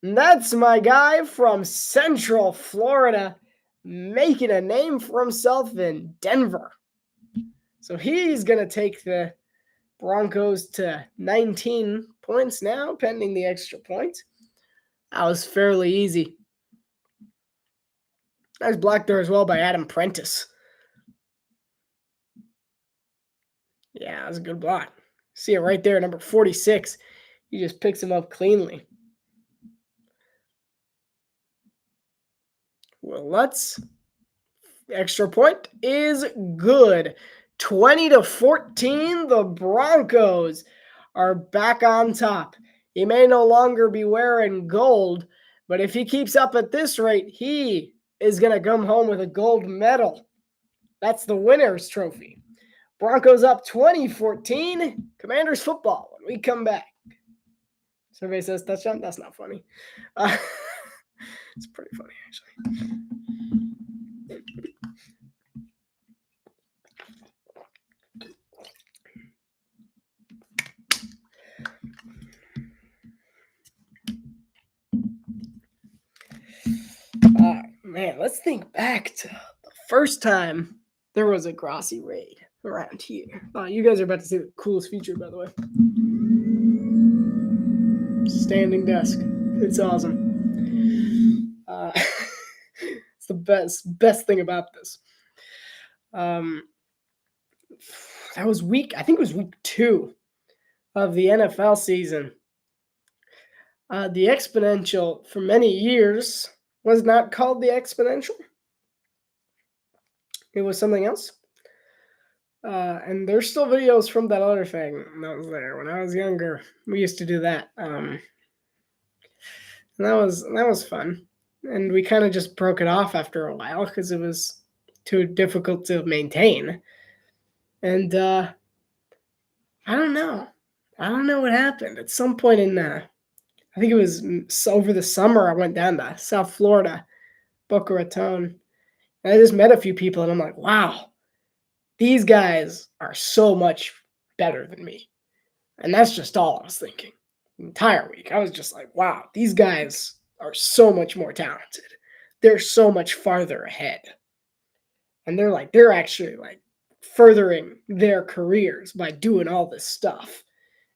And that's my guy from Central Florida making a name for himself in Denver. So he's going to take the Broncos to 19 points now, pending the extra point. That was fairly easy. Nice block there as well by Adam Prentice. Yeah, that was a good block. See it right there, number 46. He just picks him up cleanly. Well, extra point is good. 20-14, the Broncos are back on top. He may no longer be wearing gold, but if he keeps up at this rate, he is going to come home with a gold medal. That's the winner's trophy. Broncos up 20-14. Commanders football when we come back. Survey says touchdown. That's not funny. It's pretty funny, actually. Man, let's think back to the first time there was a Grossi raid around here. You guys are about to see the coolest feature, by the way. Standing desk. It's awesome. It's the best thing about this. That was I think it was week 2 of the NFL season. The exponential for many years was not called the exponential. It was something else. And there's still videos from that other thing that was there when I was younger. We used to do that. And that was fun. And we kind of just broke it off after a while because it was too difficult to maintain. And I don't know. I don't know what happened. At some point in I think it was over the summer, I went down to South Florida, Boca Raton. And I just met a few people, and I'm like, wow, these guys are so much better than me. And that's just all I was thinking. The entire week, I was just like, wow, these guys are so much more talented. They're so much farther ahead. And they're actually like furthering their careers by doing all this stuff.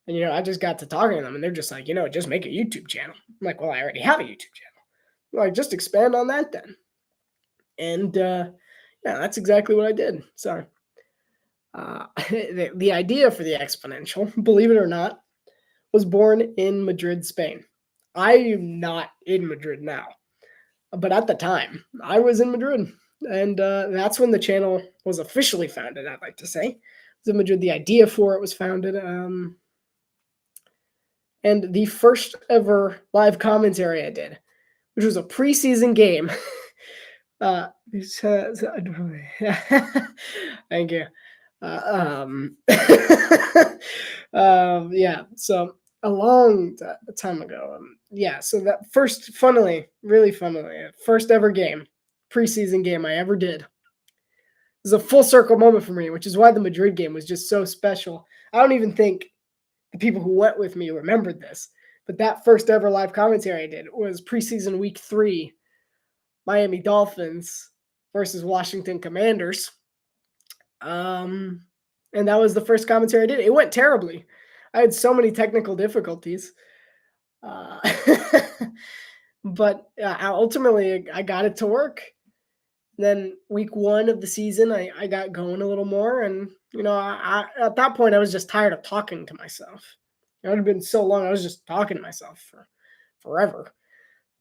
And, I just got to talking to them, and they're just like, just make a YouTube channel. I'm like, well, I already have a YouTube channel. Like, just expand on that then. And, yeah, that's exactly what I did. So, the idea for the exponential, believe it or not, was born in Madrid, Spain. I am not in Madrid now, but at the time, I was in Madrid. And that's when the channel was officially founded, I'd like to say. It was in Madrid. The idea for it was founded. And the first ever live commentary I did, which was a preseason game. Thank you. Yeah, so a long time ago. So that really funnily, first ever preseason game I ever did. It was a full circle moment for me, which is why the Madrid game was just so special. I don't even think the people who went with me remembered this, but that first ever live commentary I did was preseason week 3, Miami Dolphins versus Washington Commanders. And that was the first commentary I did. It went terribly. I had so many technical difficulties. But ultimately, I got it to work. Then week 1 of the season, I got going a little more. And, I at that point, I was just tired of talking to myself. It had been so long. I was just talking to myself for forever.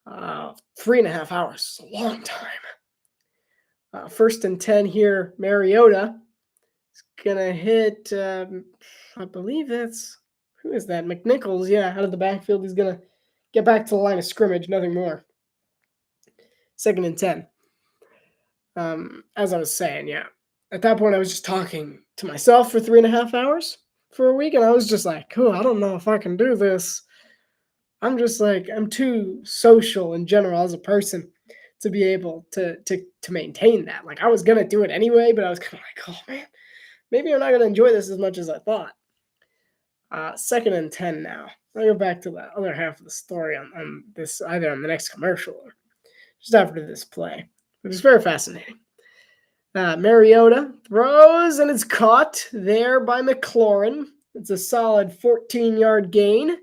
3.5 hours is a long time. 1st and 10 here, Mariota is going to hit, I believe who is that? McNichols, out of the backfield. He's going to get back to the line of scrimmage, nothing more. 2nd and 10. As I was saying, at that point, I was just talking to myself for 3.5 hours for a week, and I was just like, cool, I don't know if I can do this. I'm just like, I'm too social in general as a person to be able to maintain that. Like, I was going to do it anyway, but I was kind of like, oh, man, maybe I'm not going to enjoy this as much as I thought. 2nd and 10 now. I'll go back to the other half of the story on this, either on the next commercial or just after this play, which is very fascinating. Mariota throws, and it's caught there by McLaurin. It's a solid 14-yard gain,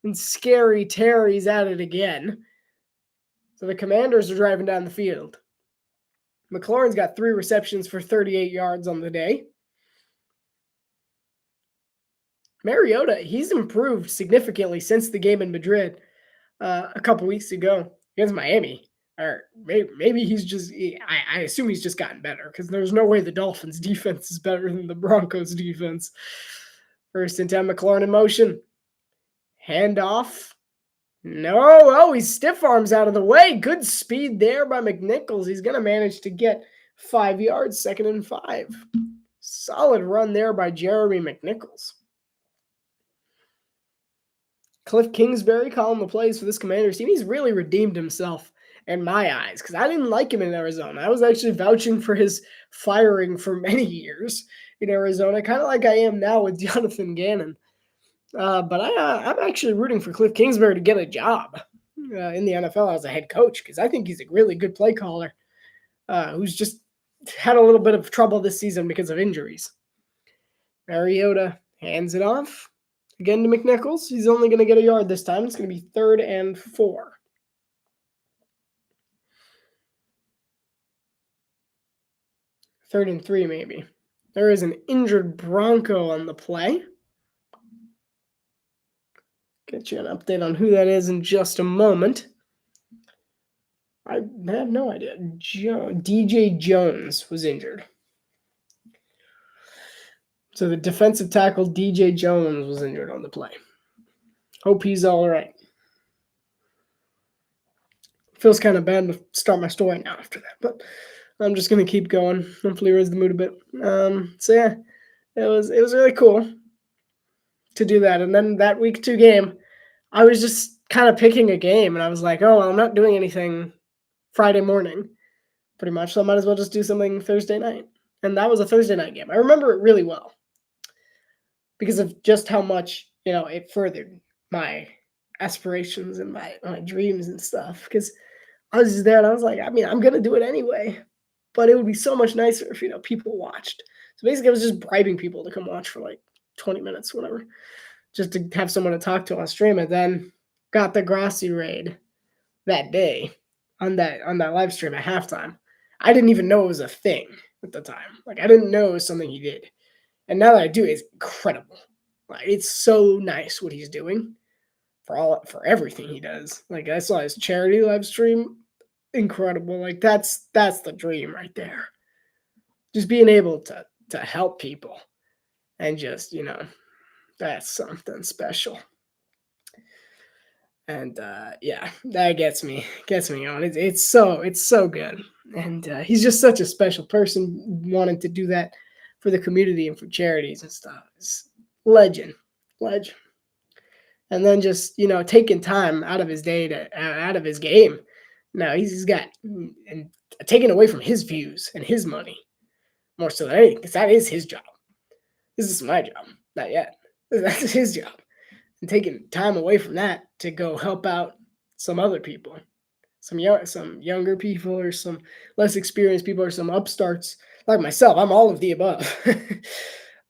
and Scary Terry's at it again. So the Commanders are driving down the field. McLaurin's got 3 receptions for 38 yards on the day. Mariota, he's improved significantly since the game in Madrid a couple weeks ago against Miami. Or maybe he's just, I assume he's just gotten better, because there's no way the Dolphins' defense is better than the Broncos' defense. 1st and 10, McLaurin in motion. Handoff. No, he stiff arms out of the way. Good speed there by McNichols. He's going to manage to get 5 yards, 2nd and 5. Solid run there by Jeremy McNichols. Cliff Kingsbury calling the plays for this Commanders team. He's really redeemed himself in my eyes because I didn't like him in Arizona. I was actually vouching for his firing for many years in Arizona, kind of like I am now with Jonathan Gannon. But I'm actually rooting for Cliff Kingsbury to get a job in the NFL as a head coach because I think he's a really good play caller who's just had a little bit of trouble this season because of injuries. Mariota hands it off again to McNichols. He's only going to get a yard this time. It's going to be 3rd and 4. Third and 3, maybe. There is an injured Bronco on the play. Get you an update on who that is in just a moment. I have no idea. DJ Jones was injured. So the defensive tackle DJ Jones was injured on the play. Hope he's all right. Feels kind of bad to start my story now after that, but I'm just gonna keep going. Hopefully raise the mood a bit. So yeah, it was really cool to do that. And then that week 2 game, I was just kind of picking a game, and I was like, oh, well, I'm not doing anything Friday morning, pretty much, so I might as well just do something Thursday night. And that was a Thursday night game. I remember it really well because of just how much, it furthered my aspirations and my dreams and stuff. Because I was just there and I was like, I mean, I'm going to do it anyway, but it would be so much nicer if, people watched. So basically I was just bribing people to come watch for like 20 minutes, whatever, just to have someone to talk to on stream. And then got the Grassi raid that day on that live stream at halftime. I didn't even know it was a thing at the time. Like, I didn't know it was something he did. And now that I do, it's incredible. Like, it's so nice what he's doing for everything he does. Like, I saw his charity live stream. Incredible. Like, that's the dream right there. Just being able to help people and just, that's something special. And yeah, that gets me on. It's so good. And he's just such a special person, wanting to do that for the community and for charities and stuff. It's legend. And then just, taking time out of his day out of his game. Now he's got and taken away from his views and his money more so than anything, because that is his job. This is my job. Not yet. That's his job. And taking time away from that to go help out some other people, some younger people, or some less experienced people, or some upstarts like myself. I'm all of the above.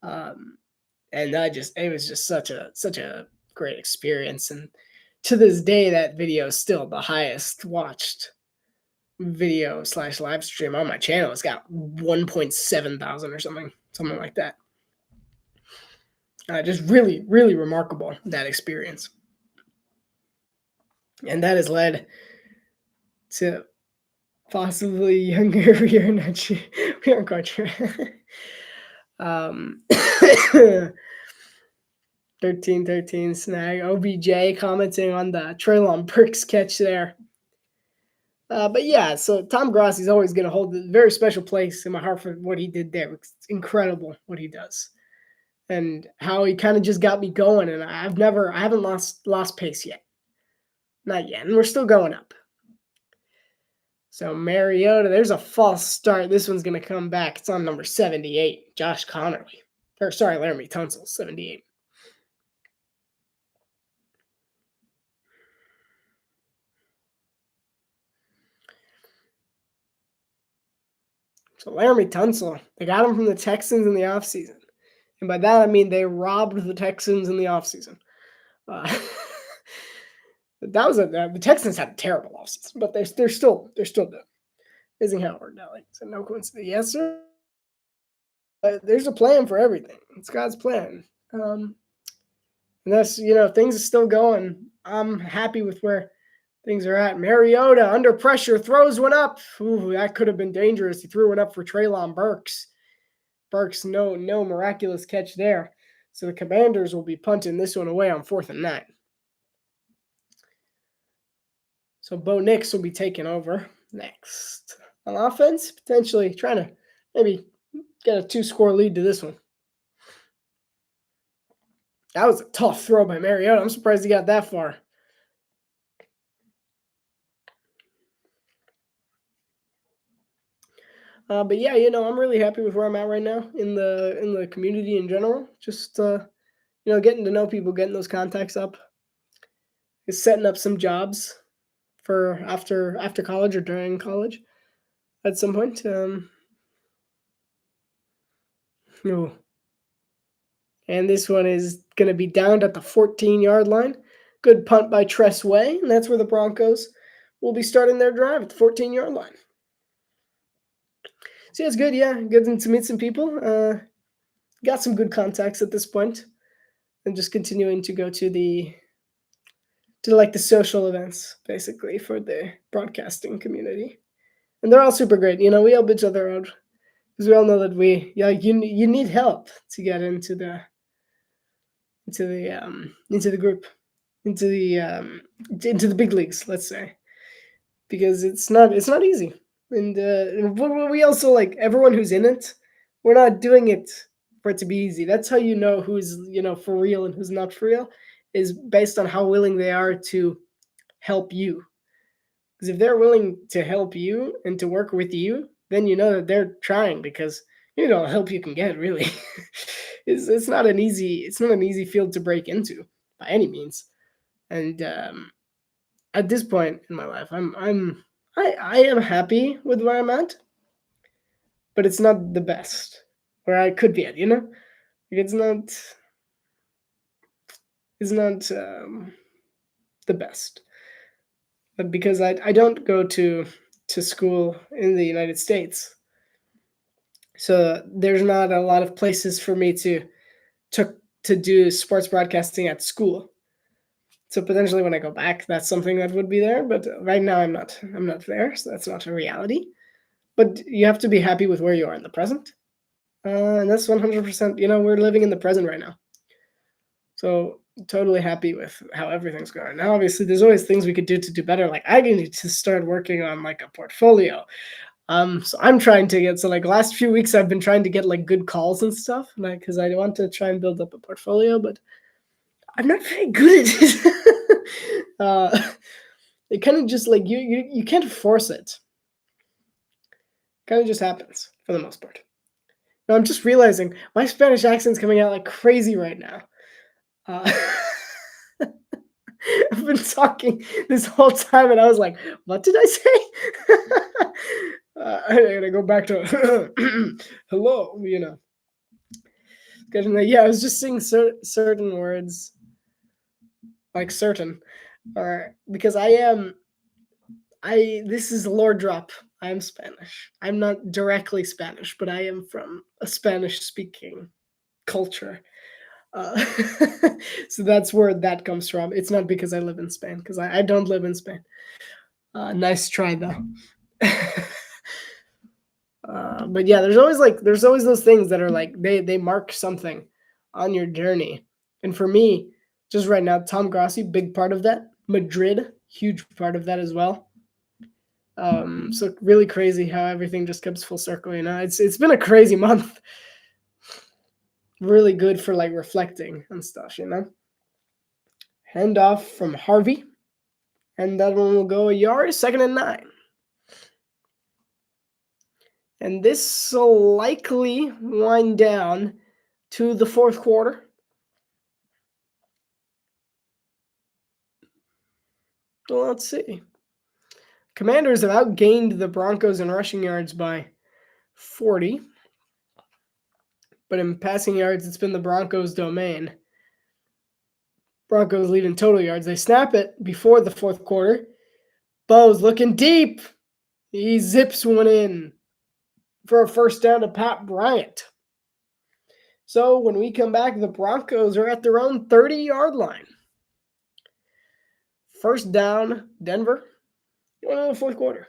And it was just such a great experience. And to this day, that video is still the highest watched video / live stream on my channel. It's got 1.7 thousand or something like that. Just really, really remarkable, that experience. And that has led to possibly younger. We aren't quite sure. 13 snag. OBJ commenting on the Treylon Burks catch there. But yeah, so Tom Grassi's always going to hold a very special place in my heart for what he did there. It's incredible what he does. And how he kind of just got me going, and I haven't lost pace yet. Not yet, and we're still going up. So Mariota, there's a false start. This one's going to come back. It's on number 78, Josh Connerly. Laramie Tunsil, 78. So Laramie Tunsil, they got him from the Texans in the offseason. And by that, I mean they robbed the Texans in the offseason. The Texans had a terrible offseason, but they're still good. Isn't how it worked out. Like, so no coincidence. Yes, sir. There's a plan for everything. It's God's plan. And that's, things are still going. I'm happy with where things are at. Mariota under pressure throws one up. Ooh, that could have been dangerous. He threw one up for Treylon Burks. No miraculous catch there. So the Commanders will be punting this one away on 4th and 9. So Bo Nix will be taking over next. On offense, potentially trying to maybe get a 2-score lead to this one. That was a tough throw by Mariota. I'm surprised he got that far. But yeah, I'm really happy with where I'm at right now in the community in general. Just getting to know people, getting those contacts up, is setting up some jobs for after college or during college at some point. Oh, and this one is going to be downed at the 14-yard line. Good punt by Tress Way, and that's where the Broncos will be starting their drive at the 14-yard line. So yeah, it's good. Yeah, good to meet some people. Got some good contacts at this point, and just continuing to go to like the social events basically for the broadcasting community, and they're all super great. We help each other out because we all know that you need help to get into the group, into the big leagues, let's say, because it's not easy. And we also, like, everyone who's in it, we're not doing it for it to be easy. That's how you know who's for real and who's not for real, is based on how willing they are to help you. Because if they're willing to help you and to work with you, then you know that they're trying, because all the help you can get, really. It's not an easy field to break into by any means. And at this point in my life, I am happy with where I'm at, but it's not the best where I could be at. Like, it's not the best, but because I don't go to school in the United States, so there's not a lot of places for me to to do sports broadcasting at school. So potentially when I go back, that's something that would be there. But right now I'm not there, so that's not a reality. But you have to be happy with where you are in the present, and that's 100%. We're living in the present right now, so totally happy with how everything's going. Now, obviously, there's always things we could do to do better. Like, I need to start working on, like, a portfolio. So I'm trying to get, so, like, last few weeks I've been trying to get, like, good calls and stuff, like, because I want to try and build up a portfolio, but I'm not very good at it. It kind of just, like, you can't force it. Kind of just happens for the most part. Now I'm just realizing my Spanish accent's coming out like crazy right now. Uh, I've been talking this whole time, and I was like, "What did I say?" I gotta go back to hello. Because yeah, I was just saying certain words, like certain, or because I am. This is a lore drop. I am Spanish. I'm not directly Spanish, but I am from a Spanish-speaking culture. Uh, so that's where that comes from. It's not because I live in Spain, because I don't live in Spain. Nice try, though. But yeah, there's always those things that are like they mark something on your journey. And for me, just right now, Tom Grossi, big part of that. Madrid, huge part of that as well. So really crazy how everything just comes full circle. It's been a crazy month. Really good for, like, reflecting and stuff. Hand off from Harvey, and that one will go a yard, 2nd and 9. And this will likely wind down to the 4th quarter. Well, let's see. Commanders have outgained the Broncos in rushing yards by 40. But in passing yards, it's been the Broncos' domain. Broncos lead in total yards. They snap it before the 4th quarter. Bo's looking deep. He zips one in for a first down to Pat Bryant. So when we come back, the Broncos are at their own 30-yard line. First down, Denver. Going on the 4th quarter.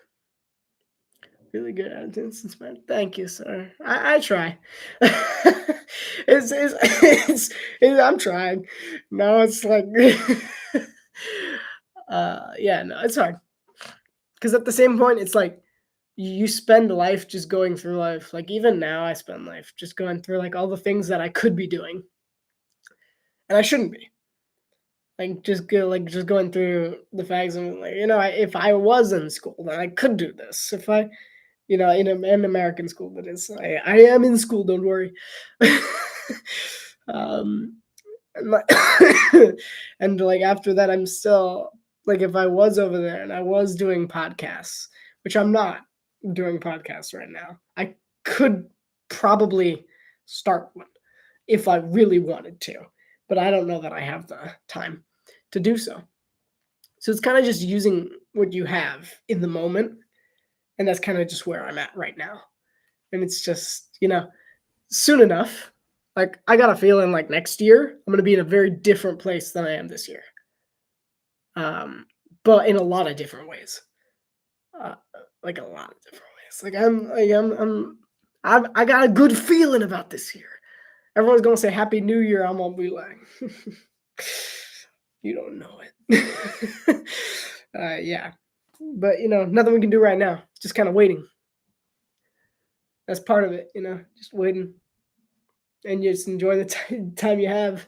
Really good attitude, man. Thank you, sir. I try. I'm trying. No, it's like, yeah, no, it's hard. Because at the same point, it's like you spend life just going through life. Like, even now, I spend life just going through, like, all the things that I could be doing. and I shouldn't be. Just going through the facts and if I was in school, then I could do this. If I, in American school, that is, I am in school. Don't worry. um, and and after that, I'm still if I was over there and I was doing podcasts, which I'm not doing podcasts right now, I could probably start one if I really wanted to, but I don't know that I have the time to do so. So it's kind of just using what you have in the moment, and that's kind of just where I'm at right now. And it's just, soon enough, I got a feeling next year I'm going to be in a very different place than I am this year. But in a lot of different ways. Uh, a lot of different ways. I got a good feeling about this year. Everyone's gonna say Happy New Year. I'm gonna be like, you don't know it. Yeah, but nothing we can do right now. Just kind of waiting. That's part of it, just waiting, and you just enjoy the time you have.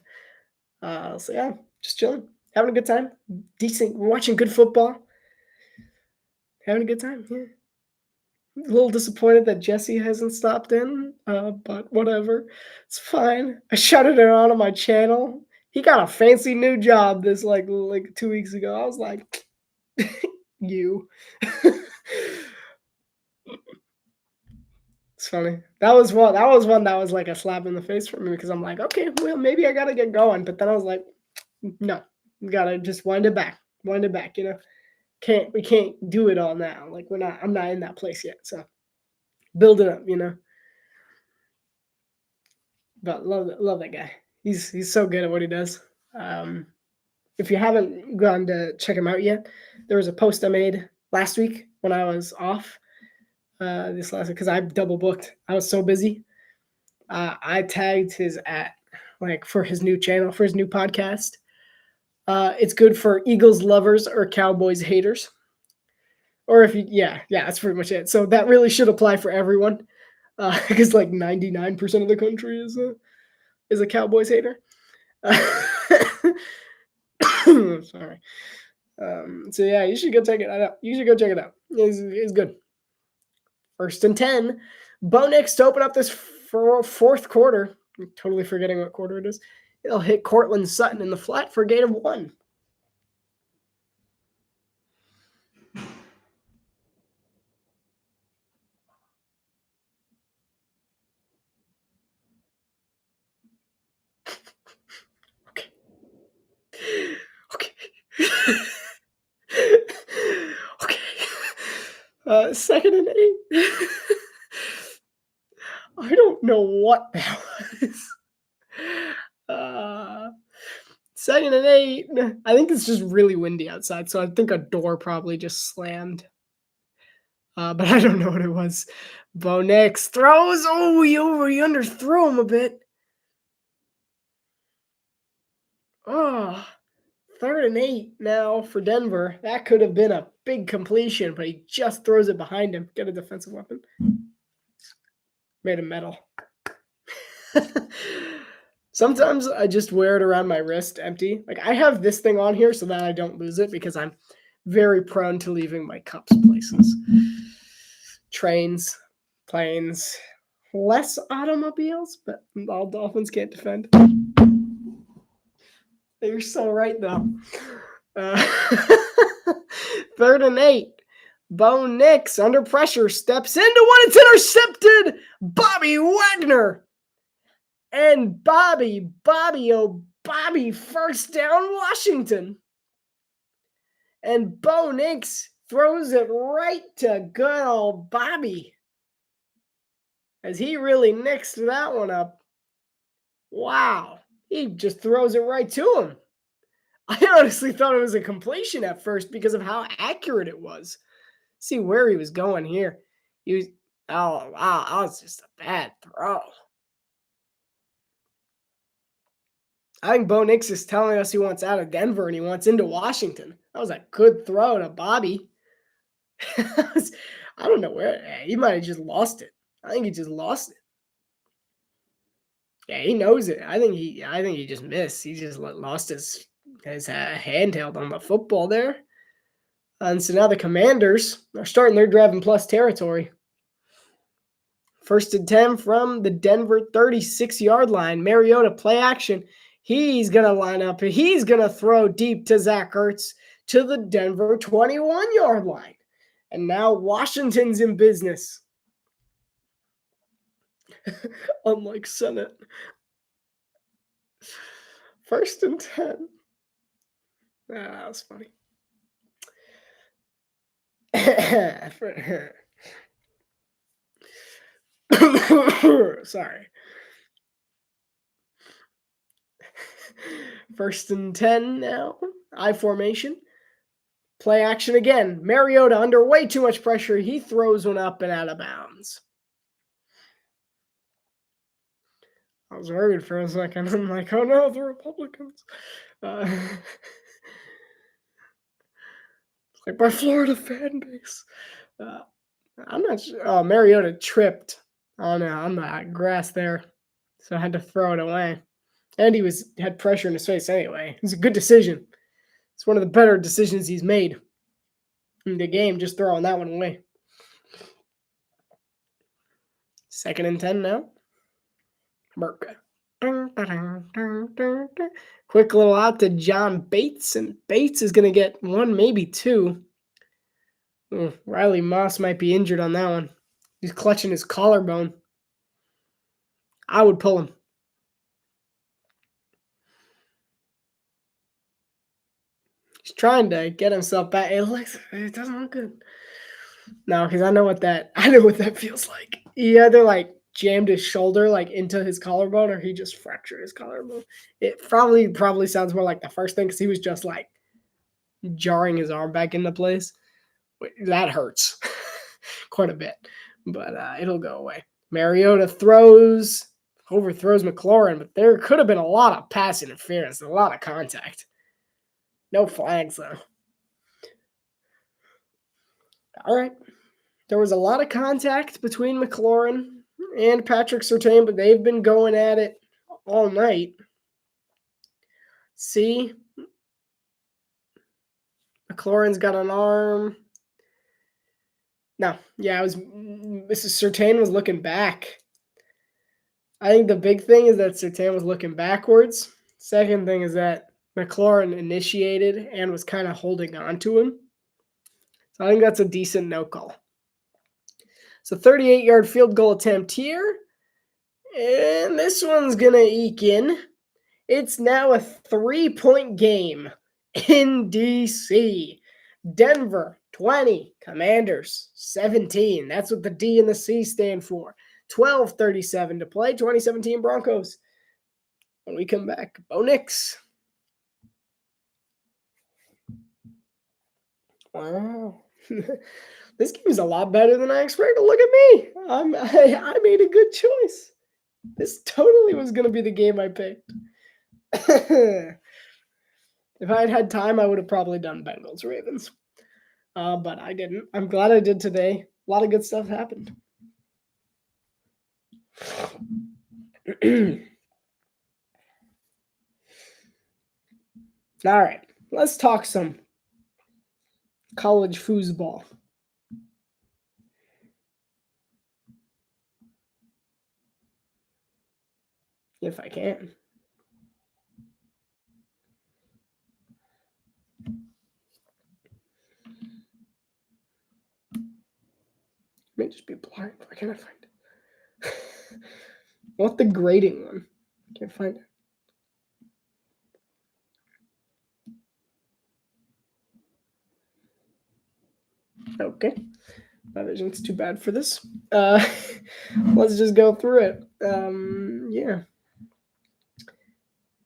So yeah, just chilling, having a good time. Decent, watching good football, having a good time. Yeah. A little disappointed that Jesse hasn't stopped in, but whatever. It's fine. I shouted it out on my channel. He got a fancy new job this like 2 weeks ago. I was like, you. It's funny. That was one. That was like a slap in the face for me because I'm like, okay, well maybe I gotta get going. But then I was like, no, we gotta just wind it back. Wind it back. We can't do it all now. I'm not in that place yet. So build it up. But love that guy. He's so good at what he does. If you haven't gone to check him out yet, there was a post I made last week when I was off. This last week because I double booked. I was so busy. I tagged his for his new channel for his new podcast. It's good for Eagles lovers or Cowboys haters. Or if you, yeah, that's pretty much it. So that really should apply for everyone, because 99% of the country is a Cowboys hater. Sorry. So yeah, you should go check it out. It's good. 1st and 10. Bo Nix to open up this fourth quarter. I'm totally forgetting what quarter it is. It'll hit Cortland Sutton in the flat for a gain of 1. Okay. Okay. Okay. 2nd and 8. I don't know what that was. 2nd and 8. I think it's just really windy outside, so I think a door probably just slammed. But I don't know what it was. Bo Nix throws. Oh, he underthrew him a bit. Oh, 3rd and 8 now for Denver. That could have been a big completion, but he just throws it behind him. Get a defensive weapon. Made of metal. Sometimes I just wear it around my wrist empty. I have this thing on here so that I don't lose it because I'm very prone to leaving my cups places. Trains, planes, less automobiles, but all Dolphins can't defend. You're so right, though. 3rd and 8. Bo Nix under pressure steps into one. It's intercepted. Bobby Wagner. And Bobby, first down Washington. And Bo Nix throws it right to good old Bobby. As he really nixed that one up. Wow. He just throws it right to him. I honestly thought it was a completion at first because of how accurate it was. See where he was going here. Oh, wow. That was just a bad throw. I think Bo Nix is telling us he wants out of Denver and he wants into Washington. That was a good throw to Bobby. I don't know where. He might have just lost it. I think he just lost it. Yeah, he knows it. I think he just missed. He just lost his handheld on the football there. And so now the Commanders are starting their driving plus territory. First and 10 from the Denver 36-yard line. Mariota play action. He's going to line up. He's going to throw deep to Zach Ertz to the Denver 21-yard line. And now Washington's in business. Unlike Senate. First and 10. That was funny. Sorry. First and 10 now. I formation. Play action again. Mariota under way too much pressure. He throws one up and out of bounds. I was worried for a second. I'm like, oh no, the Republicans. Like my Florida fan base. I'm not sure. Mariota tripped on the grass there. So I had to throw it away. And he had pressure in his face anyway. It was a good decision. It's one of the better decisions he's made in the game, just throwing that one away. Second and 10 now. Merca. Quick little out to John Bates, and Bates is going to get one, maybe two. Riley Moss might be injured on that one. He's clutching his collarbone. I would pull him. He's trying to get himself back. It doesn't look good. No, because I know what that feels like. He either like jammed his shoulder like into his collarbone, or he just fractured his collarbone. It probably sounds more like the first thing, because he was just like jarring his arm back into place. That hurts quite a bit, but it'll go away. Mariota overthrows McLaurin, but there could have been a lot of pass interference, a lot of contact. No flags, though. All right. There was a lot of contact between McLaurin and Patrick Surtain, but they've been going at it all night. See? McLaurin's got an arm. No. Yeah, Mrs. Surtain was looking back. I think the big thing is that Surtain was looking backwards. Second thing is that McLaurin initiated and was kind of holding on to him. So I think that's a decent no call. So 38-yard field goal attempt here. And this one's going to eke in. It's now a 3-point game in D.C. Denver, 20. Commanders, 17. That's what the D and the C stand for. 12:37 to play. 2017 Broncos. When we come back, Bo Nix. Wow. This game is a lot better than I expected. Look at me. I made a good choice. This totally was going to be the game I picked. If I had had time, I would have probably done Bengals Ravens. But I didn't. I'm glad I did today. A lot of good stuff happened. All right. Let's talk some college foosball. If I can. It may just be blind. Why can't I find it? I want the grading one. Can't find it. Okay. My vision's too bad for this. Let's just go through it. Yeah.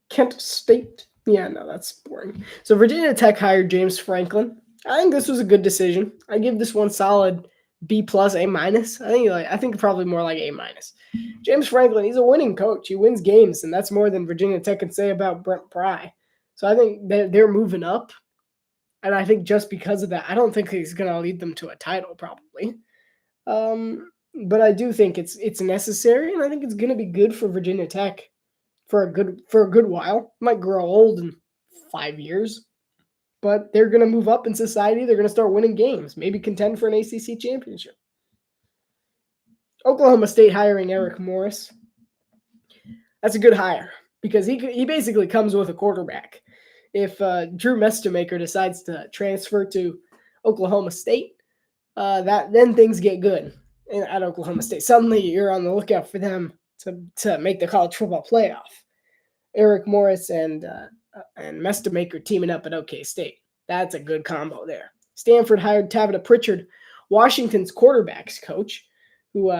Kent State. Yeah, no, that's boring. So Virginia Tech hired James Franklin. I think this was a good decision. I give this one solid B+, A-. I think probably more like A-. James Franklin, he's a winning coach. He wins games, and that's more than Virginia Tech can say about Brent Pry. So I think they're moving up. And I think just because of that, I don't think he's going to lead them to a title, probably. but I do think it's necessary, and I think it's going to be good for Virginia Tech for a good while. Might grow old in 5 years, but they're going to move up in society. They're going to start winning games, maybe contend for an ACC championship. Oklahoma State hiring Eric Morris. That's a good hire because he basically comes with a quarterback. If Drew Mestemaker decides to transfer to Oklahoma State, then things get good at Oklahoma State. Suddenly, you're on the lookout for them to make the college football playoff. Eric Morris and Mestemaker teaming up at OK State. That's a good combo there. Stanford hired Tabitha Pritchard, Washington's quarterbacks coach, who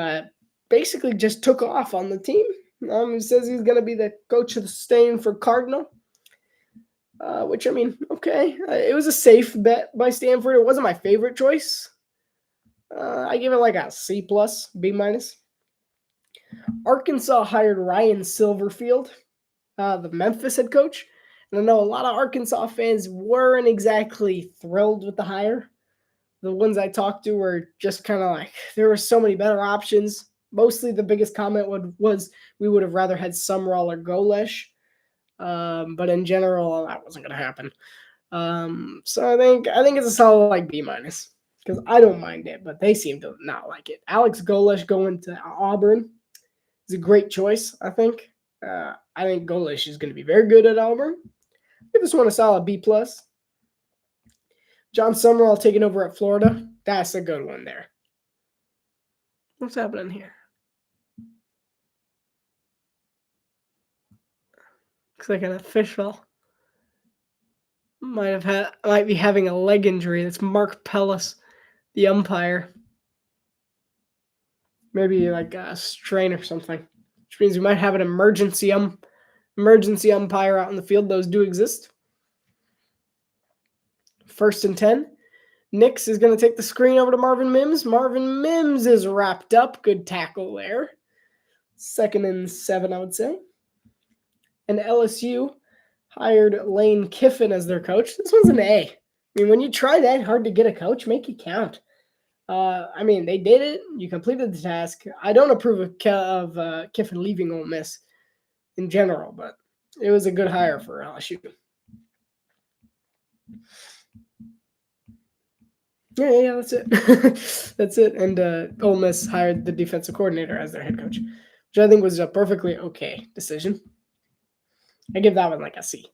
basically just took off on the team. He says he's going to be the coach of the Stanford Cardinal, which, I mean, okay. It was a safe bet by Stanford. It wasn't my favorite choice. I give it like a C+, B-. Arkansas hired Ryan Silverfield, the Memphis head coach. And I know a lot of Arkansas fans weren't exactly thrilled with the hire. The ones I talked to were just kind of like, there were so many better options. Mostly the biggest comment was we would have rather had Sumrall or Golesh. But in general, that wasn't going to happen. So I think it's a solid like B- because I don't mind it, but they seem to not like it. Alex Golesh going to Auburn is a great choice, I think. I think Golesh is going to be very good at Auburn. Give this one a solid B+. John Sumrall taking over at Florida. That's a good one there. What's happening here? Looks like an official might be having a leg injury. That's Mark Pellis, the umpire. Maybe like a strain or something, which means we might have an emergency umpire out in the field. Those do exist. 1st and 10. Nix is going to take the screen over to Marvin Mims. Marvin Mims is wrapped up. Good tackle there. 2nd and 7, I would say. And LSU hired Lane Kiffin as their coach. This one's an A. I mean, when you try that hard to get a coach, make it count. I mean, they did it. You completed the task. I don't approve of Kiffin leaving Ole Miss in general, but it was a good hire for LSU. Yeah, that's it. That's it. And Ole Miss hired the defensive coordinator as their head coach, which I think was a perfectly okay decision. I give that one like a C.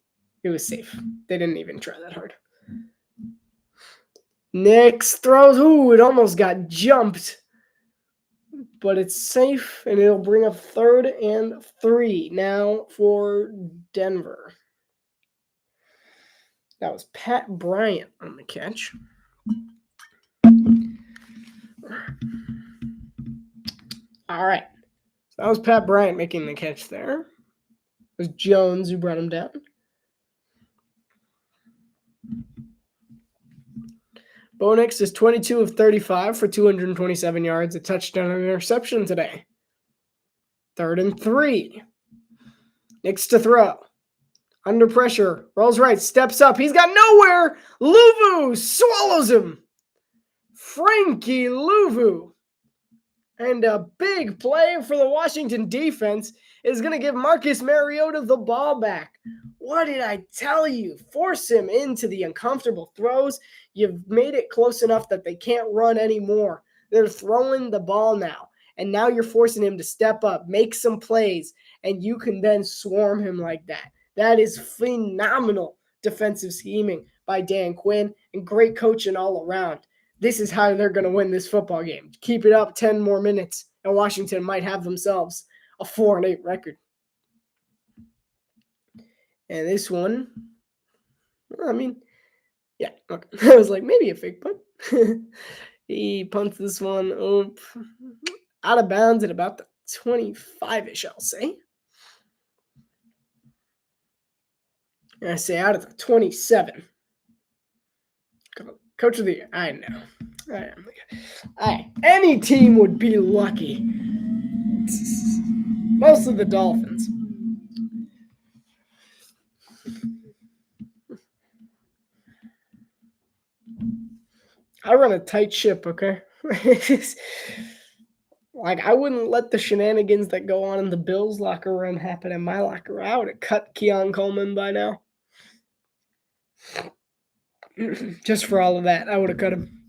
It was safe. They didn't even try that hard. Nix throws. Ooh, it almost got jumped. But it's safe, and it'll bring up 3rd and 3 now for Denver. That was Pat Bryant on the catch. All right. So that was Pat Bryant making the catch there. It was Jones who brought him down. Bo Nix is 22 of 35 for 227 yards, a touchdown and an interception today. 3rd and 3. Nix to throw. Under pressure. Rolls right. Steps up. He's got nowhere. Luvu swallows him. Frankie Luvu. And a big play for the Washington defense is going to give Marcus Mariota the ball back. What did I tell you? Force him into the uncomfortable throws. You've made it close enough that they can't run anymore. They're throwing the ball now. And now you're forcing him to step up, make some plays, and you can then swarm him like that. That is phenomenal defensive scheming by Dan Quinn and great coaching all around. This is how they're going to win this football game. Keep it up 10 more minutes, and Washington might have themselves a 4-8 record. And this one, I mean, yeah, okay. I was like, maybe a fake punt. He punts this one up out of bounds at about the 25-ish, I'll say. And I say out of the 27. Coach of the year. I know. Any team would be lucky. Mostly the Dolphins. I run a tight ship, okay? Like, I wouldn't let the shenanigans that go on in the Bills locker room happen in my locker room. I would have cut Keon Coleman by now. Just for all of that, I would have cut him.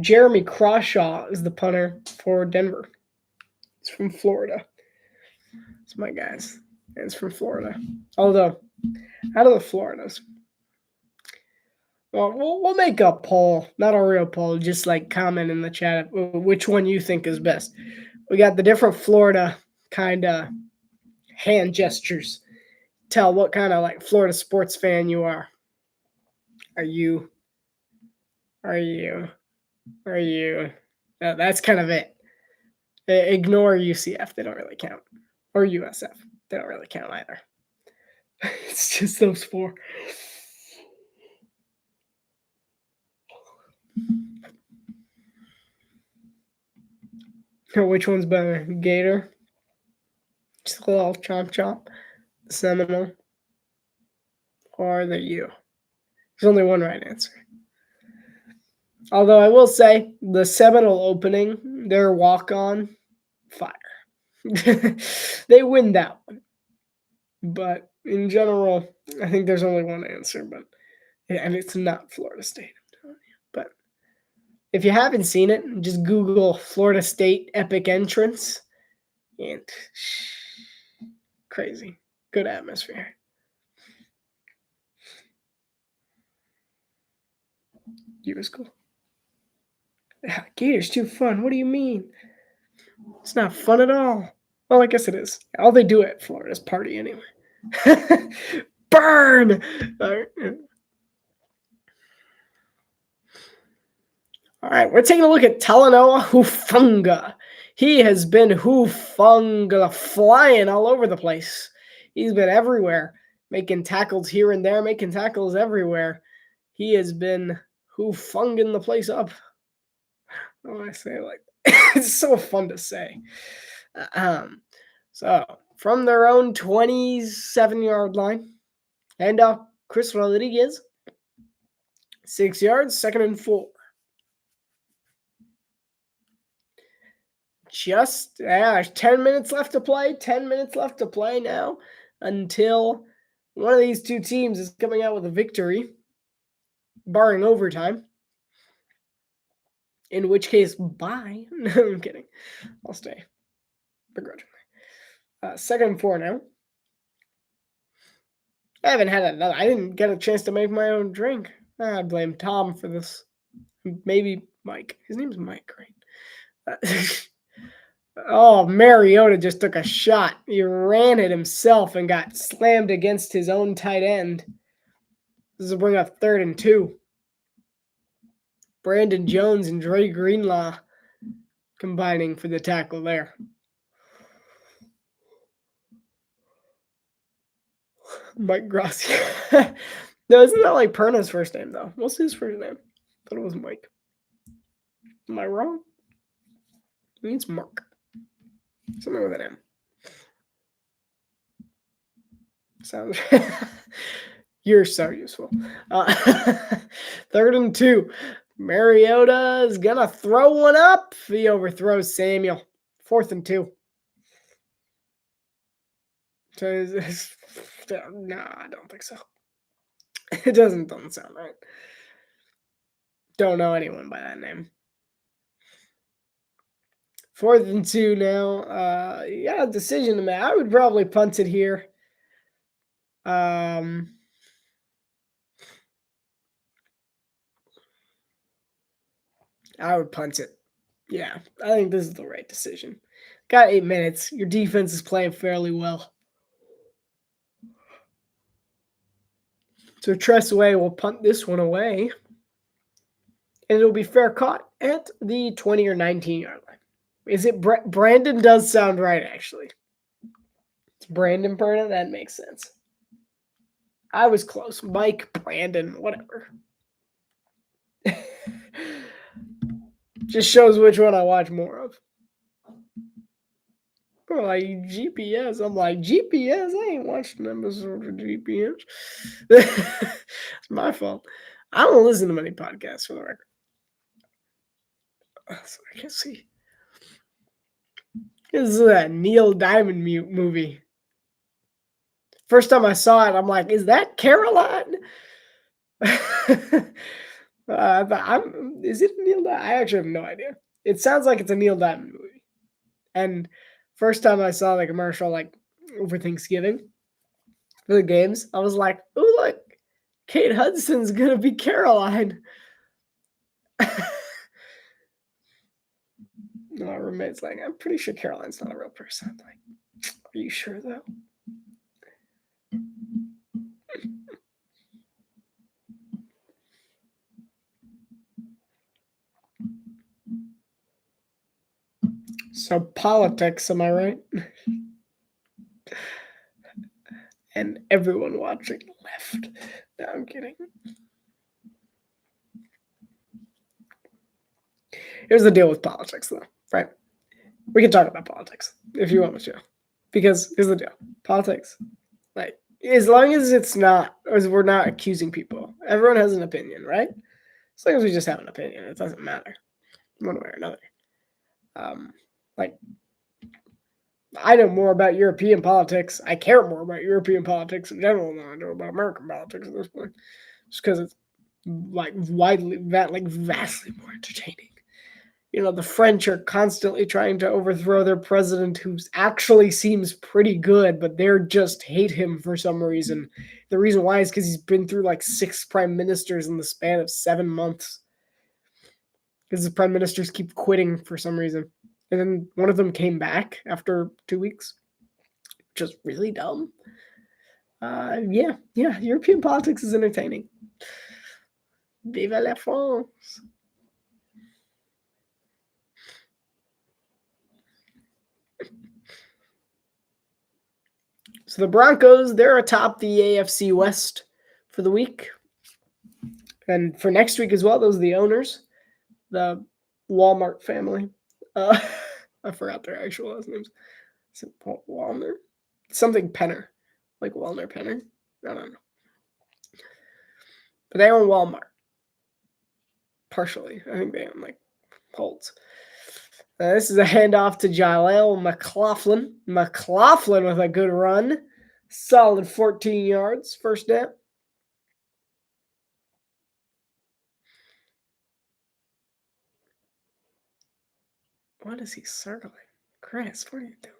Jeremy Crawshaw is the punter for Denver. It's from Florida. It's my guys. And it's from Florida. Although, out of the Floridas, well, we'll make a poll, not a real poll, just like comment in the chat which one you think is best. We got the different Florida kind of hand gestures. Tell what kind of like Florida sports fan you are. Are you? That's kind of it. Ignore UCF. They don't really count. Or USF. They don't really count either. It's just those four. Which one's better? Gator? Just a little chomp chomp. The Seminole? Or the U? There's only one right answer. Although I will say, the Seminole opening, their walk-on, fire. They win that one. But in general, I think there's only one answer. But and it's not Florida State, I'm telling you. But if you haven't seen it, just Google Florida State epic entrance. And crazy. Good atmosphere. You was cool. Gator's too fun. What do you mean? It's not fun at all. Well, I guess it is. All they do at Florida is party anyway. Burn! All right, we're taking a look at Talanoa Hufanga. He has been Hufanga flying all over the place. He's been everywhere, making tackles here and there, making tackles everywhere. He has been Hufanging the place up. Oh, I say like it's so fun to say. So from their own 27-yard line, and Chris Rodriguez, 6 yards, 2nd and 4. Just 10 minutes left to play. 10 minutes left to play now until one of these two teams is coming out with a victory, barring overtime. In which case, bye. No, I'm kidding. I'll stay. Begrudgingly. 2nd and 4 now. I haven't had another. I didn't get a chance to make my own drink. I blame Tom for this. Maybe Mike. His name's Mike, right? Oh, Mariota just took a shot. He ran it himself and got slammed against his own tight end. This will bring up 3rd and 2. Brandon Jones and Dre Greenlaw combining for the tackle there. Mike Grossi. No, isn't that like Perna's first name, though? What's his first name? I thought it was Mike. Am I wrong? I think it's Mark. Something with an M. Sounds. You're so useful. 3rd and 2. Mariota is going to throw one up. He overthrows Samuel. 4th and 2. No, I don't think so. It doesn't sound right. Don't know anyone by that name. 4th and 2 now. You got a decision to make. I would probably punt it here. I would punt it. Yeah, I think this is the right decision. Got 8 minutes. Your defense is playing fairly well. So Tressway will punt this one away. And it'll be fair caught at the 20 or 19-yard line. Is it Brandon does sound right, actually. It's Brandon Perna. That makes sense. I was close. Mike, Brandon, whatever. Just shows which one I watch more of. Oh, like GPS. I'm like, GPS? I ain't watched an episode of GPS. It's my fault. I don't listen to many podcasts for the record. So I can see. This is a Neil Diamond movie. First time I saw it, I'm like, is that Caroline? Is it Neil Diamond? I actually have no idea. It sounds like it's a Neil Diamond movie. And first time I saw the commercial, like over Thanksgiving for the games, I was like, "Oh look, Kate Hudson's gonna be Caroline." My roommate's like, "I'm pretty sure Caroline's not a real person." I'm like, "Are you sure though?" So politics, am I right? And everyone watching left. No, I'm kidding. Here's the deal with politics, though, right? We can talk about politics if you want me to, because here's the deal: politics, like, as long as it's not, as we're not accusing people, everyone has an opinion, right? As long as we just have an opinion, it doesn't matter one way or another. Like, I know more about European politics. I care more about European politics in general than I know about American politics at this point, just because it's like vastly more entertaining. You know, the French are constantly trying to overthrow their president who actually seems pretty good, but they're just hate him for some reason. The reason why is because he's been through like 6 prime ministers in the span of 7 months. Because the prime ministers keep quitting for some reason. And then one of them came back after 2 weeks, which is really dumb. Yeah, European politics is entertaining. Vive la France. So the Broncos, they're atop the AFC West for the week. And for next week as well, those are the owners, the Walmart family. I forgot their actual last names. Is it Paul Walner? Something Penner. Like Walner Penner? I don't know. But they own Walmart. Partially. I think they own like Holtz. This is a handoff to Jaleel McLaughlin. McLaughlin with a good run. Solid 14 yards. First down. What is he circling? Chris, what are you doing?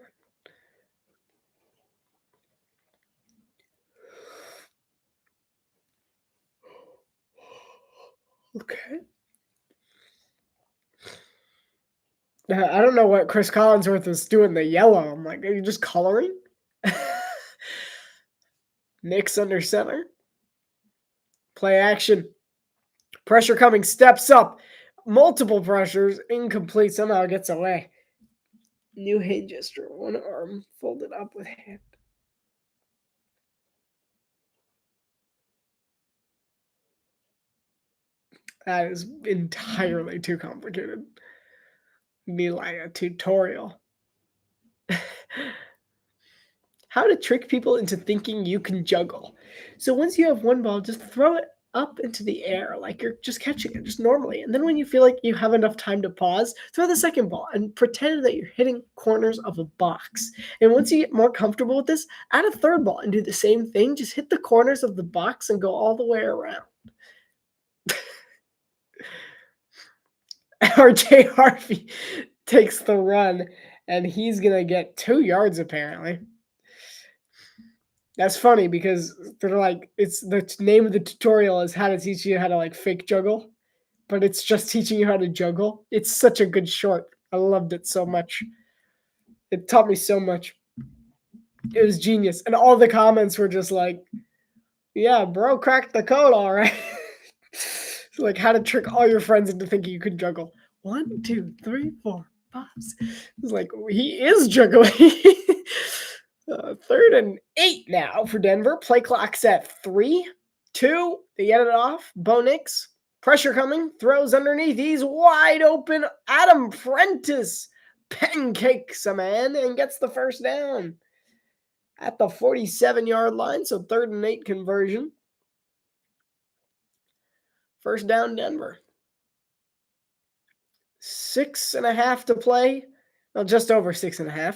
Okay. I don't know what Chris Collinsworth is doing the yellow. I'm like, are you just coloring? Nick's under center. Play action. Pressure coming. Steps up. Multiple pressures. Incomplete. Somehow gets away. New hand gesture. One arm folded up with hand. That is entirely too complicated. Need like a tutorial. How to trick people into thinking you can juggle. So once you have one ball, just throw it up into the air like you're just catching it, just normally. And then when you feel like you have enough time to pause, throw the second ball and pretend that you're hitting corners of a box. And once you get more comfortable with this, add a third ball and do the same thing. Just hit the corners of the box and go all the way around. RJ Harvey takes the run, and he's going to get 2 yards apparently. That's funny because they're like, it's the name of the tutorial is how to teach you how to like fake juggle, but it's just teaching you how to juggle. It's such a good short. I loved it so much. It taught me so much. It was genius. And all the comments were just like, yeah, bro, cracked the code all right. Like how to trick all your friends into thinking you could juggle. 1, 2, 3, 4, 5. It's like, he is juggling. 3rd and 8 now for Denver. Play clock's at 3, 2. They get it off. Bo Nix. Pressure coming. Throws underneath. He's wide open. Adam Prentice pancakes a man and gets the first down at the 47-yard line. So 3rd and 8 conversion. First down, Denver. 6.5 to play. Well, just over 6.5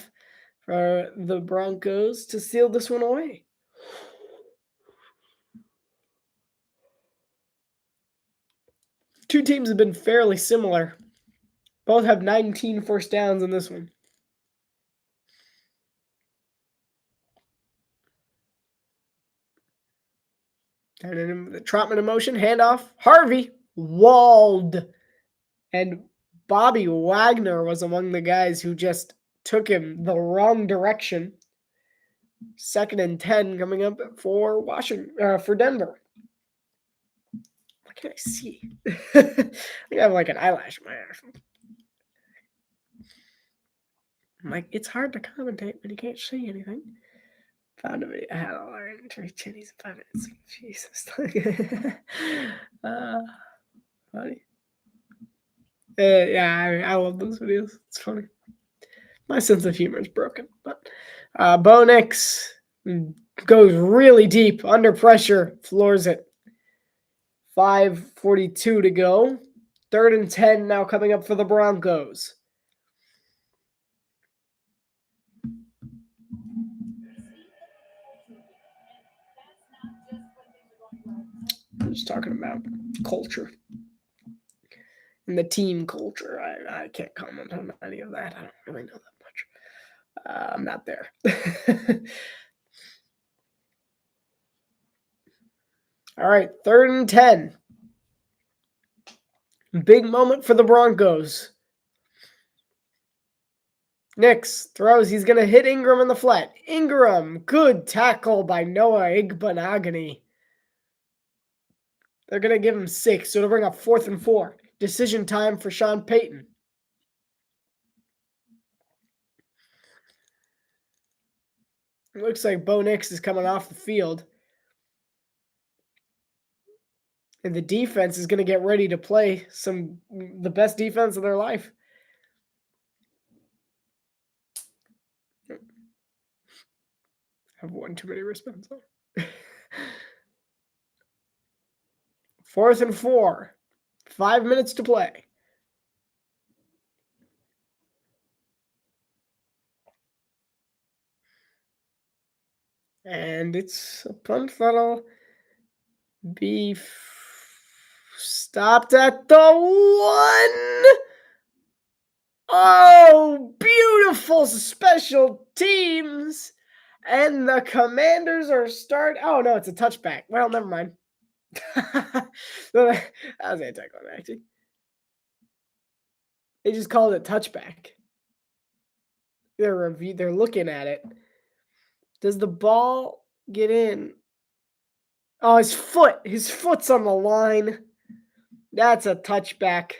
for the Broncos to seal this one away. Two teams have been fairly similar. Both have 19 first downs in this one. And in the Trotman in motion, handoff. Harvey walled. And Bobby Wagner was among the guys who just took him the wrong direction. 2nd and 10 coming up for Washington, for Denver. What can I see? I have like an eyelash in my eye. I'm like, it's hard to commentate when you can't see anything. Found a video. I had to learn 3 chitties in 5 minutes. Jesus. Funny. Yeah, I love those videos. It's funny. My sense of humor is broken. But Bo Nix goes really deep under pressure, floors it. 5:42 to go. 3rd and 10 now coming up for the Broncos. I'm just talking about culture and the team culture. I can't comment on any of that. I don't really know that much. I'm not there. All right, 3rd and 10. Big moment for the Broncos. Nix throws. He's going to hit Ingram in the flat. Ingram, good tackle by Noah Igbenogany. They're going to give him 6, so it'll bring up 4th and 4. Decision time for Sean Payton. It looks like Bo Nix is coming off the field. And the defense is going to get ready to play the best defense of their life. I've won too many wristbands. 4th and 4. 5 minutes to play. And it's a punt that'll be stopped at the 1. Oh, beautiful special teams. And the Commanders are oh, no, it's a touchback. Well, never mind. That was anticlimactic. They just called it touchback. They're looking at it. Does the ball get in? Oh, his foot. His foot's on the line. That's a touchback.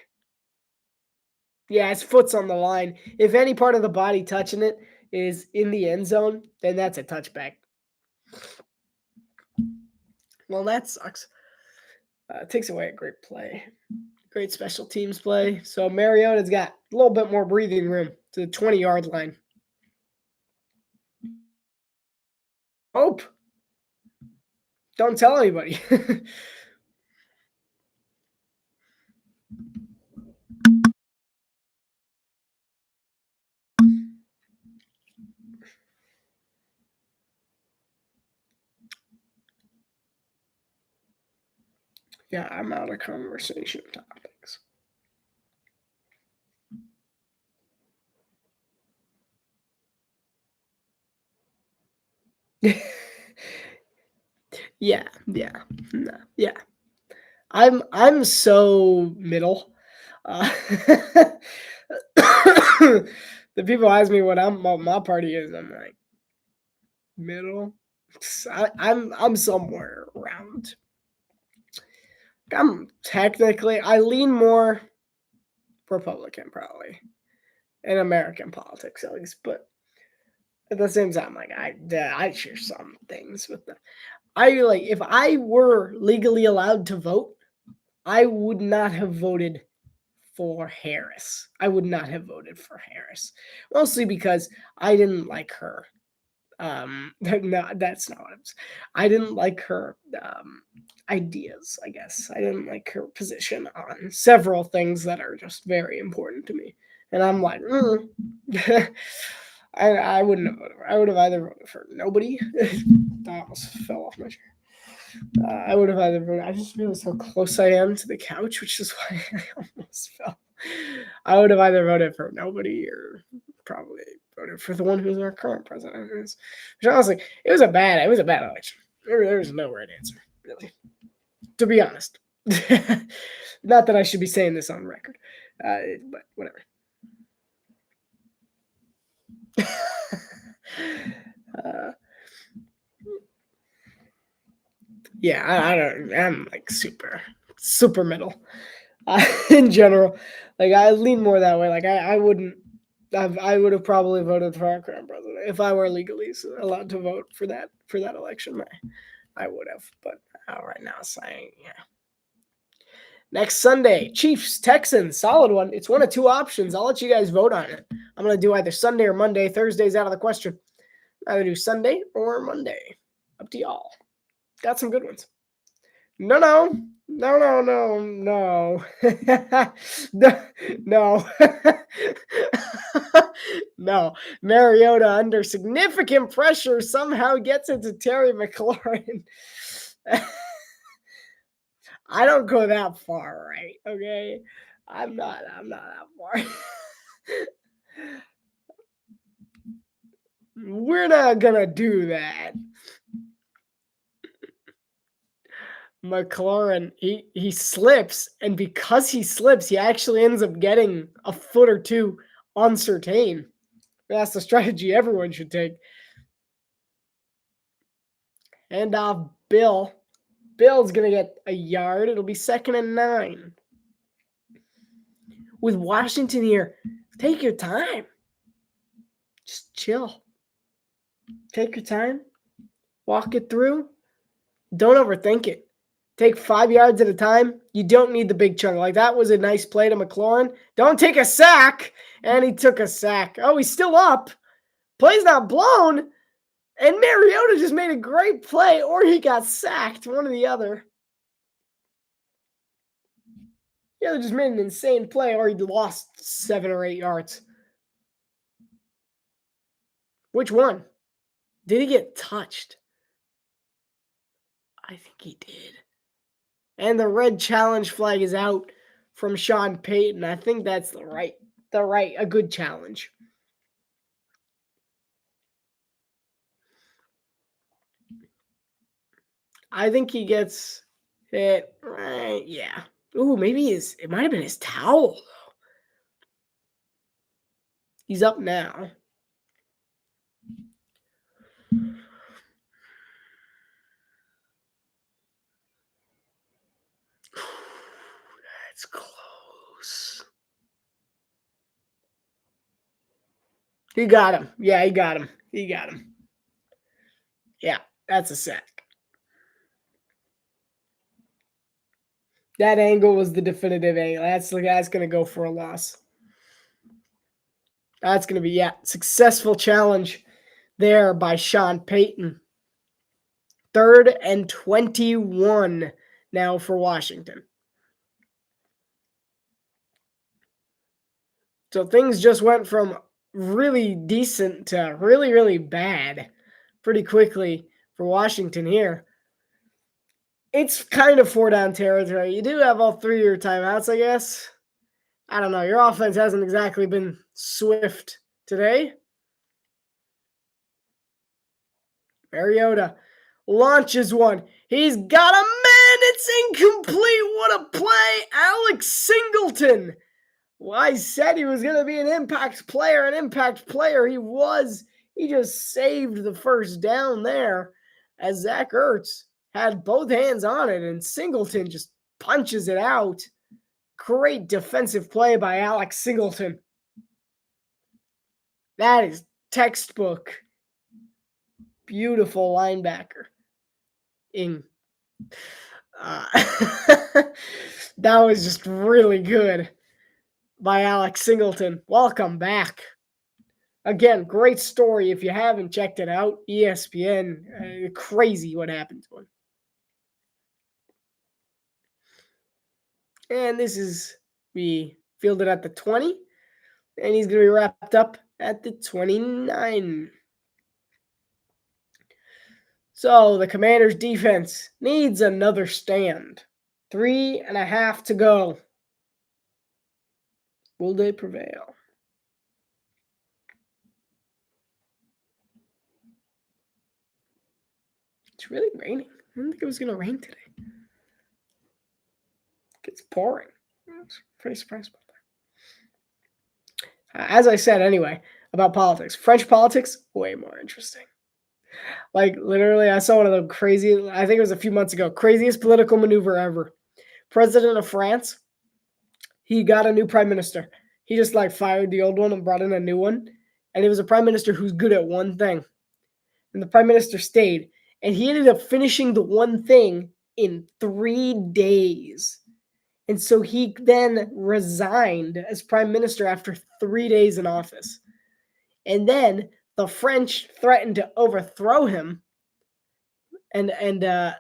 Yeah, his foot's on the line. If any part of the body touching it is in the end zone, then that's a touchback. Well, that sucks. It takes away a great play. Great special teams play. So Mariota's got a little bit more breathing room to the 20-yard line. Hope. Don't tell anybody. Yeah, I'm out of conversation topics. Yeah. I'm so middle. The people ask me what my party is. I'm like middle. I'm somewhere around. I lean more Republican probably in American politics at least, but at the same time, like I share some things with them. If I were legally allowed to vote, I would not have voted for Harris. I would not have voted for Harris, mostly because I didn't like her. No, that's not what it was. I didn't like her ideas, I guess. I didn't like her position on several things that are just very important to me. And I'm like, I wouldn't have voted for her. I would have either voted for nobody. I almost fell off my chair. I would have either voted. I just realized how close I am to the couch, which is why I almost fell. I would have either voted for nobody or probably voted for the one who's our current president. Which honestly, it was a bad election. There was no right answer, really. To be honest, not that I should be saying this on record, but whatever. Yeah, I don't. I'm like super middle in general. Like I lean more that way. Like I wouldn't. I would have probably voted for our current president if I were legally allowed to vote for that election. I would have, but right now, saying yeah. Next Sunday, Chiefs, Texans, solid one. It's one of two options. I'll let you guys vote on it. I'm going to do either Sunday or Monday. Thursday's out of the question. Either do Sunday or Monday. Up to y'all. Got some good ones. No. No. No. Mariota, under significant pressure, somehow gets it to Terry McLaurin. I don't go that far, right? Okay. I'm not that far. We're not gonna do that. McLaurin, he slips, and because he slips, he actually ends up getting a foot or two on Surtain. That's the strategy everyone should take. And off Bill. Bill's going to get a yard. It'll be 2nd and 9. With Washington here, take your time. Just chill. Take your time. Walk it through. Don't overthink it. Take 5 yards at a time. You don't need the big chunk. Like, that was a nice play to McLaurin. Don't take a sack. And he took a sack. Oh, he's still up. Play's not blown. And Mariota just made a great play, or he got sacked. One or the other. The other just made an insane play, or he lost 7 or 8 yards. Which one? Did he get touched? I think he did. And the red challenge flag is out from Sean Payton. I think that's a good challenge. I think he gets it right. Yeah. Ooh, maybe it might have been his towel, though. He's up now. That's close. He got him. Yeah, he got him. Yeah, that's a sack. That angle was the definitive angle. That's going to go for a loss. That's going to be, successful challenge there by Sean Payton. 3rd and 21 now for Washington. So things just went from really decent to really, really bad pretty quickly for Washington here. It's kind of 4-down territory. You do have all 3 of your timeouts, I guess. I don't know. Your offense hasn't exactly been swift today. Mariota launches one. He's got a man. It's incomplete. What a play. Alex Singleton. Well, I said he was going to be an impact player. He was. He just saved the first down there as Zach Ertz had both hands on it, and Singleton just punches it out. Great defensive play by Alex Singleton. That is textbook. Beautiful linebacker. That was just really good. by Alex Singleton. Welcome back. Again, great story. If you haven't checked it out, ESPN, crazy what happened to him. And this is, we fielded at the 20, and he's going to be wrapped up at the 29. So the Commanders' defense needs another stand. 3.5 to go. Will they prevail? It's really raining. I didn't think it was going to rain today. It's pouring. I'm pretty surprised about that. As I said anyway, about politics. French politics, way more interesting. Like, literally, I saw one of the crazy, I think it was a few months ago, craziest political maneuver ever. President of France, he got a new prime minister. He just like fired the old one and brought in a new one. And it was a prime minister who's good at one thing. And the prime minister stayed. And he ended up finishing the one thing in 3 days. And so he then resigned as prime minister after 3 days in office. And then the French threatened to overthrow him and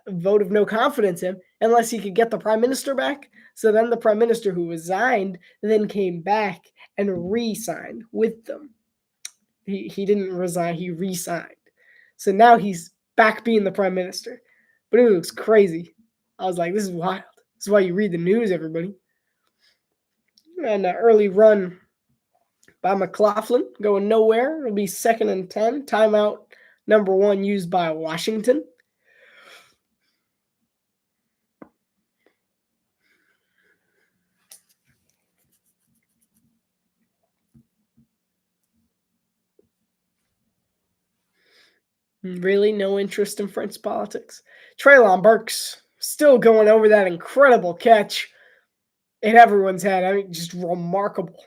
vote of no confidence in him unless he could get the prime minister back. So then the prime minister who resigned then came back and re-signed with them. He didn't resign, he re-signed. So now he's back being the prime minister. But it was crazy. I was like, this is wild. This is why you read the news, everybody. And an early run by McLaughlin going nowhere. It'll be 2nd and 10. Timeout number 1 used by Washington. Really no interest in French politics. Treylon Burks still going over that incredible catch in everyone's head. I mean, just remarkable.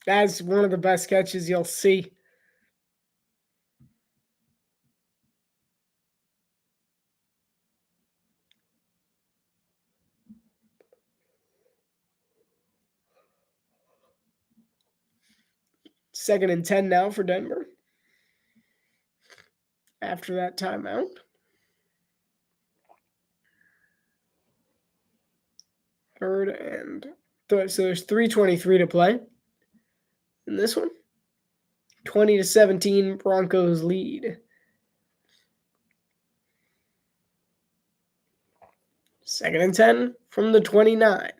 That's one of the best catches you'll see. Second and 10 now for Denver. After that timeout. Third and so there's 3:23 to play in this one. 20-17 Broncos lead. Second and 10 from the 29.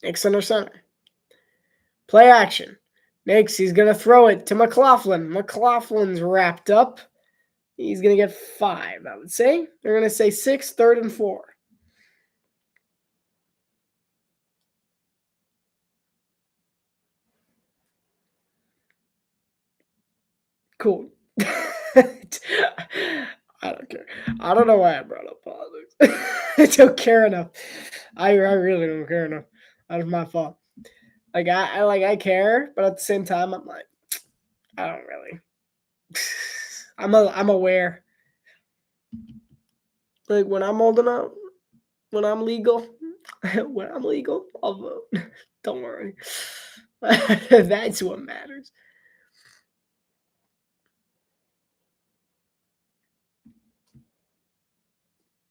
Nick's under center. Play action. Nix, he's going to throw it to McLaughlin. McLaughlin's wrapped up. He's going to get 5, I would say. They're going to say 6, 3rd and 4. Cool. I don't care. I don't know why I brought up politics. I don't care enough. I really don't care enough. That's my fault. Like I care, but at the same time, I'm like, I don't really. I'm aware. Like when I'm old enough, when I'm legal, I'll vote. Don't worry. That's what matters.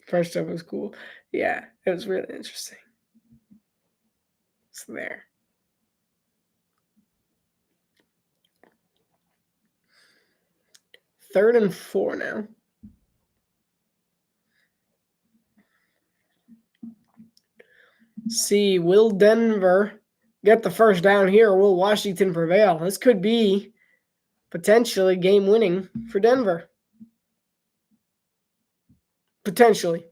First time was cool. Yeah, it was really interesting. It's there. Third and 4 now. See, will Denver get the first down here, or will Washington prevail? This could be potentially game winning for Denver. Potentially.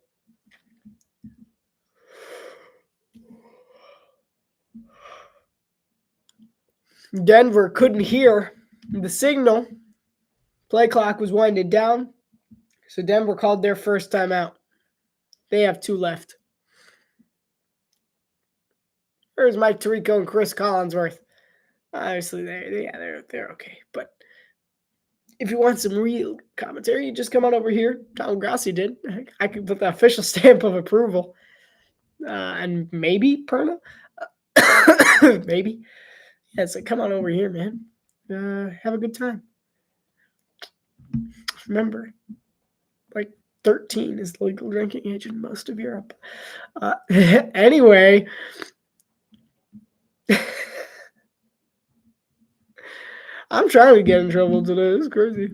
Denver couldn't hear the signal. Play clock was winded down. So Denver called their first timeout. They have 2 left. There's Mike Tirico and Chris Collinsworth. Obviously, they're okay. But if you want some real commentary, you just come on over here. Tom Grassi did. I could put the official stamp of approval. And maybe Perna. Maybe. Yeah, so come on over here, man. Have a good time. Remember, like 13 is the legal drinking age in most of Europe. Anyway, I'm trying to get in trouble today. It's crazy.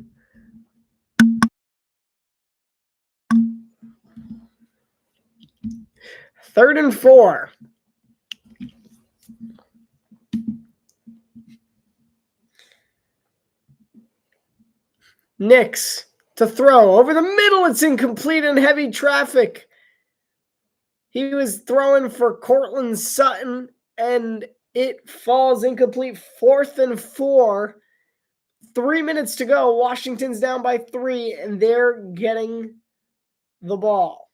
Third and 4. Nix to throw over the middle. It's incomplete and heavy traffic. He was throwing for Cortland Sutton, and it falls incomplete. 4th and 4. 3 minutes to go. Washington's down by 3, and they're getting the ball.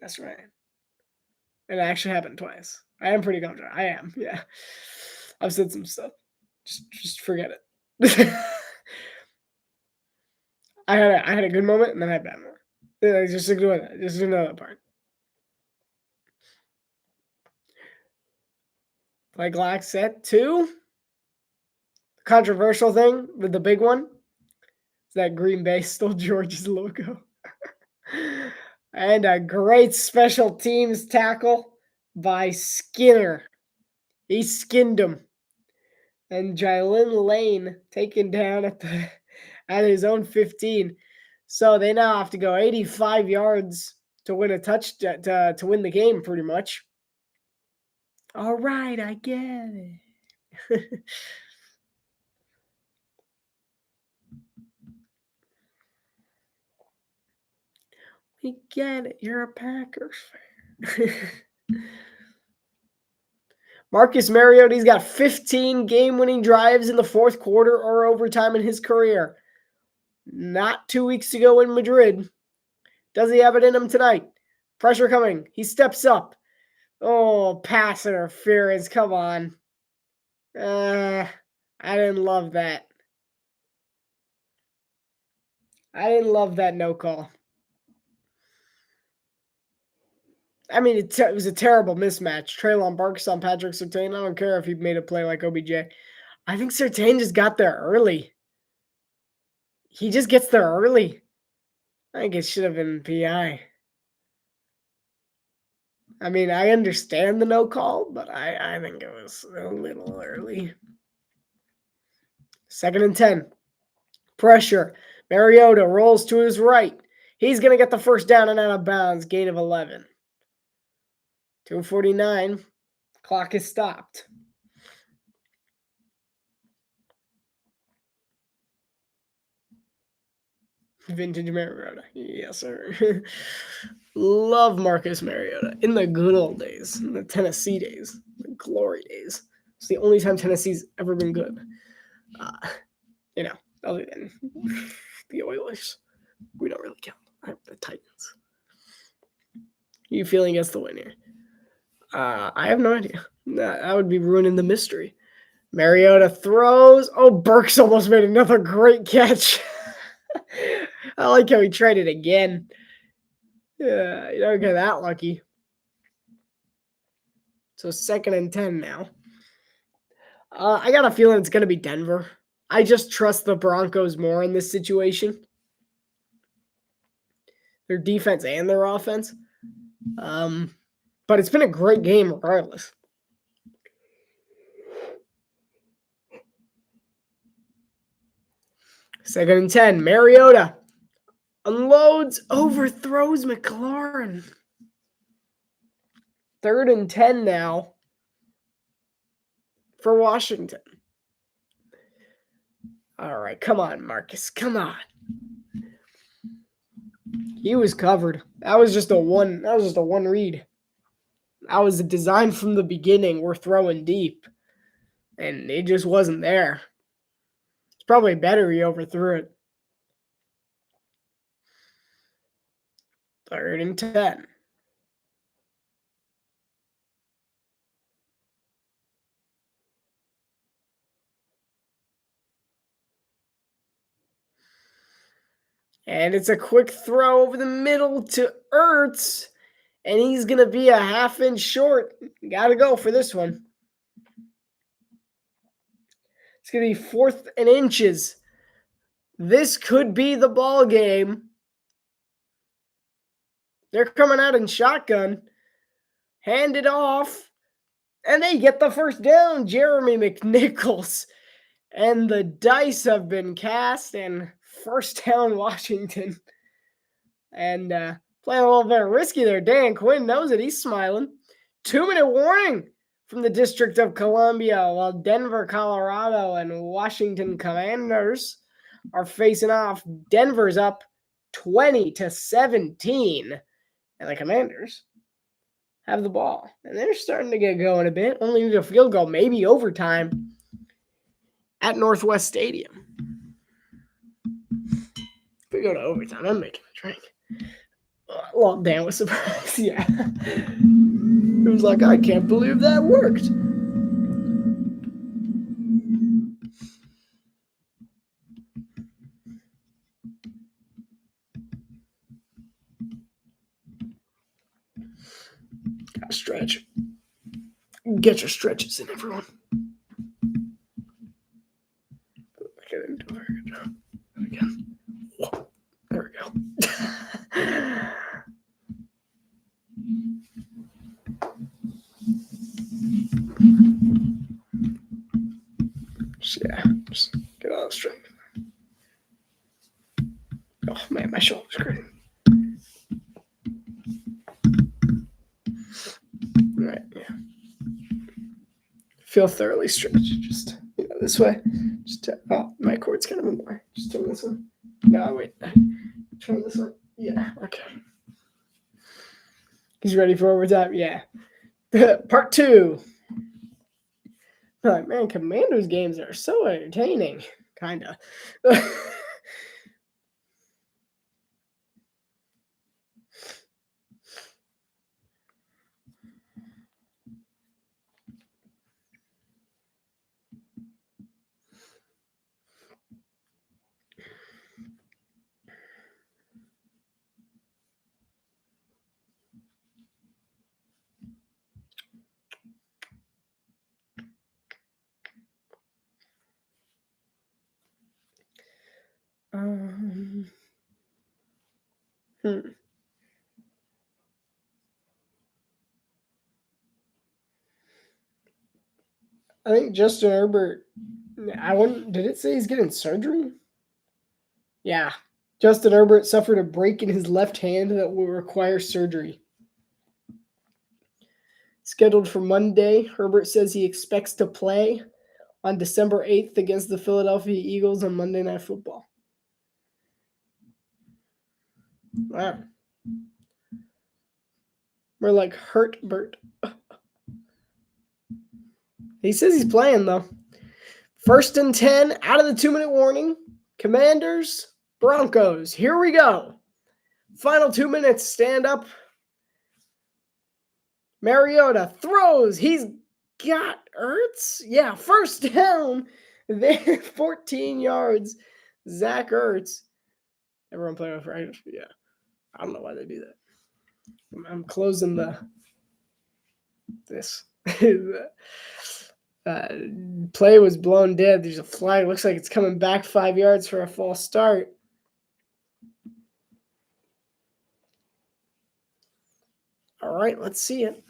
That's right. It actually happened twice. I am pretty confident. I am, yeah. I've said some stuff. Just forget it. I had a good moment and then I had a bad moment. Just ignore that. Just ignore that part. Play clock set 2. Controversial thing with the big one is that Green Bay stole George's logo. And a great special teams tackle by Skinner. He skinned him. And Jalen Lane taken down at his own 15. So they now have to go 85 yards to win a touchdown to win the game, pretty much. All right, I get it. We get it. You're a Packers fan. Marcus Mariota, he's got 15 game-winning drives in the fourth quarter or overtime in his career. Not 2 weeks ago in Madrid. Does he have it in him tonight? Pressure coming. He steps up. Oh, pass interference. Come on. I didn't love that. I didn't love that no call. I mean, it was a terrible mismatch. Treylon Burks on Patrick Surtain. I don't care if he made a play like OBJ. I think Surtain just got there early. He just gets there early. I think it should have been PI. I mean, I understand the no call, but I think it was a little early. 2nd and 10. Pressure. Mariota rolls to his right. He's going to get the first down and out of bounds. Gain of 11. 2:49. Clock is stopped. Vintage Mariota. Yes, sir. Love Marcus Mariota. In the good old days. In the Tennessee days. The glory days. It's the only time Tennessee's ever been good. Other than the Oilers. We don't really count. The Titans. You feeling against the win here? I have no idea. That would be ruining the mystery. Mariota throws. Oh, Burks almost made another great catch. I like how he tried it again. Yeah, you don't get that lucky. So 2nd and 10 now. I got a feeling it's going to be Denver. I just trust the Broncos more in this situation. Their defense and their offense. But it's been a great game regardless. Second and 10. Mariota unloads, overthrows McLaurin. 3rd and 10 now for Washington. All right, come on, Marcus. Come on. He was covered. That was just a one read. That was a design from the beginning. We're throwing deep. And it just wasn't there. It's probably better he overthrew it. 3rd and 10. And it's a quick throw over the middle to Ertz. And he's going to be a half-inch short. Got to go for this one. It's going to be 4th and inches. This could be the ball game. They're coming out in shotgun. Hand it off. And they get the first down. Jeremy McNichols. And the dice have been cast. And first down Washington. And playing a little bit risky there. Dan Quinn knows it. He's smiling. 2-minute warning from the District of Columbia while Denver, Colorado, and Washington Commanders are facing off. Denver's up 20-17. And the Commanders have the ball. And they're starting to get going a bit. Only need a field goal, maybe overtime at Northwest Stadium. If we go to overtime, I'm making a drink. Well, Dan was surprised. Yeah. It was like, I can't believe that worked. Gotta stretch. Get your stretches in, everyone. I didn't do a very good job. Again. There we go. Just get all strength. Oh man, my shoulder's hurting. All right, yeah. Feel thoroughly stretched. Just this way. Just my cord's kind of more. Just turn this one. No, wait. Turn this one. Yeah. Okay. He's ready for overtime. Yeah. Part 2. Like, man, Commanders games are so entertaining. Kinda. I think Justin Herbert. Did it say he's getting surgery? Yeah. Justin Herbert suffered a break in his left hand that will require surgery. Scheduled for Monday, Herbert says he expects to play on December 8th against the Philadelphia Eagles on Monday Night Football. Wow. We're like Hurtbert. He says he's playing, though. 1st and 10 out of the 2-minute warning. Commanders, Broncos. Here we go. Final 2 minutes. Stand up. Mariota throws. He's got Ertz. Yeah, first down. There, 14 yards. Zach Ertz. Everyone playing with right? Yeah. I don't know why they do that. I'm closing this. Play was blown dead. There's a flag. Looks like it's coming back 5 yards for a false start. All right, let's see it.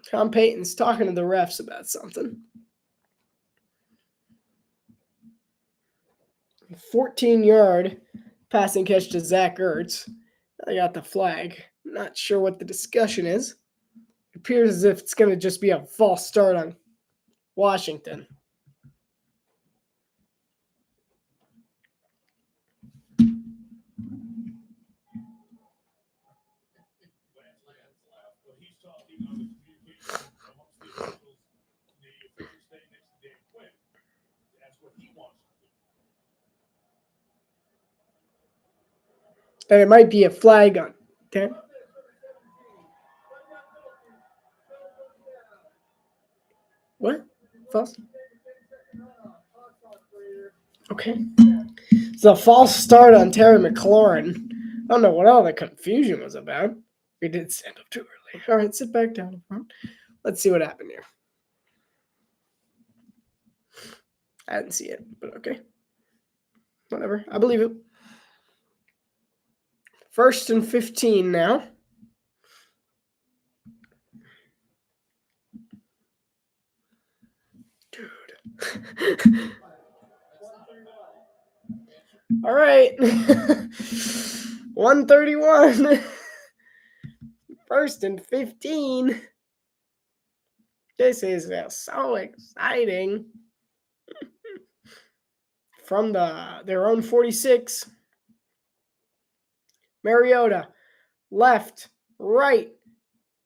Tom Payton's talking to the refs about something. 14-yard passing catch to Zach Ertz. I got the flag. Not sure what the discussion is. It appears as if it's going to just be a false start on Washington. And it might be a flag on. Okay. What? False? Okay. It's a false start on Terry McLaurin. I don't know what all the confusion was about. We did stand up too early. All right, sit back down. Let's see what happened here. I didn't see it, but okay. Whatever. I believe it. 1st and 15 now. Dude. All right. 131. 1st and 15. This is so exciting. From their own 46. Mariota, left, right,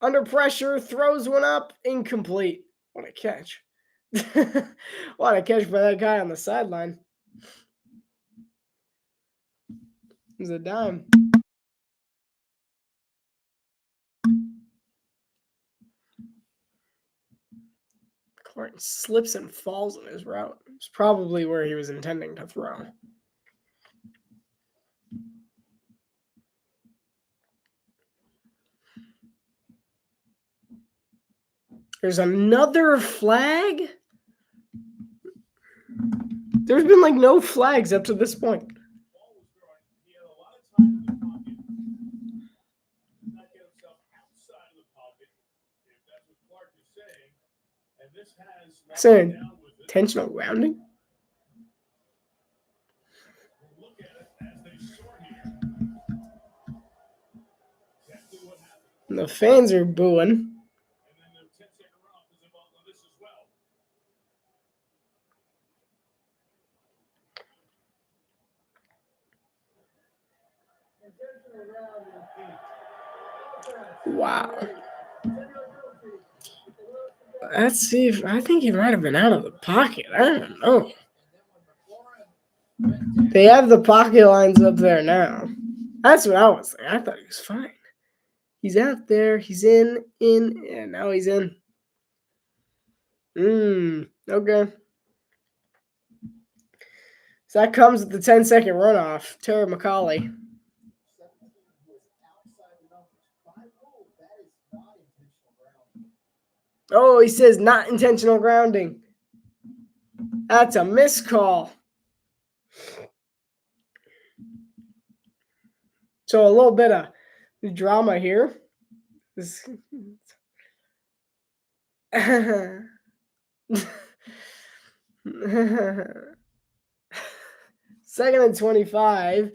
under pressure, throws one up, incomplete. What a catch. What a catch by that guy on the sideline. It was a dime. Clark slips and falls in his route. It's probably where he was intending to throw. There's another flag? There's been like no flags up to this point. Saying intentional grounding? And the fans are booing. Wow. Let's see if I think he might have been out of the pocket. I don't know. They have the pocket lines up there now. That's what I was saying. I thought he was fine. He's out there. He's in, and now he's in. Okay. So that comes with the 10-second runoff. Terry McCauley. Oh, he says not intentional grounding. That's a miscall. So a little bit of drama here. 2nd and 25.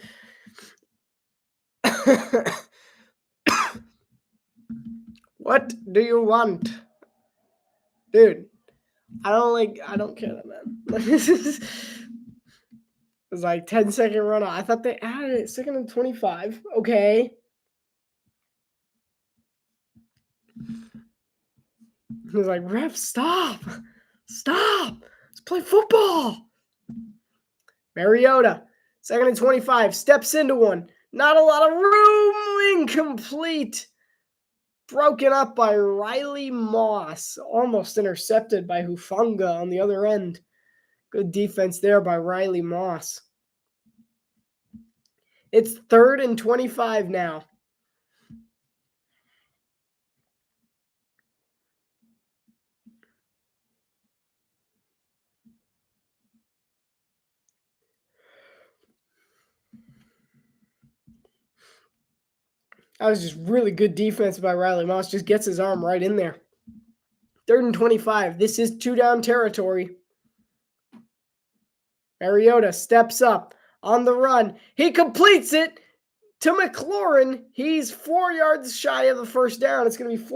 What do you want? Dude, I don't care that, man. It was like 10-second runoff. I thought they added it. 2nd and 25. Okay. He was like, ref, stop. Stop. Let's play football. Mariota, 2nd and 25. Steps into one. Not a lot of room. Incomplete. Broken up by Riley Moss. Almost intercepted by Hufanga on the other end. Good defense there by Riley Moss. It's 3rd and 25 now. That was just really good defense by Riley Moss. Just gets his arm right in there. 3rd and 25. This is 2-down territory. Mariota steps up on the run. He completes it to McLaurin. He's 4 yards shy of the first down. It's going to be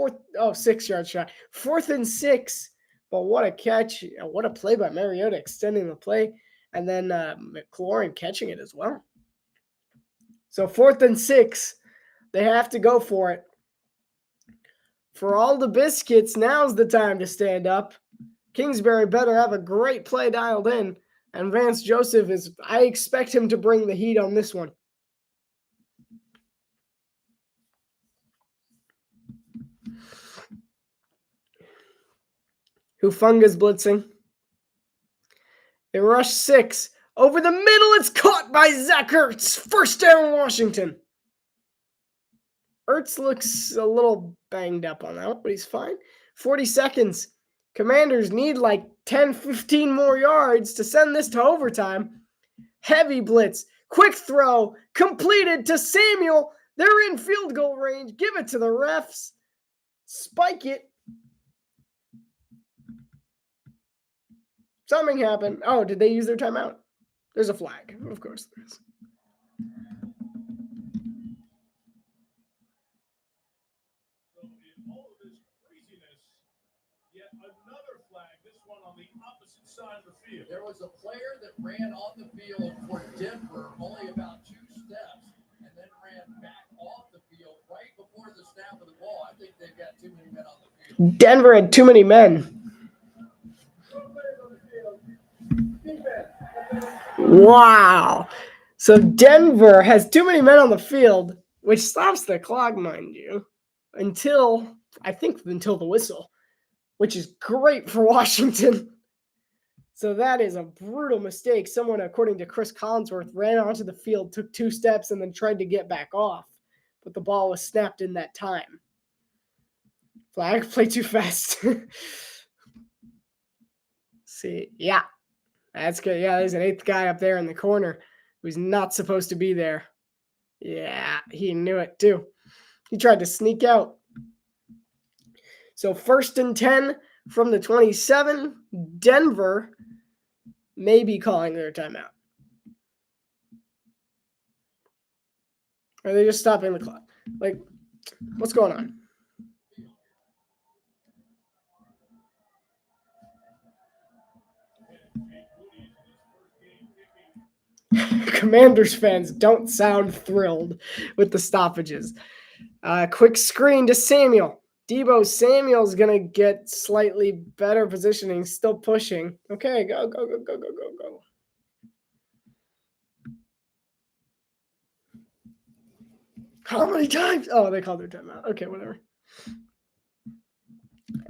6 yards shy. 4th and 6. But what a catch. What a play by Mariota, extending the play. And then McLaurin catching it as well. So 4th and 6. They have to go for it. For all the biscuits, now's the time to stand up. Kingsbury better have a great play dialed in. And Vance Joseph I expect him to bring the heat on this one. Hufunga's blitzing. They rush 6. Over the middle, it's caught by Zach Ertz. First down, Washington. Ertz looks a little banged up on that one, but he's fine. 40 seconds. Commanders need like 10, 15 more yards to send this to overtime. Heavy blitz. Quick throw. Completed to Samuel. They're in field goal range. Give it to the refs. Spike it. Something happened. Oh, did they use their timeout? There's a flag. Of course there is. So in all of this craziness, yet another flag, this one on the opposite side of the field. There was a player that ran on the field for Denver only about 2 steps and then ran back off the field right before the snap of the ball. I think they've got too many men on the field. Denver had too many men. Wow. So Denver has too many men on the field, which stops the clock, mind you, until the whistle, which is great for Washington. So that is a brutal mistake. Someone, according to Chris Collinsworth, ran onto the field, took 2 steps, and then tried to get back off. But the ball was snapped in that time. Flag, play too fast. See, yeah. That's good. Yeah, there's an 8th guy up there in the corner who's not supposed to be there. Yeah, he knew it too. He tried to sneak out. So 1st and 10 from the 27. Denver may be calling their timeout. Or are they just stopping the clock? Like, what's going on? Commanders fans don't sound thrilled with the stoppages. Quick screen to Samuel. Debo Samuel's going to get slightly better positioning, still pushing. Okay, go. How many times? Oh, they called their timeout. Okay, whatever.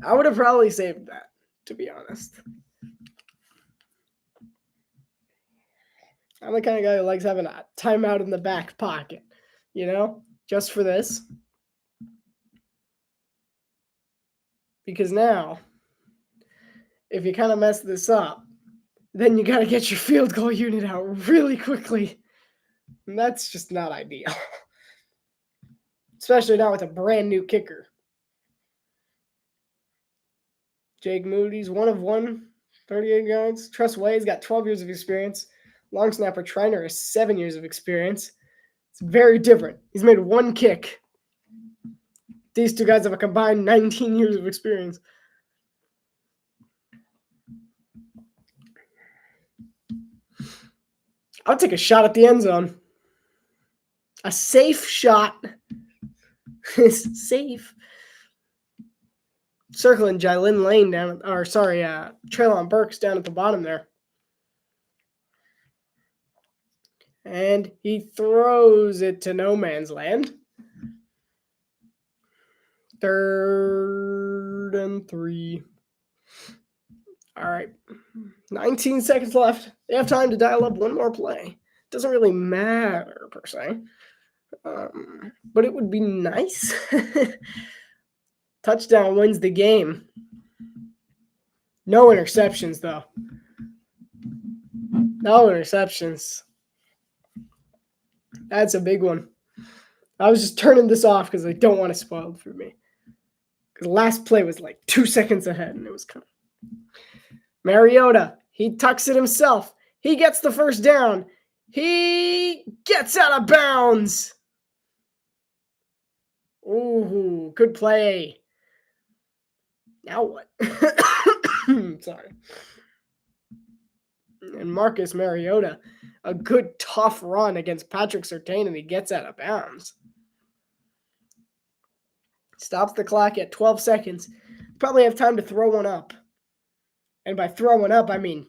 I would have probably saved that, to be honest. I'm the kind of guy who likes having a timeout in the back pocket, just for this. Because now, if you kind of mess this up, then you got to get your field goal unit out really quickly. And that's just not ideal. Especially not with a brand new kicker. Jake Moody's 1 of 1, 38 yards. Tress Way's got 12 years of experience. Long snapper Triner has 7 years of experience. It's very different. He's made 1 kick. These 2 guys have a combined 19 years of experience. I'll take a shot at the end zone. A safe shot. Safe. Circling Jalen Lane down, Treylon Burks down at the bottom there. And he throws it to no man's land. 3rd and 3. All right. 19 seconds left. They have time to dial up one more play. Doesn't really matter, per se. But it would be nice. Touchdown wins the game. No interceptions, though. No interceptions. That's a big one. I was just turning this off because I don't want to spoil it for me. Because the last play was like 2 seconds ahead, and it was kind of... Mariota, he tucks it himself. He gets the first down. He gets out of bounds. Ooh, good play. Now what? Sorry. And Marcus Mariota, a good tough run against Patrick Surtain, and he gets out of bounds. Stops the clock at 12 seconds. Probably have time to throw one up. And by throwing up, I mean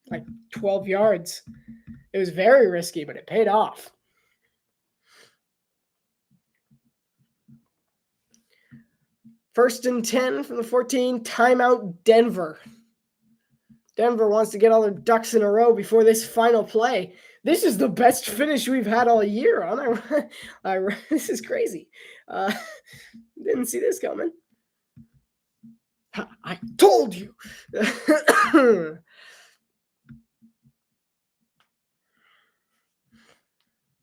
like 12 yards. It was very risky, but it paid off. First and 10 from the 14. Timeout, Denver. Denver wants to get all their ducks in a row before this final play. This is the best finish we've had all year. This is crazy. Didn't see this coming. I told you.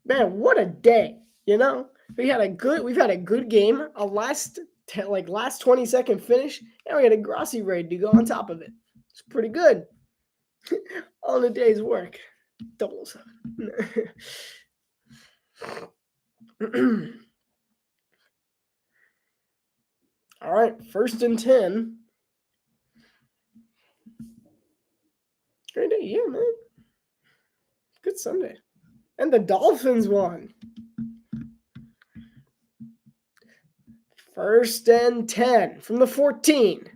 Man, what a day! We've had a good game. A last 20-second finish, and we had a Grossi raid to go on top of it. It's pretty good. All in a day's work. 007. All right, first and 10. Great day, yeah, man. Good Sunday. And the Dolphins won. First and 10 from the 14.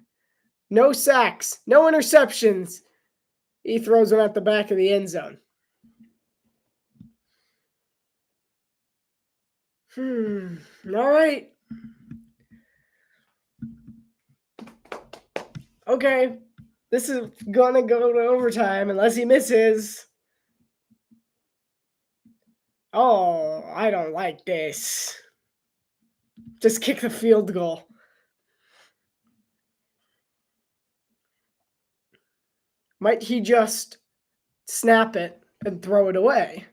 No sacks, no interceptions. He throws one at the back of the end zone. All right. Okay. This is going to go to overtime unless he misses. Oh, I don't like this. Just kick the field goal. Might he just snap it and throw it away?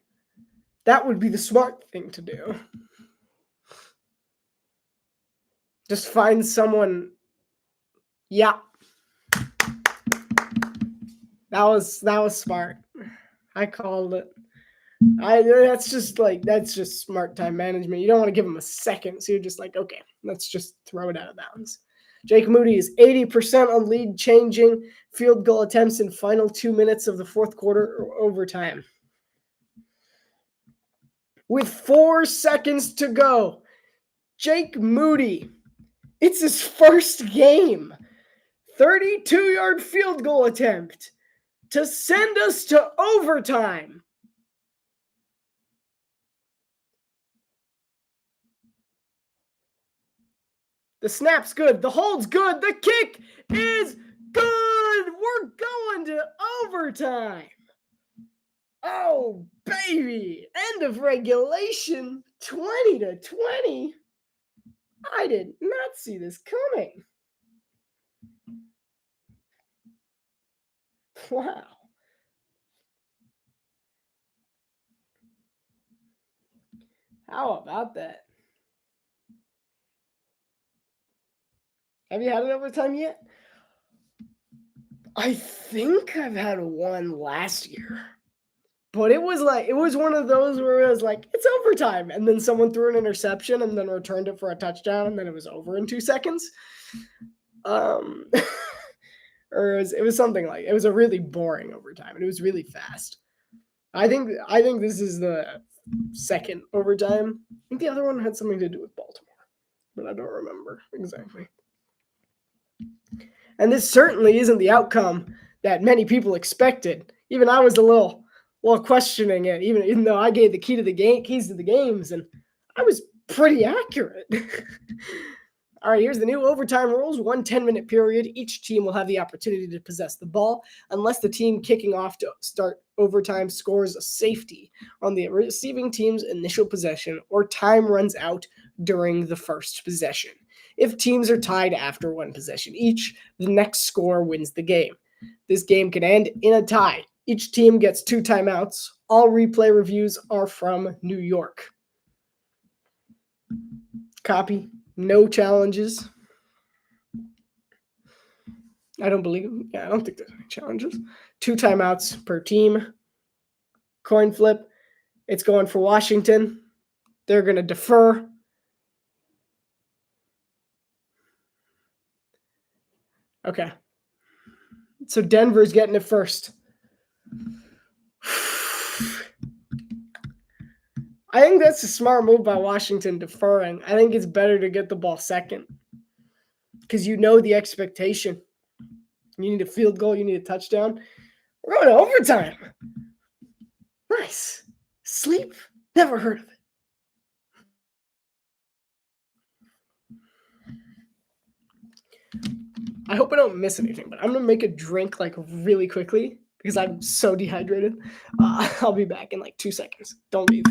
That would be the smart thing to do. Just find someone. Yeah. That was smart. I called it. That's just smart time management. You don't want to give him a second, so you're just like, okay, let's just throw it out of bounds. Jake Moody is 80% on lead changing field goal attempts in final 2 minutes of the fourth quarter or overtime. With 4 seconds to go, Jake Moody, it's his first game. 32-yard field goal attempt to send us to overtime. The snap's good. The hold's good. The kick is good. We're going to overtime. Oh, baby. End of regulation. 20-20. I did not see this coming. Wow. How about that? Have you had an overtime yet? I think I've had one last year. But it was one of those where it was like, it's overtime. And then someone threw an interception and then returned it for a touchdown. And then it was over in 2 seconds. Or it was something like, it was a really boring overtime. And it was really fast. I think this is the second overtime. I think the other one had something to do with Baltimore. But I don't remember exactly. And this certainly isn't the outcome that many people expected. Even I was a little questioning it, even though I gave the keys to the games, and I was pretty accurate. All right, here's the new overtime rules. 1 10-minute period. Each team will have the opportunity to possess the ball unless the team kicking off to start overtime scores a safety on the receiving team's initial possession or time runs out during the first possession. If teams are tied after 1 possession each, the next score wins the game. This game can end in a tie. Each team gets 2 timeouts. All replay reviews are from New York. Copy. No challenges. I don't think there's any challenges. 2 timeouts per team. Coin flip. It's going for Washington. They're going to defer. Okay. So Denver's getting it first. I think that's a smart move by Washington, deferring. I think it's better to get the ball second because you know the expectation. You need a field goal. You need a touchdown. We're going to overtime. Nice. Sleep? Never heard of it. I hope I don't miss anything, but I'm going to make a drink like really quickly because I'm so dehydrated. I'll be back in like 2 seconds. Don't leave.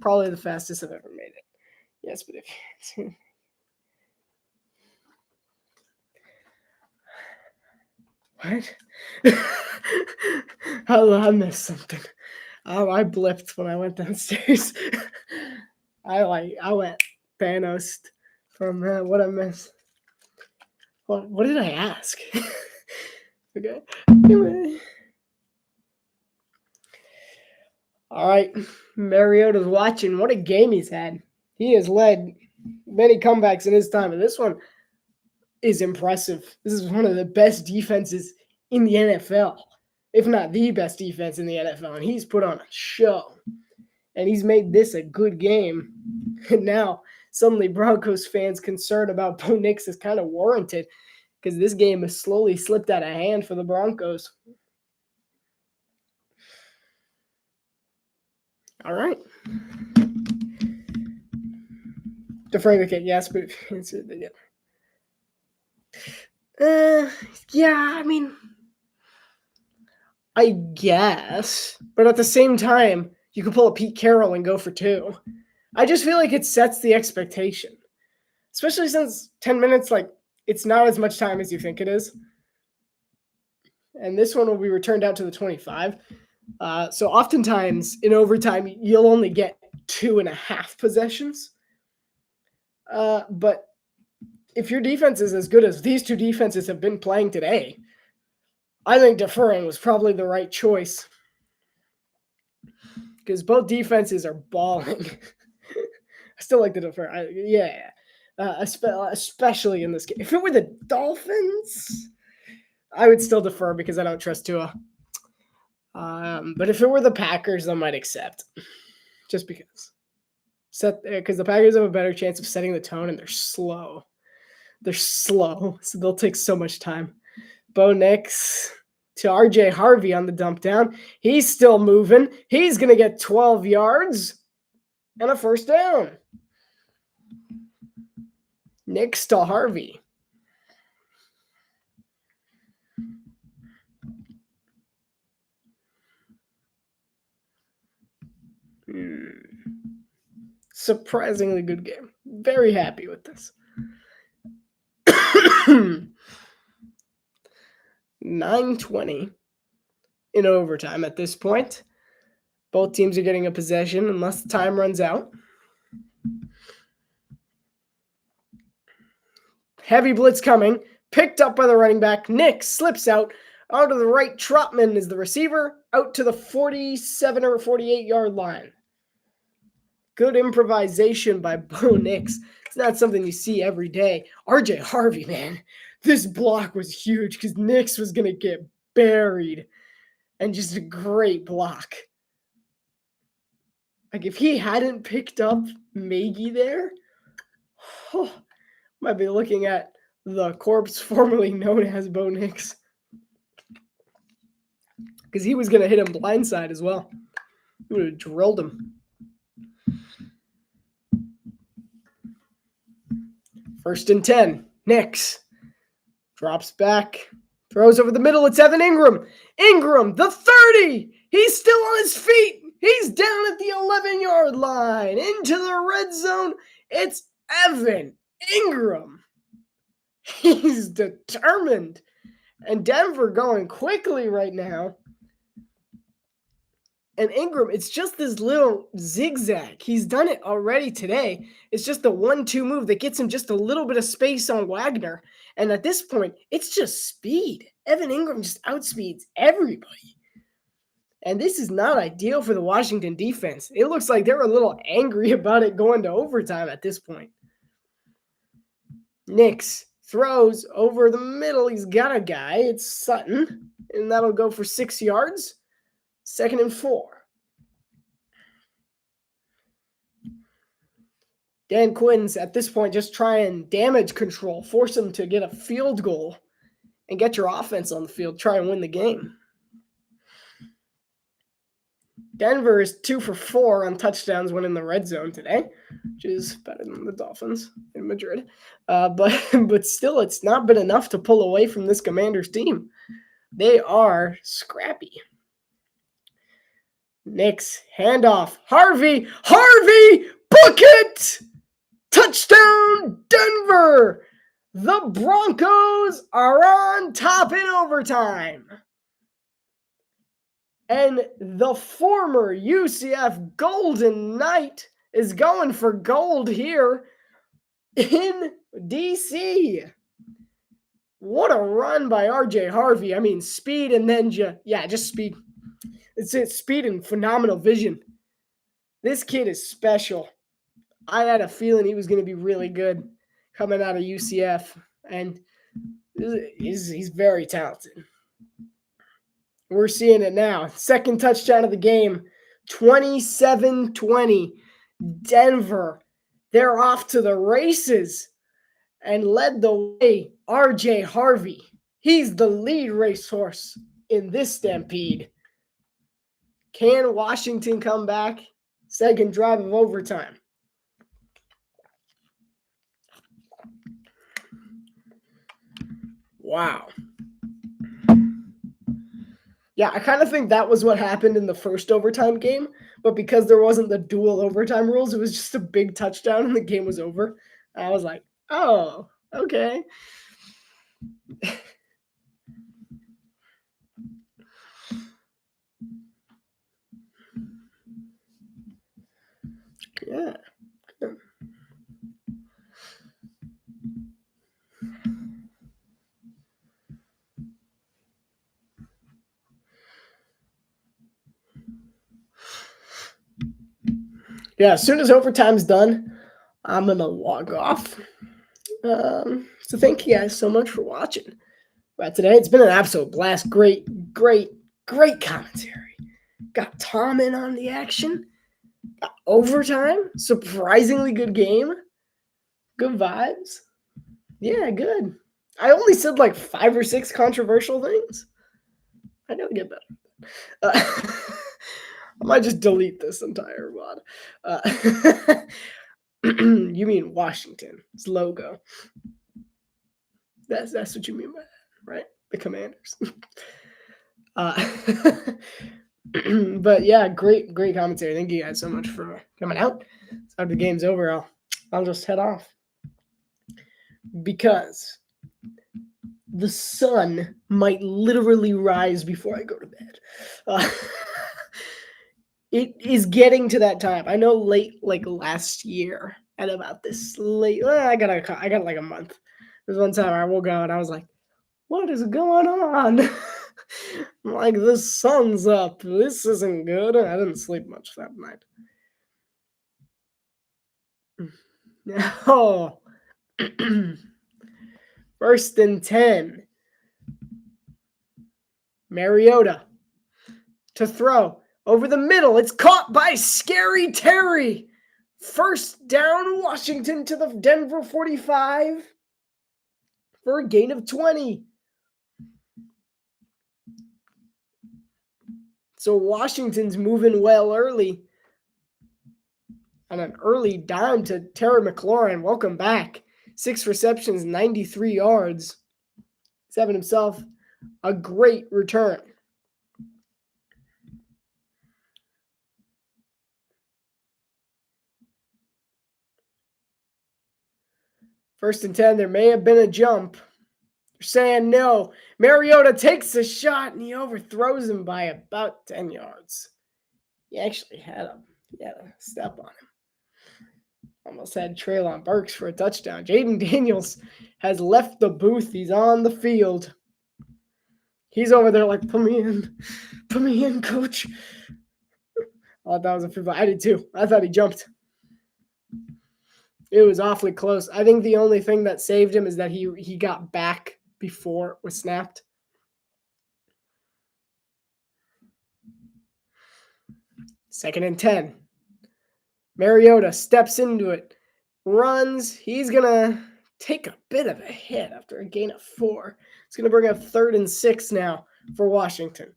Probably the fastest I've ever made it. Yes, but if what? I missed something. Oh, I blipped when I went downstairs. I went Thanos from what I missed. What did I ask? Okay. All right, Mariota's watching. What a game he's had. He has led many comebacks in his time, and this one is impressive. This is one of the best defenses in the NFL, if not the best defense in the NFL, and he's put on a show. And he's made this a good game. And now, suddenly, Broncos fans' concern about Bo Nix is kind of warranted because this game has slowly slipped out of hand for the Broncos. All right. Deferring the kick, yes, but yeah, I mean, I guess, but at the same time, you could pull a Pete Carroll and go for 2. I just feel like it sets the expectation, especially since 10 minutes, like, it's not as much time as you think it is. And this one will be returned out to the 25. So oftentimes in overtime, you'll only get 2.5 possessions. But if your defense is as good as these two defenses have been playing today, I think deferring was probably the right choice because both defenses are balling. I still like to defer. Especially in this game. If it were the Dolphins, I would still defer because I don't trust Tua. But if it were the Packers, I might accept, just because the Packers have a better chance of setting the tone, and they're slow. They're slow, so they'll take so much time. Bo Nix to RJ Harvey on the dump down. He's still moving. He's going to get 12 yards and a first down. Nix to Harvey. Surprisingly good game. Very happy with this. 9:20 in overtime at this point. Both teams are getting a possession unless the time runs out. Heavy blitz coming. Picked up by the running back. Nix slips out to the right. Trotman is the receiver. Out to the 47 or 48-yard line. Good improvisation by Bo Nix. It's not something you see every day. RJ Harvey, man, this block was huge because Nix was going to get buried. And just a great block. Like, if he hadn't picked up Maggie there, might be looking at the corpse formerly known as Bo Nix. Because he was going to hit him blindside as well. He would have drilled him. First and 10. Nix drops back. Throws over the middle. It's Evan Ingram. Ingram, the 30. He's still on his feet. He's down at the 11-yard line. Into the red zone. It's Evan Ingram. He's determined. And Denver going quickly right now. And Ingram, it's just this little zigzag. He's done it already today. It's just the 1-2 move that gets him just a little bit of space on Wagner. And at this point, it's just speed. Evan Ingram just outspeeds everybody. And this is not ideal for the Washington defense. It looks like they're a little angry about it going to overtime at this point. Nix throws over the middle. He's got a guy. It's Sutton. And that'll go for 6 yards. 2nd and 4. Dan Quinn's at this point just try and damage control, force him to get a field goal and get your offense on the field, try and win the game. Denver is 2 for 4 on touchdowns when in the red zone today, which is better than the Dolphins in Madrid. But still, it's not been enough to pull away from this Commanders team. They are scrappy. Nix, handoff. Harvey, book it! Touchdown, Denver! The Broncos are on top in overtime. And the former UCF Golden Knight is going for gold here in DC. What a run by RJ Harvey. I mean, speed and then just speed. It's speed and phenomenal vision. This kid is special. I had a feeling he was going to be really good coming out of UCF, and he's very talented. We're seeing it now. 2nd touchdown of the game, 27-20. Denver, they're off to the races and led the way. RJ Harvey, he's the lead racehorse in this stampede. Can Washington come back? 2nd drive of overtime. Wow. Yeah, I kind of think that was what happened in the first overtime game, but because there wasn't the dual overtime rules, it was just a big touchdown and the game was over. I was like, oh, okay. Yeah. Good. Yeah, as soon as overtime's done, I'm going to log off. So thank you guys so much for watching. But today, it's been an absolute blast. Great commentary. Got Tom in on the action. Got overtime. Surprisingly good game. Good vibes. Yeah, good. I only said like 5 or 6 controversial things. I gotta get better. I might just delete this entire VOD. You mean Washington's logo. That's what you mean by that, right? The Commanders. But yeah, great commentary. Thank you guys so much for coming out. So after the game's over, I'll just head off. Because the sun might literally rise before I go to bed. It is getting to that time. I know late, like last year, at about this late, I got like a month. There's one time I woke up and I was like, what is going on? I'm like, the sun's up. This isn't good. I didn't sleep much that night. No. 1st and 10. Mariota to throw. Over the middle. It's caught by Scary Terry. 1st down, Washington to the Denver 45 for a gain of 20. So Washington's moving well early. On an early dime to Terry McLaurin. Welcome back. 6 receptions, 93 yards. He's having himself a great return. First and 10, there may have been a jump. They're saying no. Mariota takes a shot and he overthrows him by about 10 yards. He actually had a step on him. Almost had Treylon Burks for a touchdown. Jaden Daniels has left the booth. He's on the field. He's over there like, put me in, coach. I thought that was a 50. I did too. I thought he jumped. It was awfully close. I think the only thing that saved him is that he got back before it was snapped. Second and 10. Mariota steps into it, runs. He's going to take a bit of a hit after a gain of 4. It's going to bring up 3rd and 6 now for Washington.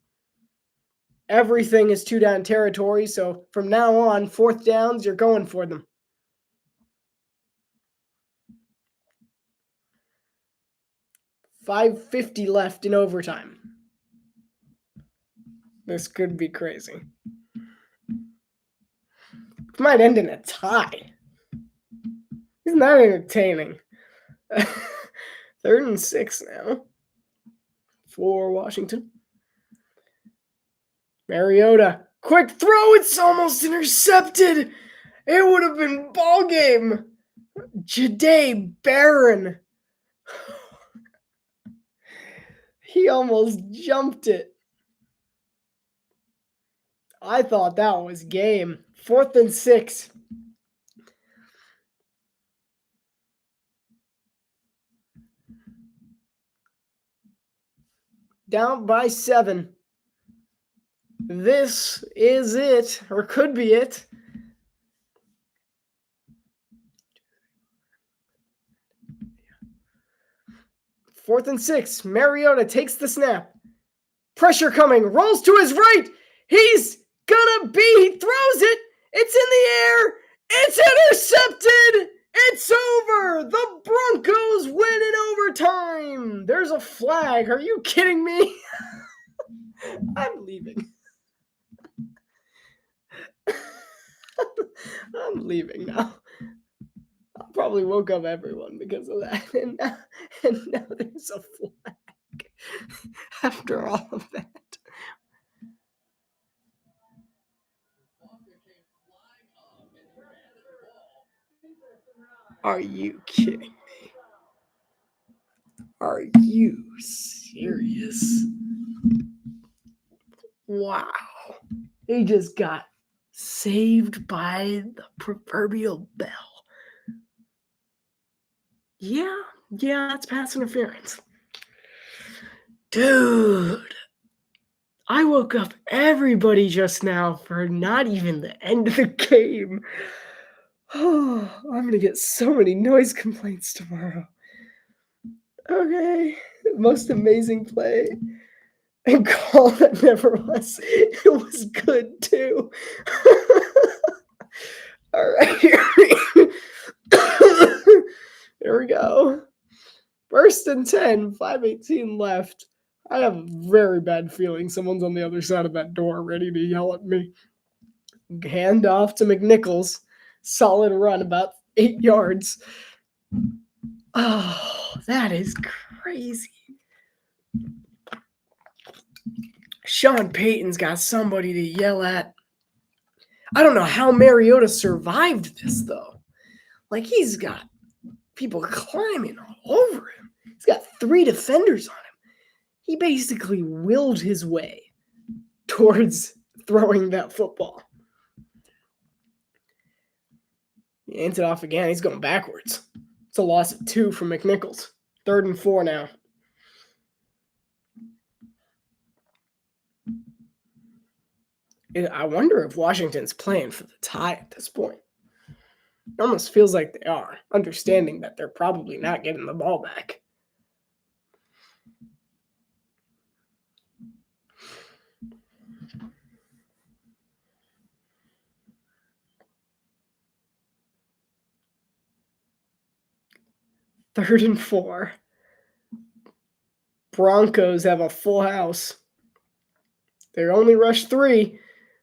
Everything is 2-down territory, so from now on, 4th downs, you're going for them. $5:50 left in overtime. This could be crazy. It might end in a tie. Isn't that entertaining? 3rd and 6 now for Washington. Mariota, quick throw. It's almost intercepted. It would have been ball game. Jahdae Barron. He almost jumped it. I thought that was game. 4th and 6. Down by 7. This is it, or could be it. Fourth and 6. Mariota takes the snap. Pressure coming. Rolls to his right. He's gonna be. He throws it. It's in the air. It's intercepted. It's over. The Broncos win in overtime. There's a flag. Are you kidding me? I'm leaving. I'm leaving now. I probably woke up everyone because of that. And now there's a flag after all of that. Are you kidding me? Are you serious? Wow. He just got saved by the proverbial bell. Yeah, that's pass interference. Dude, I woke up everybody just now for not even the end of the game. Oh, I'm going to get so many noise complaints tomorrow. Okay, most amazing play. And call that never was. It was good too. All right, here we go. 1st and 10, 5:18 left. I have a very bad feeling someone's on the other side of that door ready to yell at me. Hand off to McNichols. Solid run, about 8 yards. Oh, that is crazy. Sean Payton's got somebody to yell at. I don't know how Mariota survived this, though. Like, he's got people climbing all over him. He's got 3 defenders on him. He basically willed his way towards throwing that football. He ends it off again. He's going backwards. It's a loss of 2 for McNichols. 3rd and 4 now. I wonder if Washington's playing for the tie at this point. It almost feels like they are, understanding that they're probably not getting the ball back. Third and 4. Broncos have a full house. They only rush 3.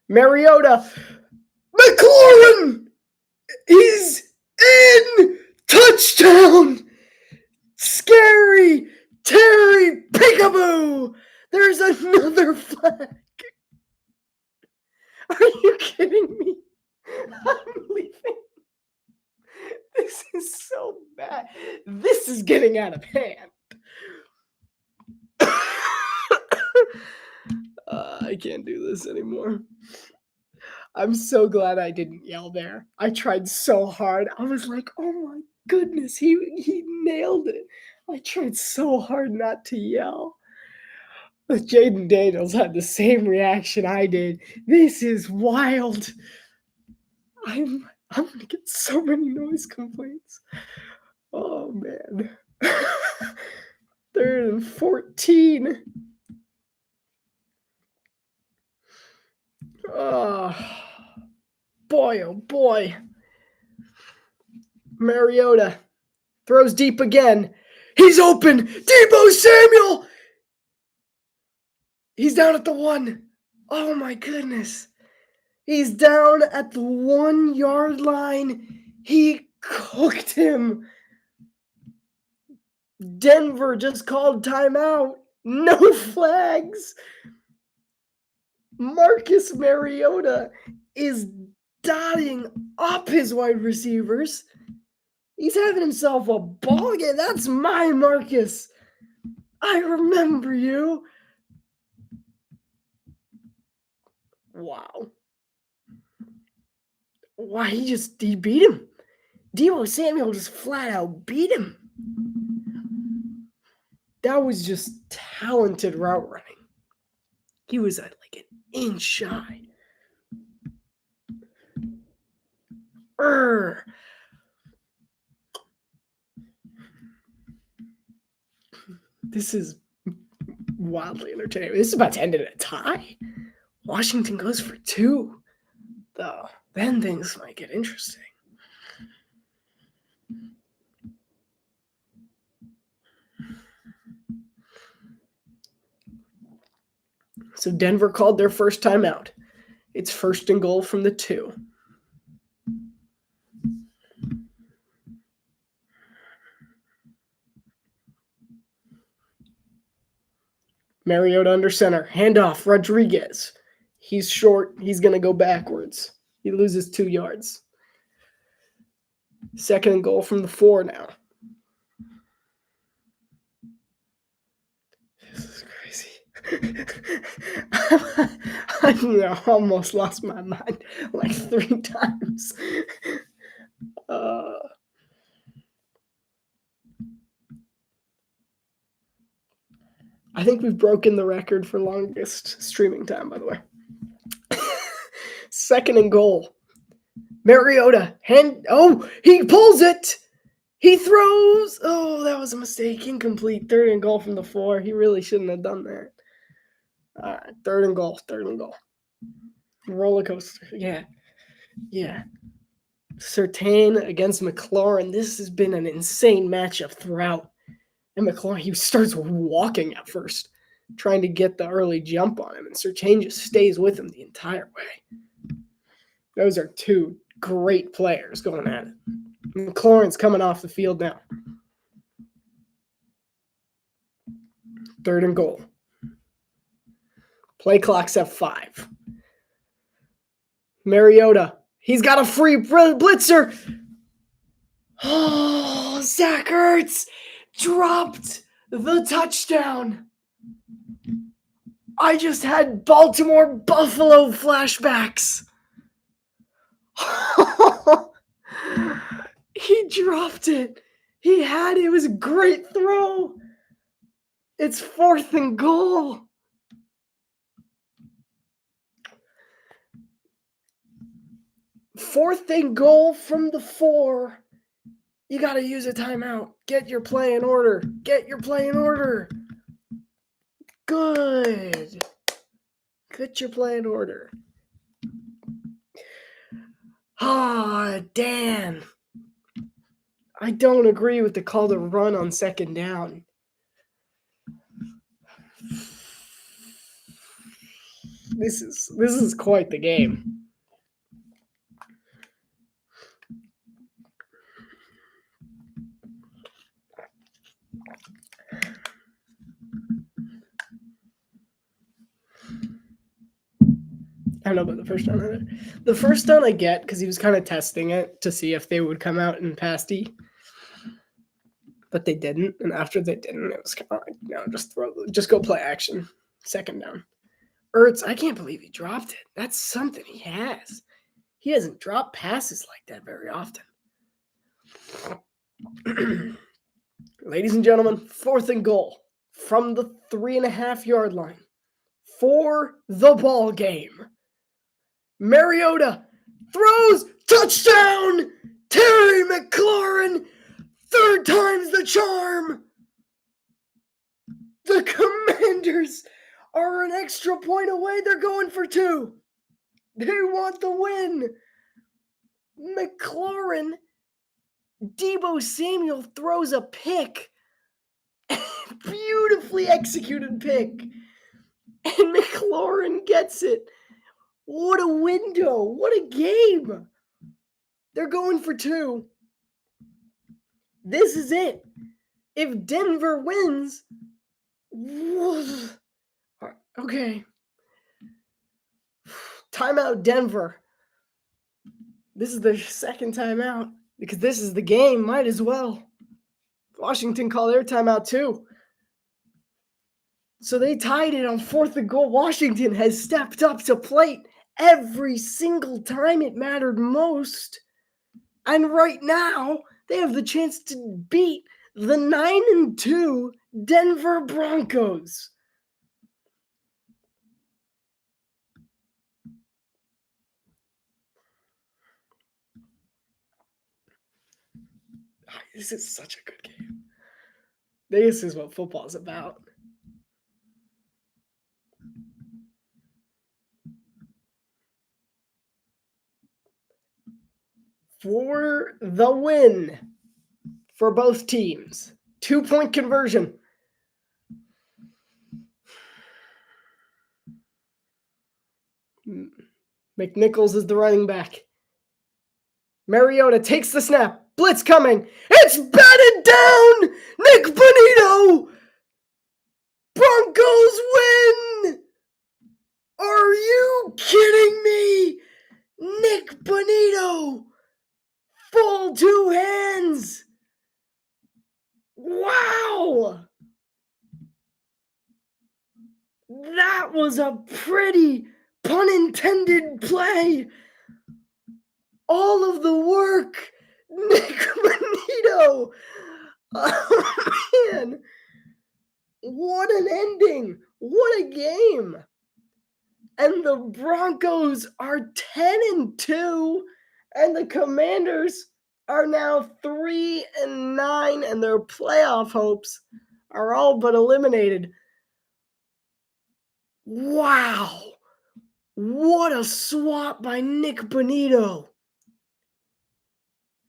Mariota. McLaurin is in. Touchdown. There's another flag. Are you kidding me? I'm leaving. This is so bad. This is getting out of hand. I can't do this anymore. I'm so glad I didn't yell there. I tried so hard. I was like, oh my goodness, he nailed it. I tried so hard not to yell. But Jaden Daniels had the same reaction I did. This is wild. I'm gonna get so many noise complaints. Oh man. 3rd and 14. Oh boy, oh boy. Mariota throws deep again. He's open. Deebo Samuel. He's down at the 1. Oh my goodness. He's down at the 1-yard line. He cooked him. Denver just called timeout. No flags. Marcus Mariota is dotting up his wide receivers. He's having himself a ball game. That's my Marcus. I remember you. Wow. Why he beat him. Deebo Samuel just flat out beat him. That was just talented route running. He was at like an inch shy. This is wildly entertaining. This is about to end in a tie. Washington goes for 2. Though, then things might get interesting. So Denver called their first timeout. It's 1st and goal from the 2. Mariota under center. Handoff. Rodriguez. He's short. He's going to go backwards. He loses 2 yards. 2nd and goal from the 4 now. This is crazy. I almost lost my mind like 3 times. I think we've broken the record for longest streaming time, by the way. 2nd and goal. Mariota. He pulls it. He throws. Oh, that was a mistake. Incomplete. 3rd and goal from the 4. He really shouldn't have done that. All right, 3rd and goal. Roller coaster. Yeah. Surtain against McLaurin. This has been an insane matchup throughout. And McLaurin, he starts walking at first, trying to get the early jump on him. And Surtain just stays with him the entire way. Those are 2 great players going at it. McLaurin's coming off the field now. 3rd and goal. Play clock's at 5. Mariota. He's got a free blitzer. Oh, Zach Ertz dropped the touchdown. I just had Baltimore Buffalo flashbacks. He dropped it. It was a great throw. It's 4th and goal. Fourth and goal from the 4. You got to use a timeout. Get your play in order. Good. Get your play in order. Dan. I don't agree with the call to run on 2nd down. This is quite the game. I don't know about the first down either. The first down I get because he was kind of testing it to see if they would come out and pass D. But they didn't, and after they didn't, it was kind of like, no, just go play action. Second down. Ertz, I can't believe he dropped it. That's something he has. He doesn't drop passes like that very often. Ladies and gentlemen, 4th and goal from the 3.5-yard line for the ball game. Mariota throws, touchdown! Terry McLaurin, 3rd time's the charm. The Commanders are an extra point away. They're going for 2. They want the win. McLaurin, Deebo Samuel throws a pick. Beautifully executed pick. And McLaurin gets it. What a window. What a game. They're going for 2. This is it. If Denver wins, okay. Timeout Denver. This is their second timeout because this is the game. Might as well. Washington called their timeout too. So they tied it on 4th and goal. Washington has stepped up to plate every single time it mattered most. And right now, they have the chance to beat the 9-2 Denver Broncos. This is such a good game. This is what football is about. For the win for both teams. 2-point conversion. McNichols is the running back. Mariota takes the snap. Blitz coming. It's batted down. Nick Bonito. Broncos win. Are you kidding me? Nick Bonito. Full 2 hands. Wow. That was a pretty, pun intended, play. All of the work, Nick Bonito. Oh, man. What an ending. What a game. And the Broncos are 10-2, and the Commanders are now 3-9, and their playoff hopes are all but eliminated. Wow. What a swap by Nick Bonito.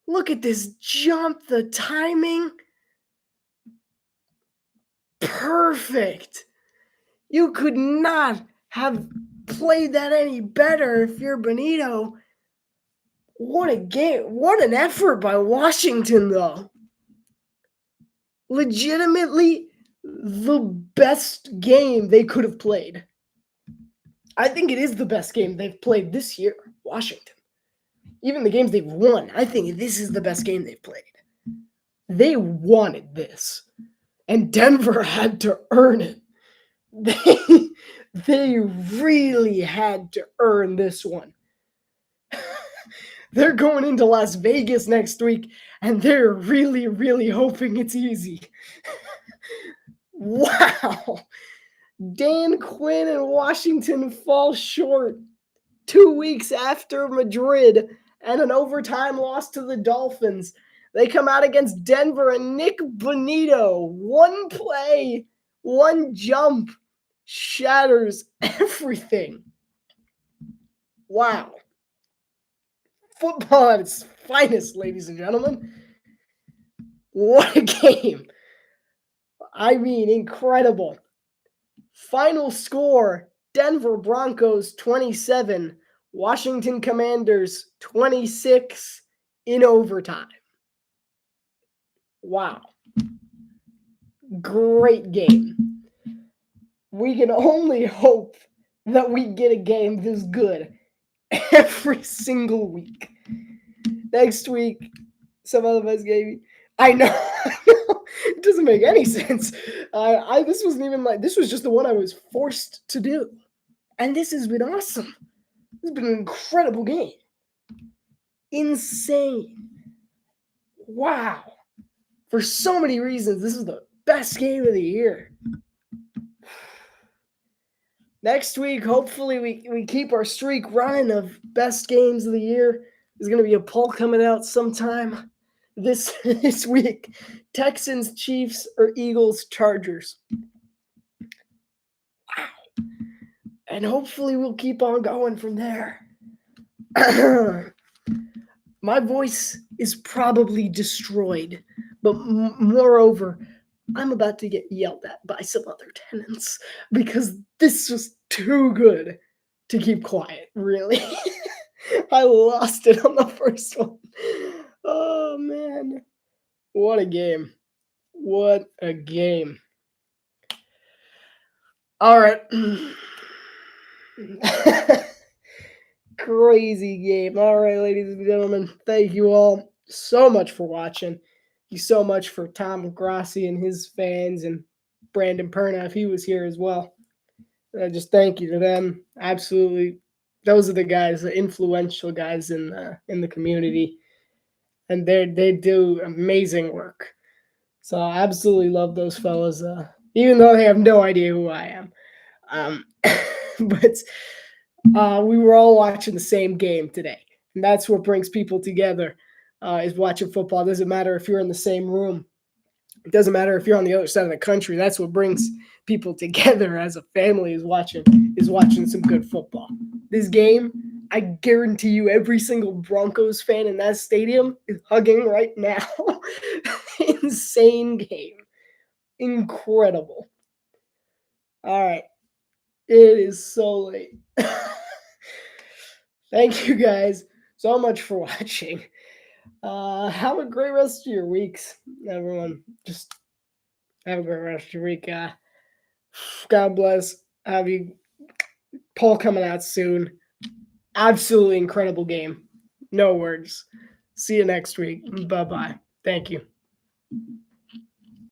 Look at this jump, the timing. Perfect. You could not have played that any better if you're Bonito. What a game. What an effort by Washington, though. Legitimately the best game they could have played. I think it is the best game they've played this year, Washington. Even the games they've won, I think this is the best game they've played. They wanted this, and Denver had to earn it. They really had to earn this one. They're going into Las Vegas next week, and they're really, really hoping it's easy. Wow. Dan Quinn and Washington fall short 2 weeks after Madrid and an overtime loss to the Dolphins. They come out against Denver, and Nick Bonito, one play, one jump, shatters everything. Wow. Football at its finest, ladies and gentlemen. What a game. I mean, incredible. Final score, Denver Broncos 27, Washington Commanders 26 in overtime. Wow. Great game. We can only hope that we get a game this good every single week. Next week, some other best game. I know, it doesn't make any sense. This wasn't even like, this was just the one I was forced to do, and this has been awesome. This has been an incredible game. Insane. Wow. For so many reasons, this is the best game of the year. Next week, hopefully, we keep our streak running of best games of the year. There's going to be a poll coming out sometime this week. Texans, Chiefs, or Eagles, Chargers. Wow. And hopefully we'll keep on going from there. My voice is probably destroyed, but moreover, I'm about to get yelled at by some other tenants because this was too good to keep quiet, really. I lost it on the first one. Oh, man. What a game. What a game. All right. Crazy game. All right, ladies and gentlemen, thank you all so much for watching. Thank you so much for Tom Grassi and his fans and Brandon Perna if he was here as well. Just thank you to them. Absolutely, those are the guys, the influential guys in the community, and they do amazing work. So I absolutely love those fellas, even though they have no idea who I am. But we were all watching the same game today, and that's what brings people together. Is watching football. It doesn't matter if you're in the same room. It doesn't matter if you're on the other side of the country. That's what brings people together as a family is watching some good football. This game, I guarantee you, every single Broncos fan in that stadium is hugging right now. Insane game. Incredible. All right. It is so late. Thank you guys so much for watching. Have a great rest of your weeks, everyone. Just have a great rest of your week. God bless. Have you Paul coming out soon. Absolutely incredible game. No words. See you next week. Bye-bye. Thank you.